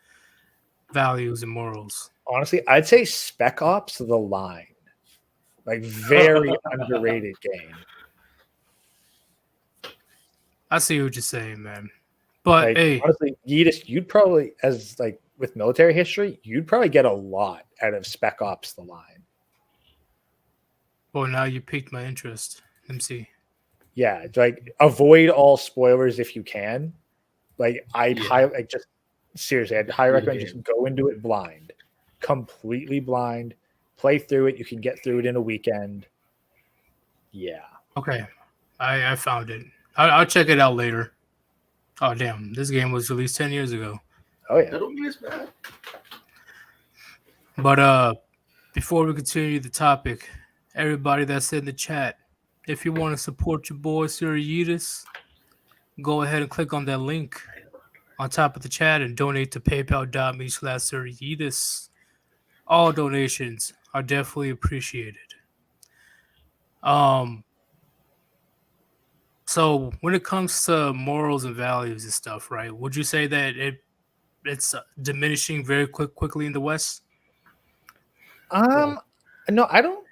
values and morals. Honestly, I'd say Spec Ops: The Line, like very underrated game. I see what you're saying, man. But like, hey, honestly, Yeetus, you'd probably, as like with military history, you'd probably get a lot out of Spec Ops: The Line. Well, now you piqued my interest. Let me see. Yeah, like avoid all spoilers if you can. Like I'd just seriously, I'd highly recommend just go into it blind, completely blind. Play through it. You can get through it in a weekend. Yeah. Okay, I found it. I'll check it out later. Oh damn, this game was released 10 years ago. Oh yeah. I don't mean it's bad. But before we continue the topic, everybody that's in the chat, if you want to support your boy Sir Yeetus, go ahead and click on that link on top of the chat and donate to paypal.me/Sir Yeetus. All donations are definitely appreciated. So when it comes to morals and values and stuff, right? Would you say that it's diminishing very quickly in the West? No, I don't.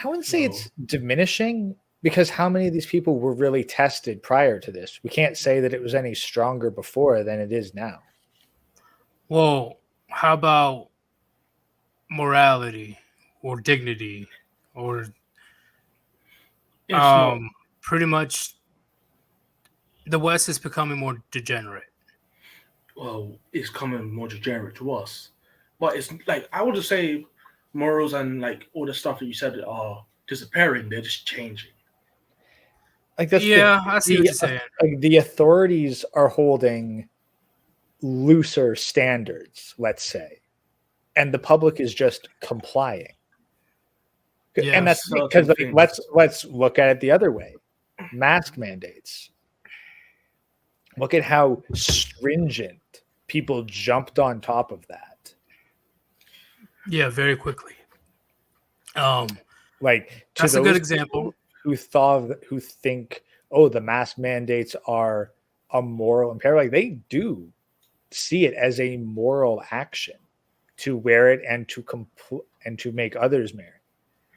I wouldn't say it's diminishing because how many of these people were really tested prior to this? We can't say that it was any stronger before than it is now. Well, how about morality or dignity or pretty much the West is becoming more degenerate. Well, it's coming more degenerate to us. But it's like I would just say morals and like all the stuff that you said are disappearing, they're just changing. Like that's I see what you're saying. Like the authorities are holding looser standards, let's say, and the public is just complying. Yeah, and that's because like, let's look at it the other way. Mask mandates. Look at how stringent people jumped on top of that. Yeah, very quickly. Like that's a good example. Who think, oh, the mask mandates are a moral imperative. Like they do see it as a moral action to wear it and to make others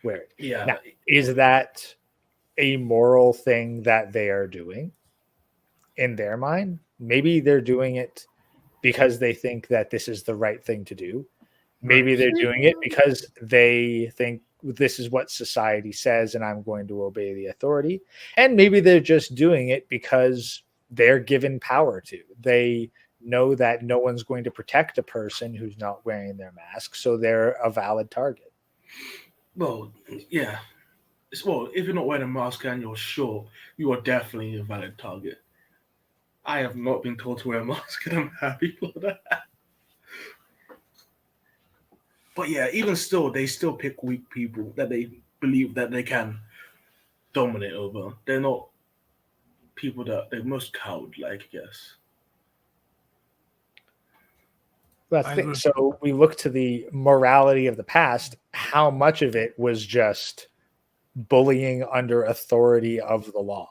wear it. Yeah. Now, is that a moral thing that they are doing in their mind? Maybe they're doing it because they think that this is the right thing to do. Maybe they're doing it because they think this is what society says and I'm going to obey the authority. And maybe they're just doing it because they're given power to. They know that no one's going to protect a person who's not wearing their mask, so they're a valid target. Well, yeah. Well, if you're not wearing a mask and you're short, you are definitely a valid target. I have not been told to wear a mask, and I'm happy for that. But yeah, even still, they still pick weak people that they believe that they can dominate over. They're not people that they're most coward-like, I guess. So we look to the morality of the past. How much of it was just bullying under authority of the law?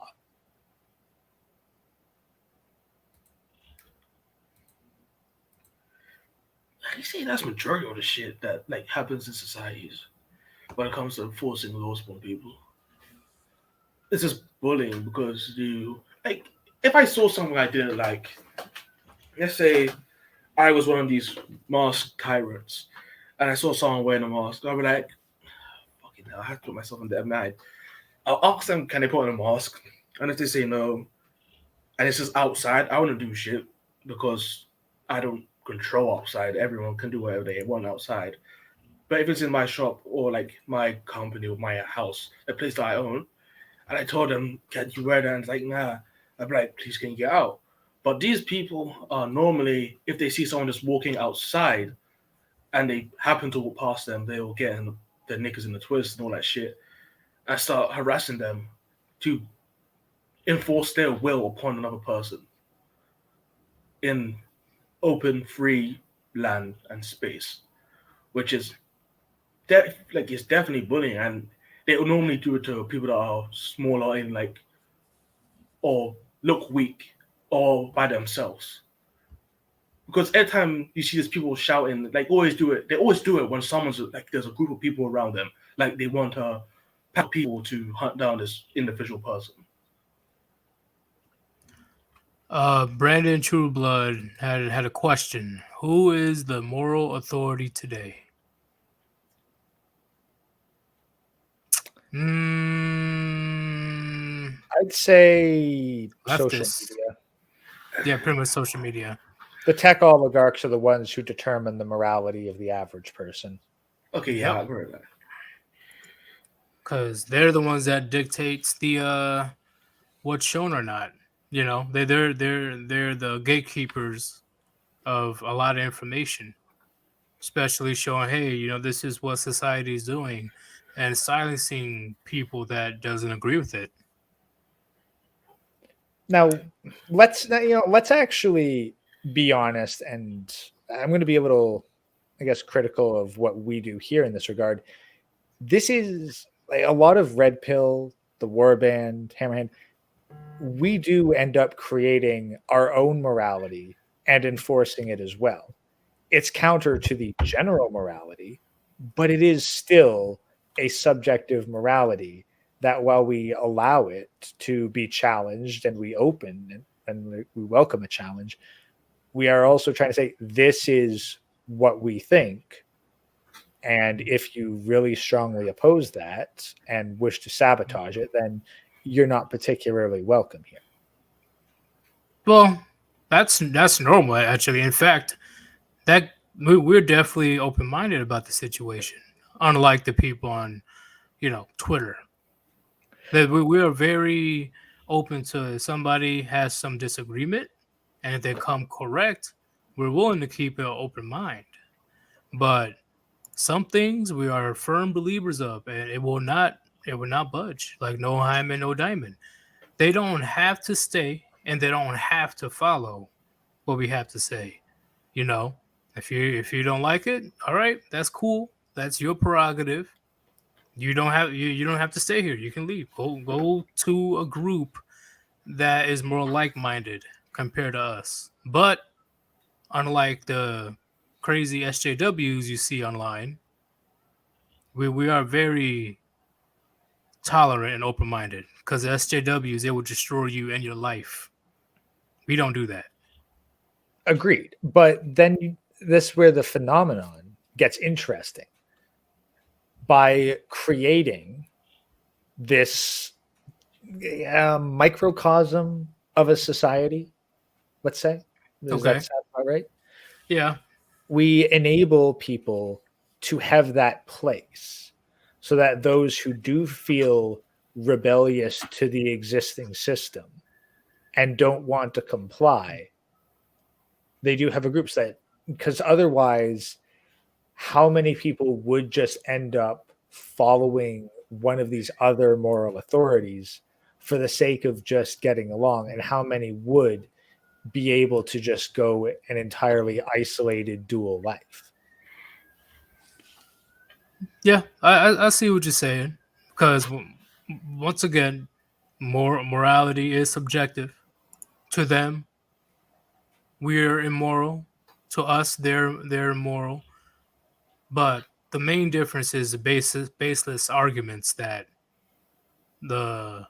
I say that's majority of the shit that like happens in societies when it comes to enforcing laws upon people. It's just bullying because you like if I saw something I didn't like, let's say I was one of these mask tyrants and I saw someone wearing a mask, I'd be like, fucking hell, I have to put myself in their mind. I'll ask them, can they put on a mask? And if they say no, and it's just outside, I wouldn't do shit because I don't control outside. Everyone can do whatever they want outside. But if it's in my shop or like my company or my house, a place that I own, and I told them, can you wear that? And it's like, nah. I'd be like, please, can you get out? But these people are normally, if they see someone just walking outside and they happen to walk past them, they will get in their knickers in the twist and all that shit and start harassing them to enforce their will upon another person in open, free land and space, which is like it's definitely bullying, and they will normally do it to people that are smaller in like or look weak or by themselves. Because every time you see these people shouting, like always do it, they always do it when someone's like there's a group of people around them, like they want a pack of people to hunt down this individual person. Brandon Trueblood had a question. Who is the moral authority today? I'd say social Leftists. media. Yeah, pretty much social media. The tech oligarchs are the ones who determine the morality of the average person. Okay, yeah, Yep. I agree with that. Because they're the ones that dictates the what's shown or not. You know, they're the gatekeepers of a lot of information, especially showing, hey, you know, this is what society is doing, and silencing people that doesn't agree with it. Now, let's actually be honest, and I'm going to be a little, I guess, critical of what we do here in this regard. This is like a lot of red pill, the Warband, Hammerhand. We do end up creating our own morality and enforcing it as well. It's counter to the general morality, but it is still a subjective morality that while we allow it to be challenged and we open and we welcome a challenge, we are also trying to say this is what we think. And if you really strongly oppose that and wish to sabotage it, then you're not particularly welcome here. Well, that's normal actually. In fact, that we're definitely open minded about the situation, unlike the people on, you know, Twitter. That we are very open to if somebody has some disagreement, and if they come correct, we're willing to keep an open mind. But some things we are firm believers of, and it will not budge. Like no hymen, no diamond. They don't have to stay, and they don't have to follow what we have to say. You know, if you don't like it, all right, that's cool. That's your prerogative. You don't have to stay here. You can leave. Go to a group that is more like minded compared to us. But unlike the crazy SJWs you see online, we are very tolerant and open minded because SJWs, they will destroy you and your life. We don't do that. Agreed. But then this where the phenomenon gets interesting. By creating this microcosm of a society, let's say, does Okay. that sound about right? Yeah. We enable people to have that place so that those who do feel rebellious to the existing system and don't want to comply, they do have a group that, because otherwise, how many people would just end up following one of these other moral authorities for the sake of just getting along, and how many would be able to just go an entirely isolated dual life? Yeah, I see what you're saying because once again, morality is subjective. To them, we're immoral. To us, they're immoral. But the main difference is the baseless arguments that the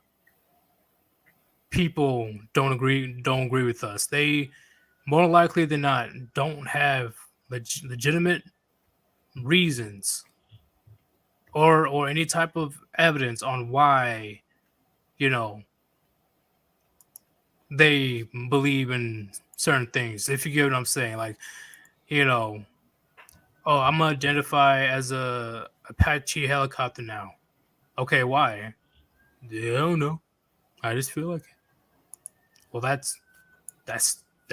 people don't agree with us. They more likely than not don't have legitimate reasons or any type of evidence on why, you know, they believe in certain things. If you get what I'm saying, like, you know, oh, I'm gonna identify as a Apache helicopter now. Okay, why? Yeah, I don't know. I just feel like it. Well, that's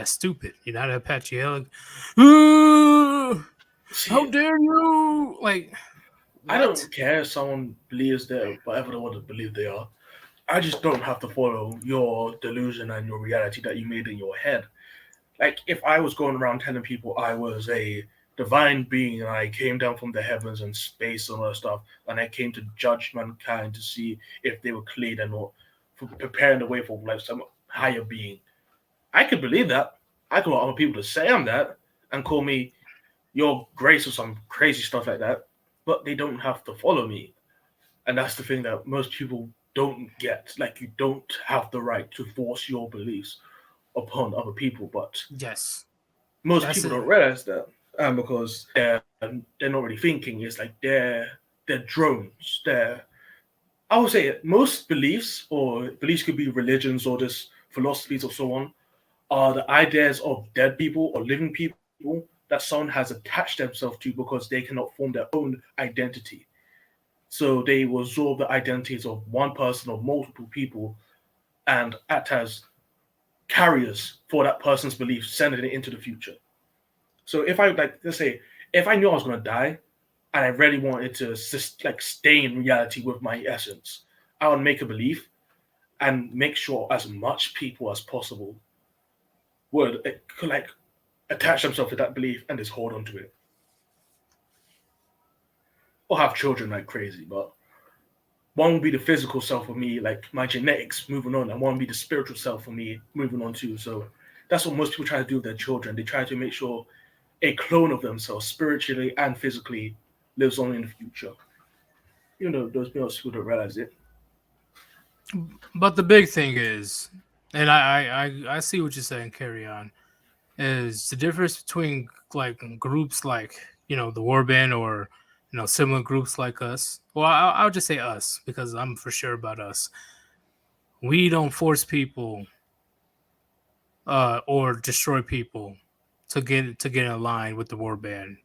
stupid. You're not an Apache helicopter. How See, dare you? Like, I what? don't care if someone believes they're whatever they want to believe they are. I just don't have to follow your delusion and your reality that you made in your head. Like, if I was going around telling people I was a divine being and I came down from the heavens and space and all that stuff, and I came to judge mankind to see if they were clean and not, for preparing the way for like some higher being, I could believe that. I could want other people to say I'm that and call me your grace or some crazy stuff like that, but they don't have to follow me. And that's the thing that most people don't get. Like, you don't have the right to force your beliefs upon other people, but Yes, most that's people it. don't realize that, because they're not really thinking. It's like they're drones. They're, I would say most beliefs, or beliefs could be religions or just philosophies or so on, are the ideas of dead people or living people that someone has attached themselves to because they cannot form their own identity. So they will absorb the identities of one person or multiple people and act as carriers for that person's beliefs, sending it into the future. So if I, like, let's say, if I knew I was gonna die and I really wanted to like stay in reality with my essence, I would make a belief and make sure as much people as possible would could like attach themselves to that belief and just hold on to it, or have children like crazy. But one would be the physical self of me, like my genetics moving on, and one would be the spiritual self of me moving on too. So that's what most people try to do with their children. They try to make sure a clone of themselves, spiritually and physically, lives on in the future. You know, those people who don't realize it. But the big thing is, and I see what you're saying. Carry on. Is the difference between like groups like, you know, the Warband, or, you know, similar groups like us. Well, I'll just say us because I'm for sure about us. We don't force people or destroy people to get in line with the Warband.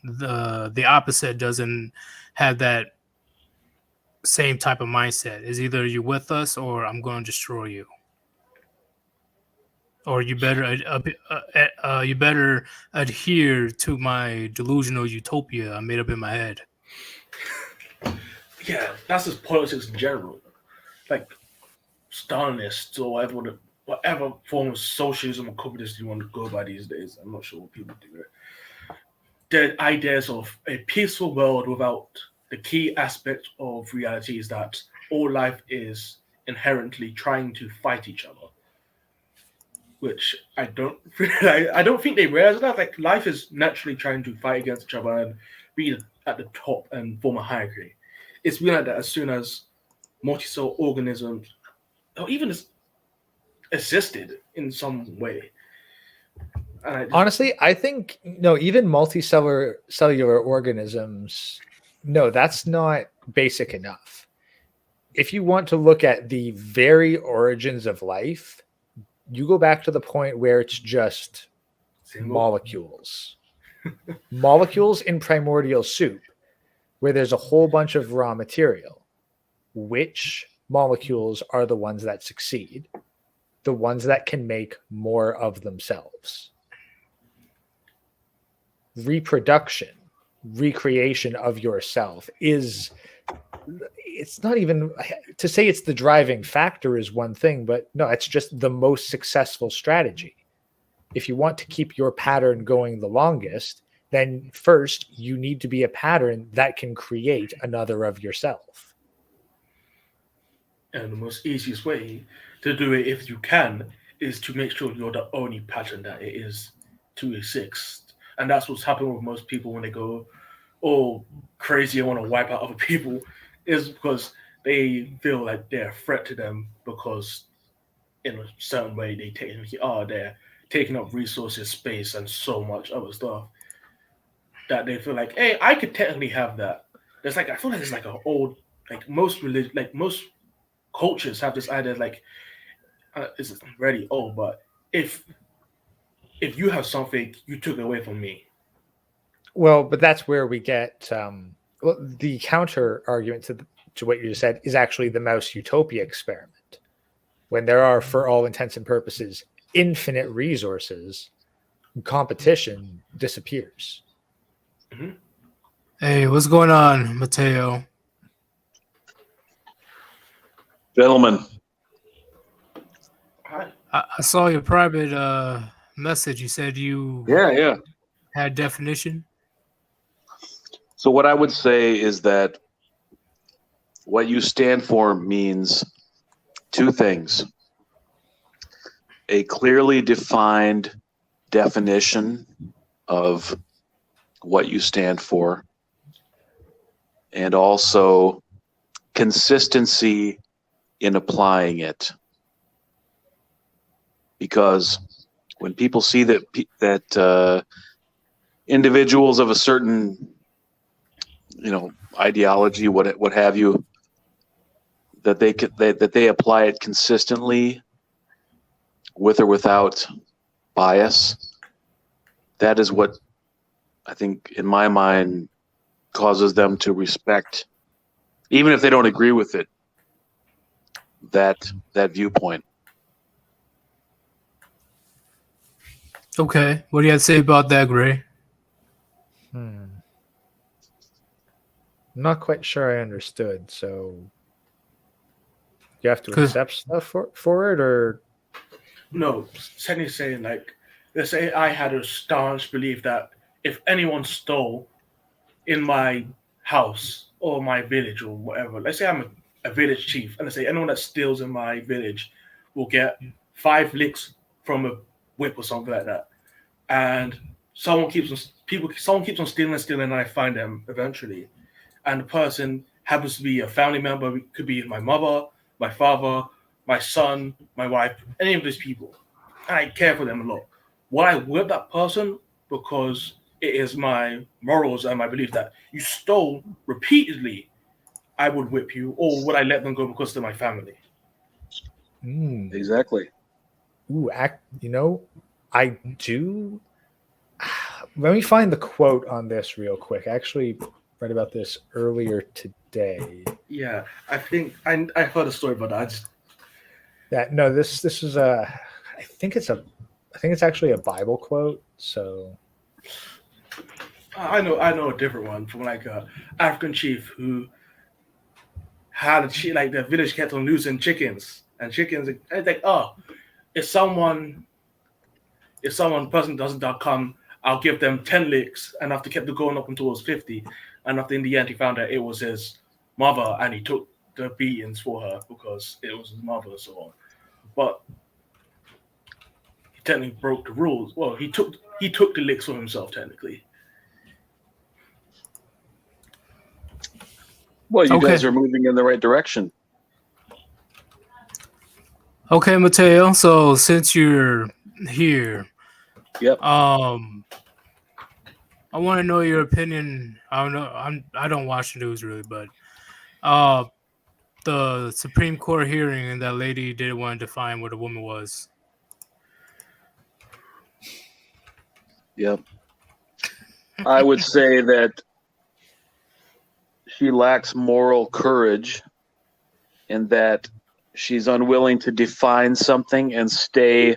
The opposite doesn't have that same type of mindset. Is either you with us or I'm going to destroy you, or you better adhere to my delusional utopia I made up in my head. Yeah, that's just politics in general. Like Stalinists or whatever form of socialism or communism you want to go by these days. I'm not sure what people do. The ideas of a peaceful world without the key aspect of reality is that all life is inherently trying to fight each other, which I don't I don't think they realize that. Like, life is naturally trying to fight against each other and be at the top and form a hierarchy. It's been like that as soon as multi-cell organisms, or even just existed in some way. And Honestly, I think no, even multicellular cellular organisms, no, that's not basic enough. If you want to look at the very origins of life, you go back to the point where it's just single, molecules. Molecules in primordial soup, where there's a whole bunch of raw material. Which molecules are the ones that succeed? The ones that can make more of themselves. Reproduction, recreation of yourself is, it's not even to say it's the driving factor is one thing, but no, it's just the most successful strategy. If you want to keep your pattern going the longest, then first you need to be a pattern that can create another of yourself. and the most easiest way to do it, if you can, is to make sure you're the only pattern that it is to exist. And that's what's happened with most people when they go all crazy and want to wipe out other people, is because they feel like they're a threat to them because in a certain way they technically are. They're taking up resources, space, and so much other stuff that they feel like, hey, I could technically have that. there's like I feel like it's like an old like most religion like most cultures have this idea like it's really old, but if you have something you took away from me. Well, but that's where we get well, the counter argument to what you just said is actually the Mouse Utopia experiment, when there are, for all intents and purposes, infinite resources, competition disappears. Mm-hmm. Hey, what's going on, Mateo? Gentlemen, Hi. I saw your private message. You said you yeah. had definition. So what I would say is that what you stand for means two things: a clearly defined definition of what you stand for, and also consistency in applying it. Because when people see that individuals of a certain ideology, what have you, that they apply it consistently with or without bias, that is what I think, in my mind, causes them to respect, even if they don't agree with it, that viewpoint. Okay, what do you have to say about that, Gray? I'm not quite sure I understood. So you have to accept stuff for it, or No, Senny's saying like, let's say I had a staunch belief that if anyone stole in my house or my village or whatever, let's say I'm a village chief, and let's say anyone that steals in my village will get 5 licks from a whip or something like that, and someone keeps on stealing, and I find them eventually, and the person happens to be a family member. It could be my mother, my father, my son, my wife, any of these people. And I care for them a lot. Will I whip that person because it is my morals and my belief that you stole repeatedly? I would whip you, or would I let them go because they're my family? Exactly. Ooh, I do. Let me find the quote on this real quick. I actually read about this earlier today. Yeah, I think I heard a story about that. This is I think it's actually a Bible quote. So I know a different one from like a African chief who had like the village kept on losing chickens, and it's like, oh, if someone person doesn't come, I'll give them 10 licks, and after kept going up until it was 50, and after in the end he found out it was his mother, and he took the beatings for her because it was his mother and so on. But he technically broke the rules. Well, he took the licks for himself technically. Well, you Okay. guys are moving in the right direction. Okay, Mateo. So since you're here, Yep. I want to know your opinion. I don't know. I don't watch the news really, but the Supreme Court hearing and that lady didn't want to define what a woman was. Yep. I would say that she lacks moral courage, and that she's unwilling to define something and stay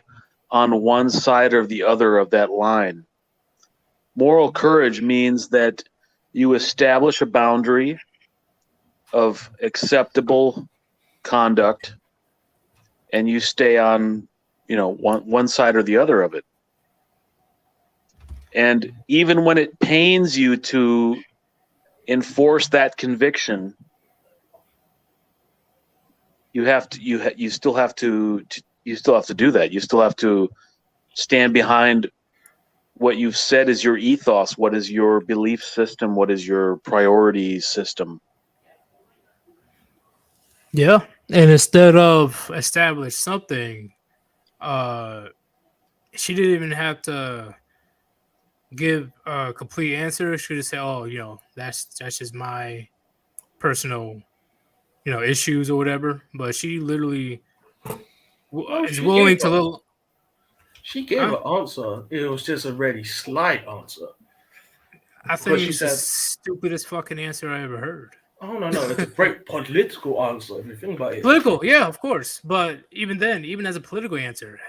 on one side or the other of that line. Moral courage means that you establish a boundary of acceptable conduct, and you stay on, one side or the other of it. And even when it pains you to enforce that conviction, you still have to do that. You still have to stand behind what you've said is your ethos, what is your belief system, what is your priority system. Yeah, and instead of establish something, she didn't even have to give a complete answer. She just say, "Oh, that's just my personal, issues or whatever. But she literally is she willing gave to little. She gave an answer. It was just a really slight answer. I Because think it she was the said, stupidest fucking answer I ever heard. "Oh no, it's a great political answer if you think about it." Political, yeah, of course. But even then, even as a political answer,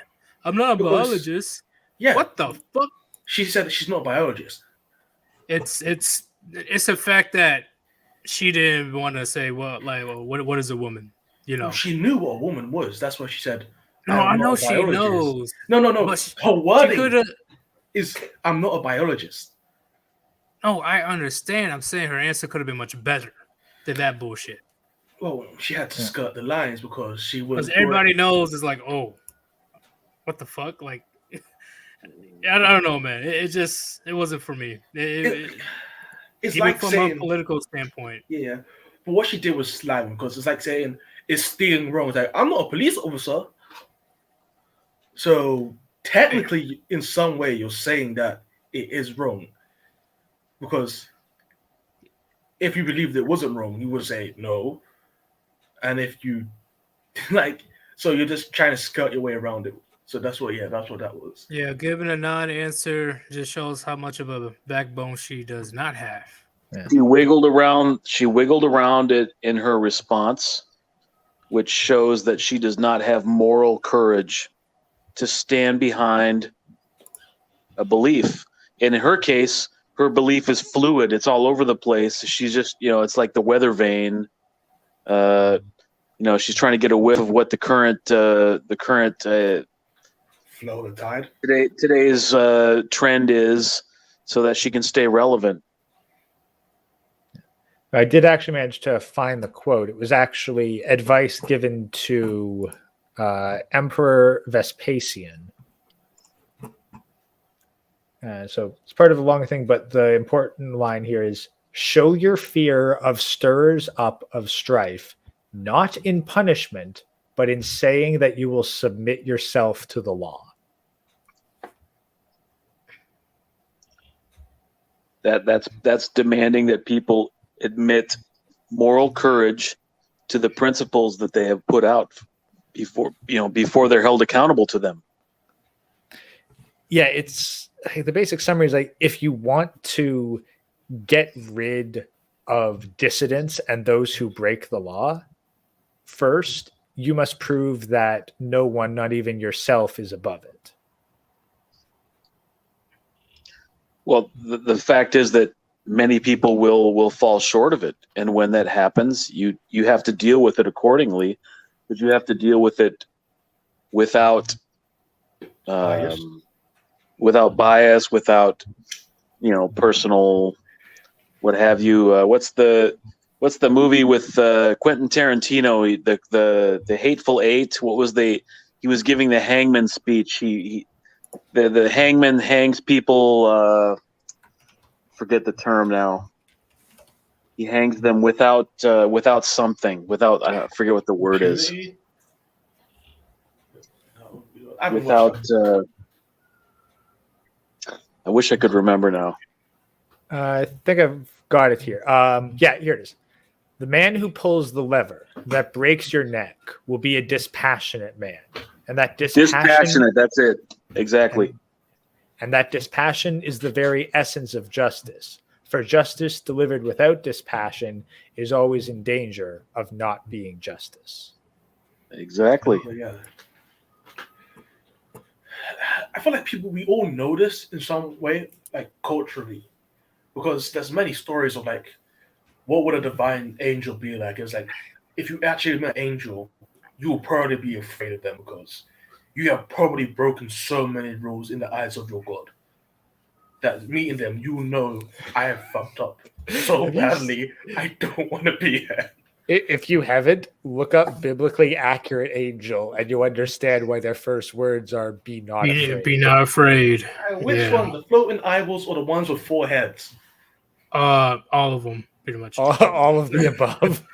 I'm not a Because- biologist. Yeah, What the fuck? she said she's not a biologist. It's the fact that she didn't want to say what is a woman? Well, she knew what a woman was. That's why she said, No, "I'm I not know a she biologist." knows. No. But Her she wording could have. is, "I'm not a biologist." No, I understand. I'm saying her answer could have been much better than that bullshit. Well, she had to skirt the lines because she was. Because everybody knows it's like, oh, what the fuck? Like, I don't know, man. It wasn't for me. It's Even like from saying, a political standpoint. yeah. But what she did was slang because it's like saying, "Is stealing wrong?" It's like, I'm not a police officer. So technically, in some way, you're saying that it is wrong. Because if you believed it wasn't wrong, you would say no. And if you so you're just trying to skirt your way around it. So that's what that was. Yeah, giving a non-answer just shows how much of a backbone she does not have. She wiggled around it in her response, which shows that she does not have moral courage to stand behind a belief. And in her case, her belief is fluid. It's all over the place. She's just, it's like the weather vane. She's trying to get a whiff of what the current Flow of the tide. Today's trend is, so that she can stay relevant. I did actually manage to find the quote. It was actually advice given to Emperor Vespasian. So it's part of a long thing, but the important line here is, show your fear of stirrers up of strife, not in punishment, but in saying that you will submit yourself to the law. That's demanding that people admit moral courage to the principles that they have put out before they're held accountable to them. Yeah, it's the basic summary is like, if you want to get rid of dissidents and those who break the law, first you must prove that no one, not even yourself, is above it. Well, the fact is that many people will fall short of it, and when that happens, you have to deal with it accordingly, but you have to deal with it without bias, without personal what have you. What's the movie with Quentin Tarantino? The Hateful Eight. What was he was giving the hangman speech. The hangman hangs people. Forget the term now. He hangs them without something. I forget what the word is. Without. I wish I could remember now. I think I've got it here. Yeah, here it is. The man who pulls the lever that breaks your neck will be a dispassionate man, and that dispassionate. That's it. Exactly. And that dispassion is the very essence of justice. For justice delivered without dispassion is always in danger of not being justice. Exactly. Yeah. I feel like we all know this in some way, like culturally, because there's many stories of like, what would a divine angel be like? It's like, if you actually met an angel, you will probably be afraid of them because you have probably broken so many rules in the eyes of your God that meeting them, I have fucked up so badly. I don't want to be here. If you haven't, look up biblically accurate angel, and you'll understand why their first words are "Be not afraid." Be not afraid. Which one, the floating eyeballs or the ones with 4 heads? All of them, pretty much. All of the above.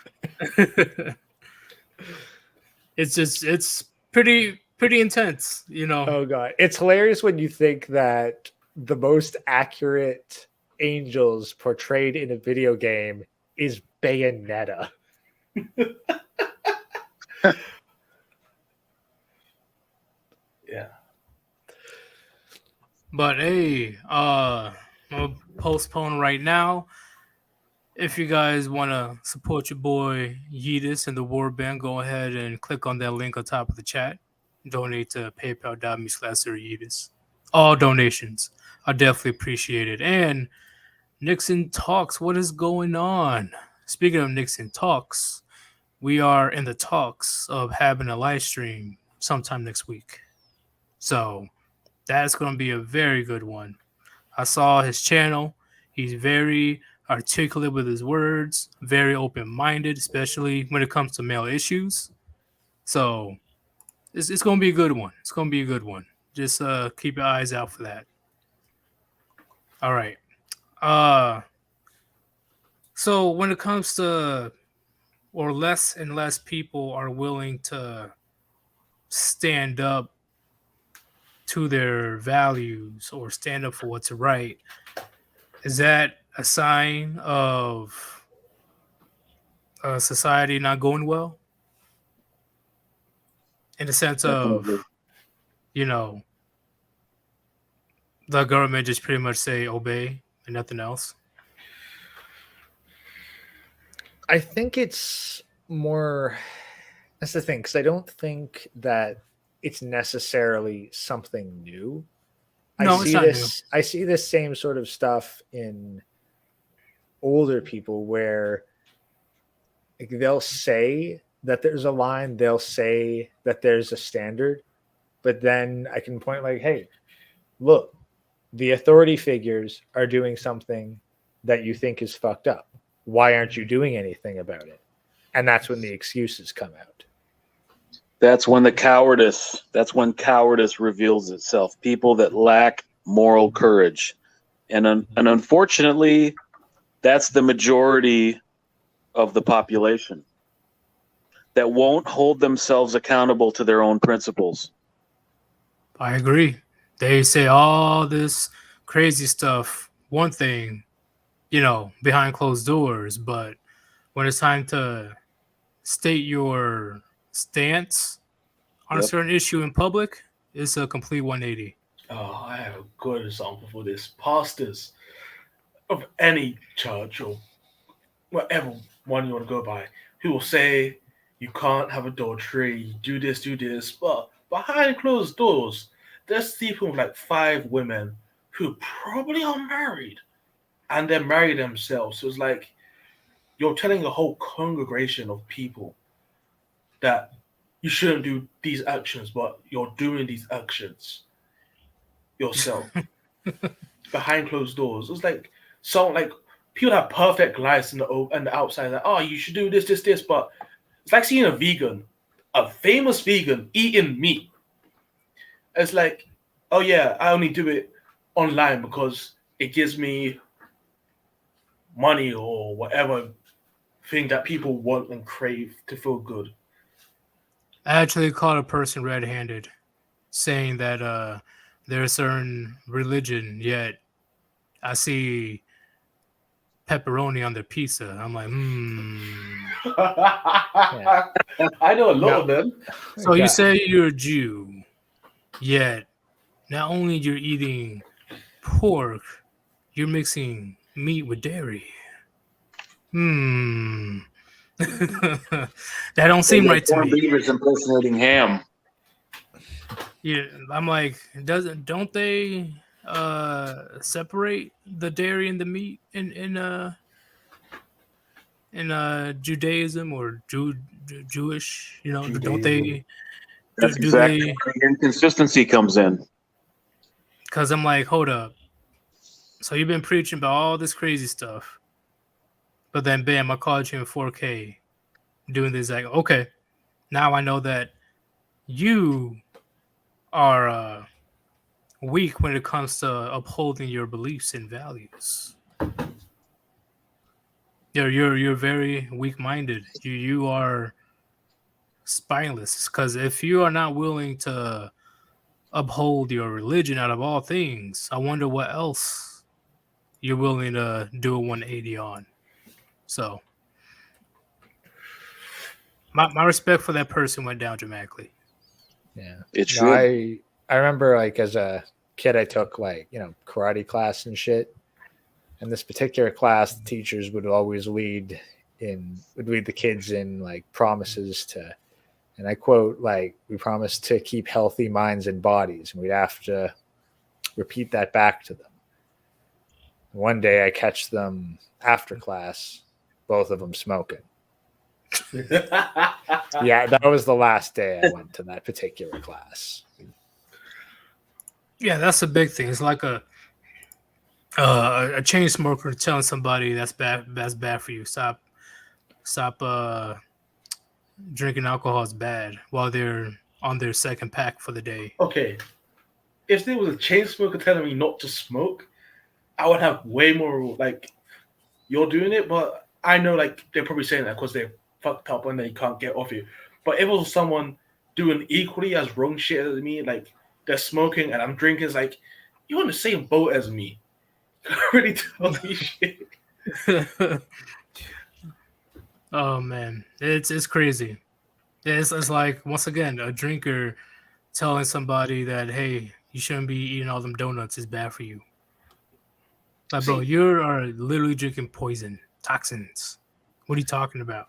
It's pretty intense, Oh god, it's hilarious when you think that the most accurate angels portrayed in a video game is Bayonetta. Yeah. But hey, I'm gonna postpone right now. If you guys want to support your boy Yeetus and the Warband, go ahead and click on that link on top of the chat. Donate to paypal.me/Yeetus. All donations are definitely appreciated. And Nixon Talks, what is going on? Speaking of Nixon Talks, we are in the talks of having a live stream sometime next week. So that's going to be a very good one. I saw his channel. He's very articulate with his words, very open-minded, especially when it comes to male issues. So it's going to be a good one. It's going to be a good one. Just keep your eyes out for that. All right. So when it comes to, or less and less people are willing to stand up to their values or stand up for what's right, is that a sign of society not going well? In the sense of, Definitely. you know, the government just pretty much say obey and nothing else? I think it's more. That's the thing, because I don't think that it's necessarily something new. No, it's not new. I see this same sort of stuff in older people where like, they'll say that there's a line, they'll say that there's a standard, but then I can point like, hey, look, the authority figures are doing something that you think is fucked up. Why aren't you doing anything about it? And that's when the excuses come out. That's when cowardice reveals itself. People that lack moral courage. And unfortunately, that's the majority of the population that won't hold themselves accountable to their own principles. I agree. They say all this crazy stuff, one thing, behind closed doors, but when it's time to state your stance on a Yep. certain issue in public, it's a complete 180. Oh, I have a good example for this. Pastors of any church or whatever one you want to go by, who will say you can't have adultery, do this, but behind closed doors, there's people with like 5 women who probably are married and they're married themselves. So it's like you're telling a whole congregation of people that you shouldn't do these actions, but you're doing these actions yourself behind closed doors. It's like people have perfect lives in the outside. Like, oh, you should do this, but it's like seeing a famous vegan eating meat. It's like, oh yeah, I only do it online because it gives me money or whatever thing that people want and crave to feel good. I actually caught a person red-handed saying that there's a certain religion, yet I see pepperoni on their pizza. I'm like, Yeah. I know a lot of them. So you say you're a Jew, yet not only you're eating pork, you're mixing meat with dairy. That don't seem right to Corned me. beef is impersonating ham. Yeah, I'm like, don't they separate the dairy and the meat in Judaism or Jewish? Don't they? That's do exactly they? where the inconsistency comes in. Because I'm like, hold up. So you've been preaching about all this crazy stuff, but then bam, I called you in 4K doing this. Like, okay, now I know that you are weak when it comes to upholding your beliefs and values. You're very weak-minded. You are spineless, because if you are not willing to uphold your religion out of all things, I wonder what else you're willing to do a 180 on. So my respect for that person went down dramatically. Yeah. It No, should. I remember like as a kid I took like, karate class and shit. In this particular class, the teachers would always lead the kids in like promises to, and I quote, like, we promise to keep healthy minds and bodies, and we'd have to repeat that back to them. One day I catch them after class, both of them smoking. Yeah, that was the last day I went to that particular class. Yeah, that's a big thing. It's like a chain smoker telling somebody that's bad for you. Stop drinking alcohol is bad while they're on their second pack for the day. Okay, if there was a chain smoker telling me not to smoke, I would have way more like, you're doing it, but I know like they're probably saying that because they're fucked up and they can't get off it. But if it was someone doing equally as wrong shit as me, like they're smoking and I'm drinking, it's like, you're on the same boat as me. You can't really tell me shit. Oh man, it's crazy. It's like, once again, a drinker telling somebody that, hey, you shouldn't be eating all them donuts, is bad for you. Like, bro, See, you are literally drinking poison, toxins. What are you talking about?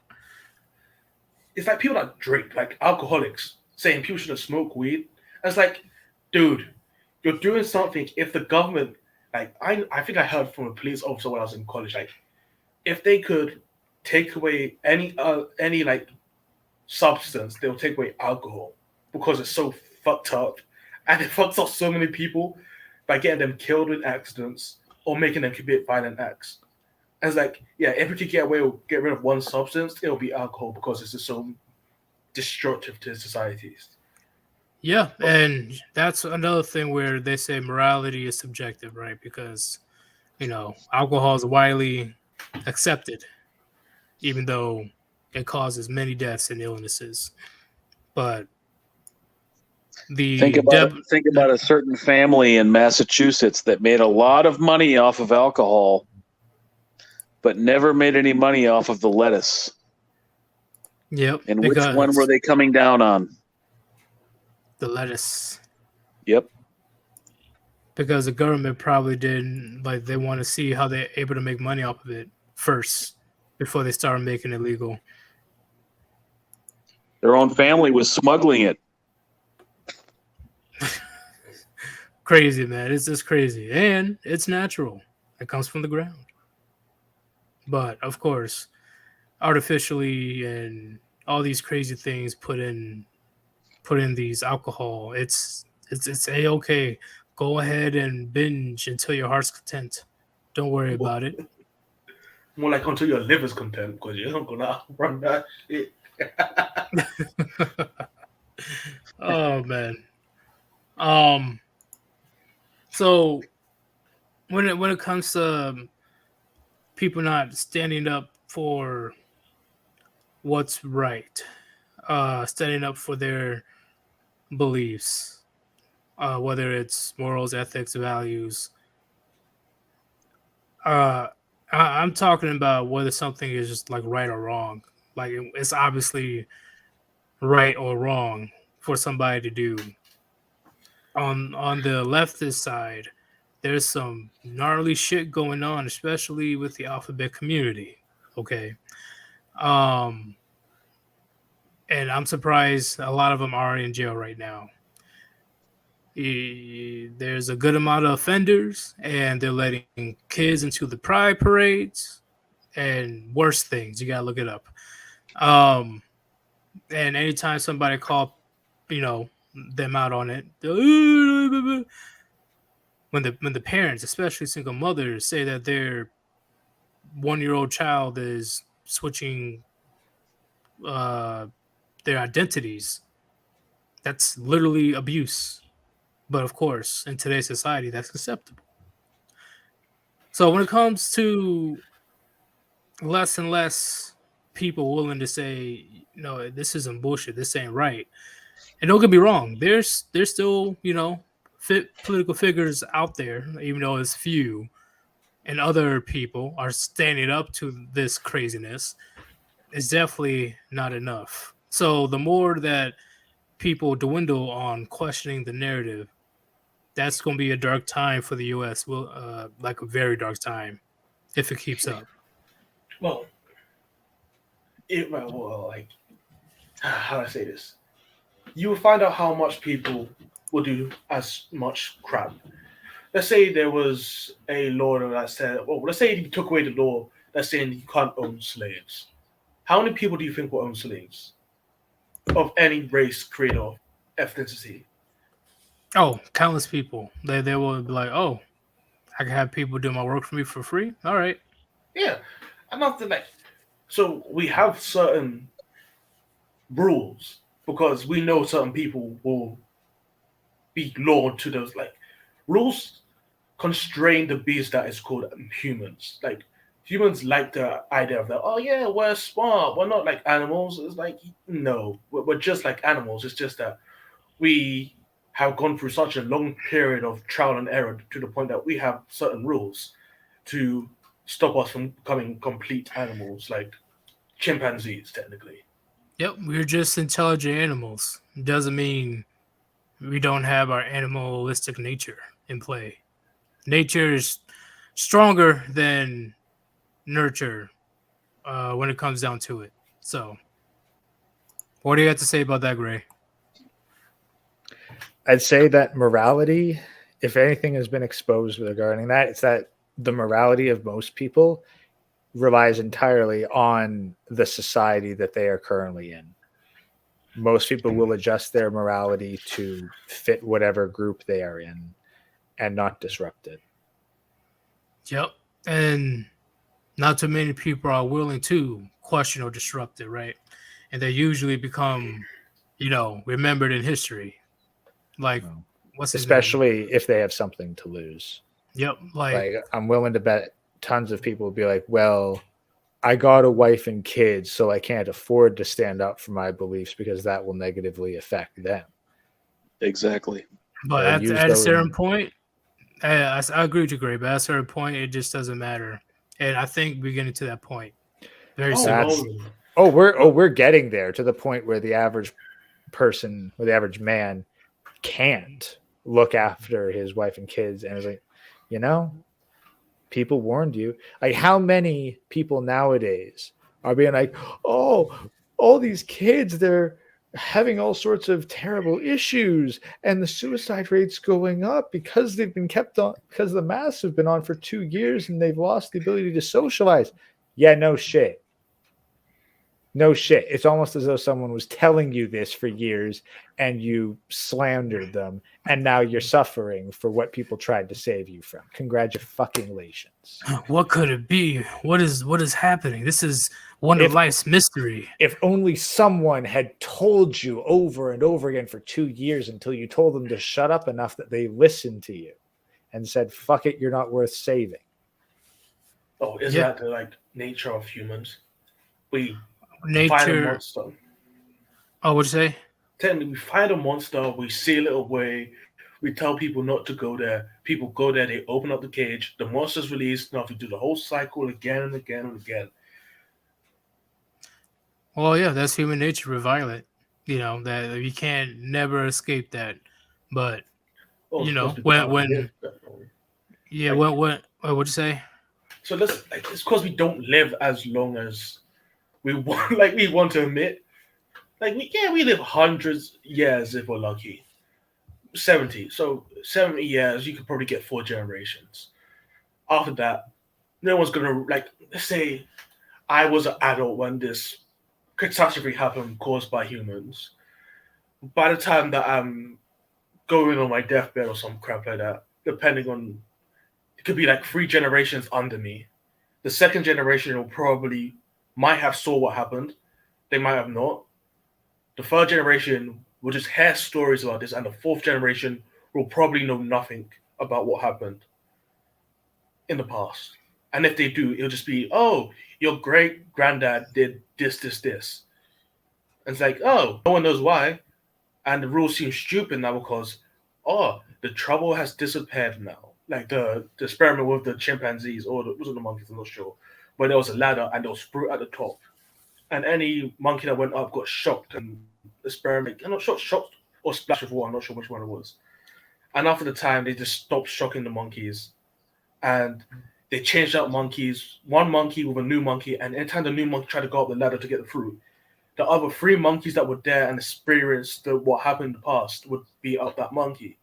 it's like people that drink, like alcoholics, saying people shouldn't smoke weed. And it's like, dude, you're doing something. If the government, like, I think I heard from a police officer when I was in college, like, if they could take away any like substance, they'll take away alcohol because it's so fucked up, and it fucks up so many people by getting them killed in accidents or making them commit violent acts. And it's like, yeah, if we could get rid of one substance, it'll be alcohol because it's just so destructive to societies. Yeah, and that's another thing where they say morality is subjective, right? Because, alcohol is widely accepted, even though it causes many deaths and illnesses. But Think about a certain family in Massachusetts that made a lot of money off of alcohol, but never made any money off of the lettuce. Yep. And which one were they coming down on? The lettuce. Yep. Because the government probably didn't, like, they want to see how they're able to make money off of it first before they start making it legal. Their own family was smuggling it. Crazy, man. It's just crazy. And it's natural. It comes from the ground. But, of course, artificially and all these crazy things put in these alcohol, it's A-okay. Go ahead and binge until your heart's content. Don't worry about it. More like until your liver's content, because you're not gonna run that shit. Oh man. So when it comes to people not standing up for what's right, standing up for their beliefs, whether it's morals, ethics, values, I'm talking about whether something is just like right or wrong. Like, it's obviously right or wrong for somebody to do. On the leftist side, there's some gnarly shit going on, especially with the alphabet community. Okay. And I'm surprised a lot of them are in jail right now. There's a good amount of offenders, and they're letting kids into the pride parades and worse things. You gotta look it up. And anytime somebody call, them out on it, when the parents, especially single mothers, say that their 1-year-old child is switching their identities, that's literally abuse. But of course, in today's society, that's acceptable. So when it comes to less and less people willing to say, no, this isn't bullshit, this ain't right. And don't get me wrong, there's still, political figures out there, even though it's few, and other people are standing up to this craziness. It's definitely not enough. So the more that people dwindle on questioning the narrative, that's going to be a dark time for the U.S. Will like a very dark time if it keeps up. Well, like how do I say this? You will find out how much people will do as much crap. Let's say there was a law that said, well, let's say you took away the law that's saying you can't own slaves. How many people do you think will own slaves of any race, creed, or ethnicity? Oh, countless people. They will be like, oh, I can have people do my work for me for free. All right. Yeah, and nothing like. So we have certain rules because we know certain people will be loyal to those like rules constrain the beast that is called humans. Like humans like the idea of that. Oh yeah, we're smart. We're not like animals. It's like no, we're just like animals. It's just that we have gone through such a long period of trial and error to the point that we have certain rules to stop us from becoming complete animals, like chimpanzees, technically. Yep, we're just intelligent animals. Doesn't mean we don't have our animalistic nature in play. Nature is stronger than nurture when it comes down to it. So, what do you have to say about that, Gray? I'd say that morality, if anything has been exposed regarding that, it's that the morality of most people relies entirely on the society that they are currently in. Most people will adjust their morality to fit whatever group they are in and not disrupt it. Yep. And not too many people are willing to question or disrupt it, right? And they usually become, remembered in history. Like, what's his name? Especially if they have something to lose. Yep. Like, I'm willing to bet tons of people will be like, well, I got a wife and kids, so I can't afford to stand up for my beliefs because that will negatively affect them. Exactly. But at a certain point, I agree with you, Gray, but at a certain point, it just doesn't matter. And I think we're getting to that point very soon. We're getting there to the point where the average person or the average man can't look after his wife and kids and is like, people warned you. Like, how many people nowadays are being like, oh, all these kids, they're having all sorts of terrible issues and the suicide rate's going up because they've been kept on, because the masks have been on for 2 years and they've lost the ability to socialize. Yeah, no shit. No shit. It's almost as though someone was telling you this for years and you slandered them, and now you're suffering for what people tried to save you from. Congratulations. What could it be? What is happening? This is one of life's mystery. If only someone had told you over and over again for 2 years until you told them to shut up enough that they listened to you and said, fuck it, you're not worth saving. Oh, is that the nature of humans? We find a monster. Oh, what'd you say? Technically, we find a monster, we seal it away, we tell people not to go there. People go there, they open up the cage, the monster's released. Now we do the whole cycle again and again and again. Well, yeah, that's human nature. We're violent. That you can't never escape that. But when what'd you say? So it's because we don't live as long as we want. We want to admit. We live hundreds years if we're lucky. 70. So 70 years, you could probably get 4 generations. After that, no one's gonna let's say I was an adult when this catastrophe happened caused by humans. By the time that I'm going on my deathbed or some crap like that, depending on, it could be 3 generations under me. The second generation will probably might have saw what happened. They might have not. The third generation will just hear stories about this, and the fourth generation will probably know nothing about what happened in the past. And if they do, it'll just be, oh, your great granddad did this, this, this. And it's like, oh, no one knows why. And the rules seem stupid now because, the trouble has disappeared now. Like the experiment with the chimpanzees, or was it the monkeys? I'm not sure. But there was a ladder and there was fruit at the top. and any monkey that went up got shocked and experiment. I'm not sure, shocked or splashed with water. I'm not sure which one it was. And after the time, they just stopped shocking the monkeys, and they changed out monkeys. One monkey with a new monkey, and anytime the new monkey tried to go up the ladder to get the fruit, the other three monkeys that were there and experienced what happened in the past would beat up that monkey.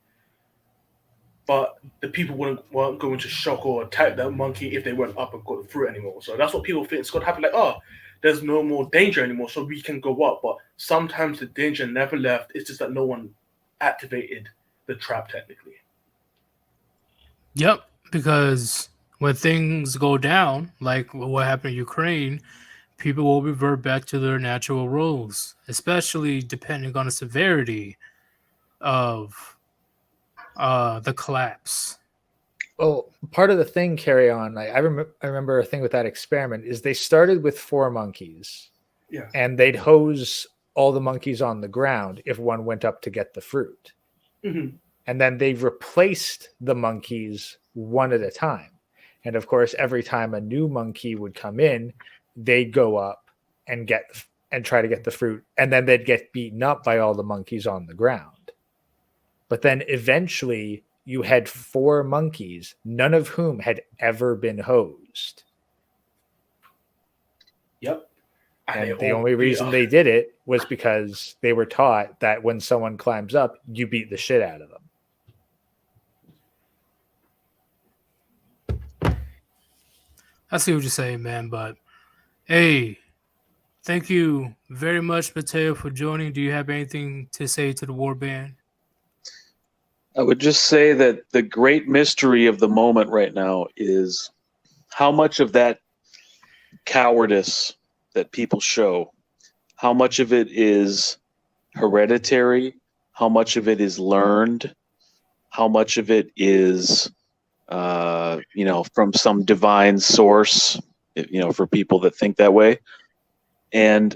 But the people weren't going to shock or attack that monkey if they went up and got the fruit anymore. So that's what people think it's going to happen. Like, oh, there's no more danger anymore, so we can go up. But sometimes the danger never left. It's just that no one activated the trap technically. Yep, because when things go down, like what happened in Ukraine, people will revert back to their natural roles, especially depending on the severity of the collapse. Well, part of the thing, carry on. Like I remember a thing with that experiment is they started with 4 monkeys, Yeah. and they'd hose all the monkeys on the ground if one went up to get the fruit, Mm-hmm. and then they replaced the monkeys one at a time. And of course, every time a new monkey would come in, they'd go up and try to get the fruit, and then they'd get beaten up by all the monkeys on the ground. But then eventually you had 4 monkeys, none of whom had ever been hosed. Yep. And the only reason they did it was because they were taught that when someone climbs up, you beat the shit out of them. I see what you're saying, man, but hey, thank you very much, Mateo, for joining. Do you have anything to say to the Warband? I would just say that the great mystery of the moment right now is how much of that cowardice that people show, how much of it is hereditary, how much of it is learned, how much of it is, from some divine source, for people that think that way. And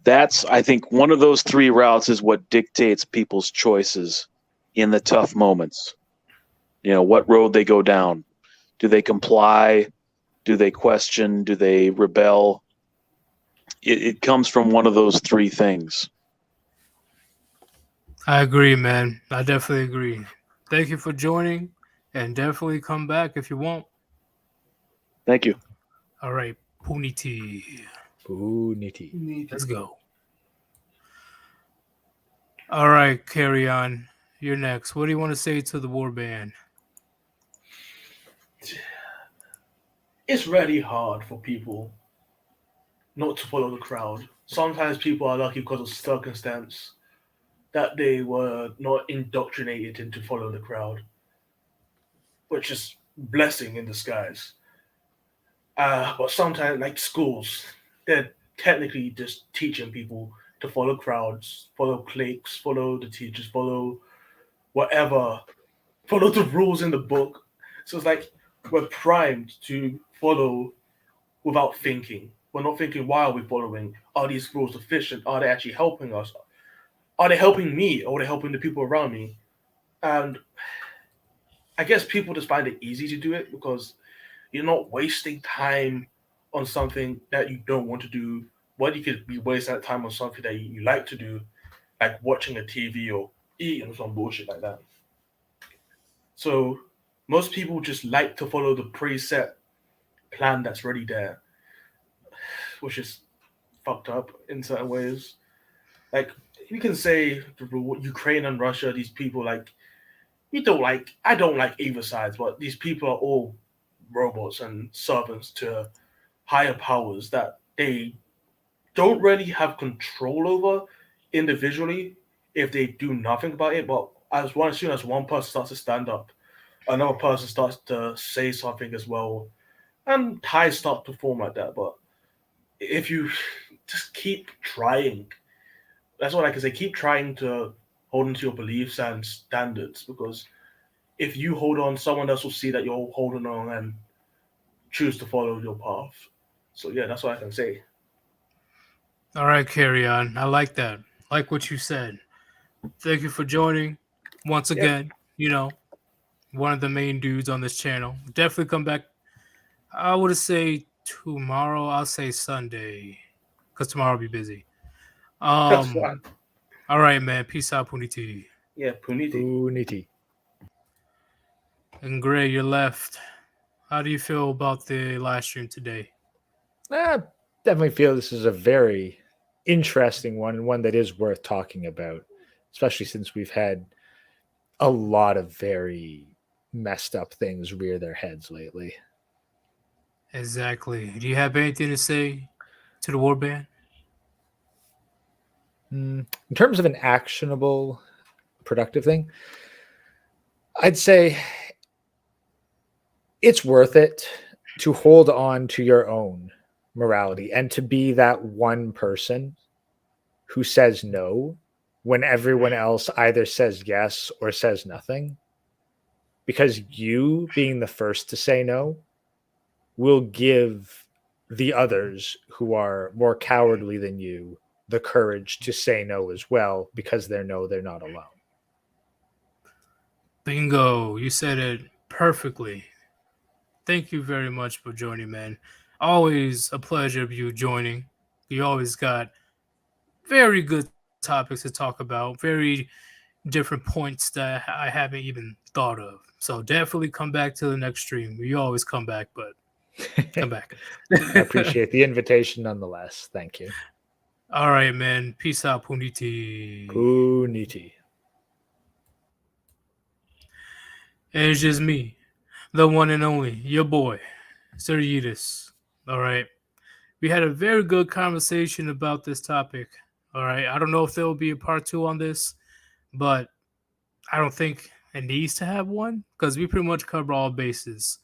that's, I think, one of those 3 routes is what dictates people's choices in the tough moments. What road they go down. Do they comply? Do they question? Do they rebel? It comes from one of those 3 things. I agree, man. I definitely agree. Thank you for joining, and definitely come back if you want. Thank you. All right, Puniti. Nitty. Let's go. All right, carry on. You're next. What do you want to say to the Warband? It's really hard for people not to follow the crowd. Sometimes people are lucky because of circumstance that they were not indoctrinated into follow the crowd, which is blessing in disguise. But sometimes, like schools, they're technically just teaching people to follow crowds, follow cliques, follow the teachers, follow whatever, follow the rules in the book. So it's like we're primed to follow without thinking. We're not thinking, why are we following? Are these rules sufficient? Are they actually helping us? Are they helping me? Or are they helping the people around me? And I guess people just find it easy to do it because you're not wasting time on something that you don't want to do. What you could be wasting that time on something that you like to do, like watching a TV or eating some bullshit like that. So most people just like to follow the preset plan that's already there, which is fucked up in certain ways. Like you can say Ukraine and Russia, these people I don't like either sides, but these people are all robots and servants to higher powers that they don't really have control over individually if they do nothing about it. But as soon as one person starts to stand up, another person starts to say something as well, and ties start to form like that. But if you just keep trying, that's what I can say. Keep trying to hold on to your beliefs and standards, because if you hold on, someone else will see that you're holding on and choose to follow your path. So yeah, that's what I can say. All right, carry on. I like that. Like what you said. Thank you for joining. Once again, one of the main dudes on this channel. Definitely come back. I would say Tomorrow, I'll say Sunday, because tomorrow I'll be busy. That's fine. All right, man. Peace out, Puniti. Yeah, Puniti. Unity. And Gray, you're left. How do you feel about the live stream today? I definitely feel this is a very interesting one and one that is worth talking about, especially since we've had a lot of very messed up things rear their heads lately. Exactly. Do you have anything to say to the Warband? In terms of an actionable, productive thing, I'd say it's worth it to hold on to your own morality and to be that one person who says no when everyone else either says yes or says nothing. Because you being the first to say no will give the others who are more cowardly than you the courage to say no as well, because they know they're not alone. Bingo. You said it perfectly. Thank you very much for joining, man. Always a pleasure of you joining. You always got very good topics to talk about, very different points that I haven't even thought of. So definitely come back to the next stream. You always come back, but come back. I appreciate the invitation nonetheless. Thank you. All right, man. Peace out, Puniti. Puniti. And it's just me, the one and only, your boy, Sir Yeetus. All right. We had a very good conversation about this topic. All right. I don't know if there will be a part 2 on this, but I don't think it needs to have one because we pretty much cover all bases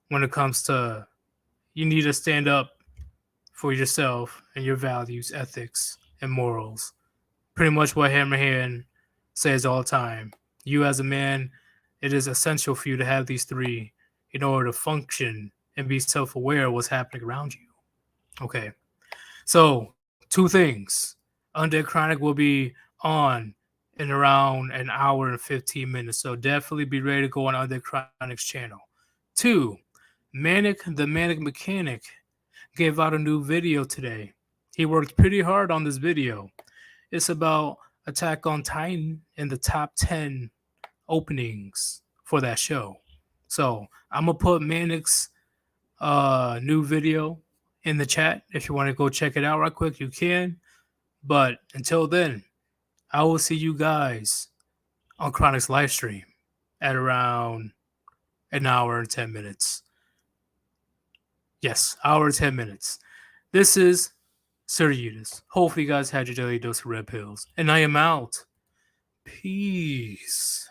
when it comes to you need to stand up for yourself and your values, ethics, and morals. Pretty much what Hammerhand says all the time. You as a man, it is essential for you to have these three in order to function and be self-aware of what's happening around you. Okay. So, two things. Undead Chronic will be on in around an hour and 15 minutes. So definitely be ready to go on Undead Chronic's channel. 2, Manic the Manic Mechanic gave out a new video today. He worked pretty hard on this video. It's about Attack on Titan in the top 10 openings for that show. So I'm gonna put Manic's new video in the chat. If you want to go check it out right quick, you can. But until then, I will see you guys on Chronic's live stream at around an hour and 10 minutes. Yes, hour and 10 minutes. This is Sir Yeetus. Hopefully you guys had your daily dose of red pills. And I am out. Peace.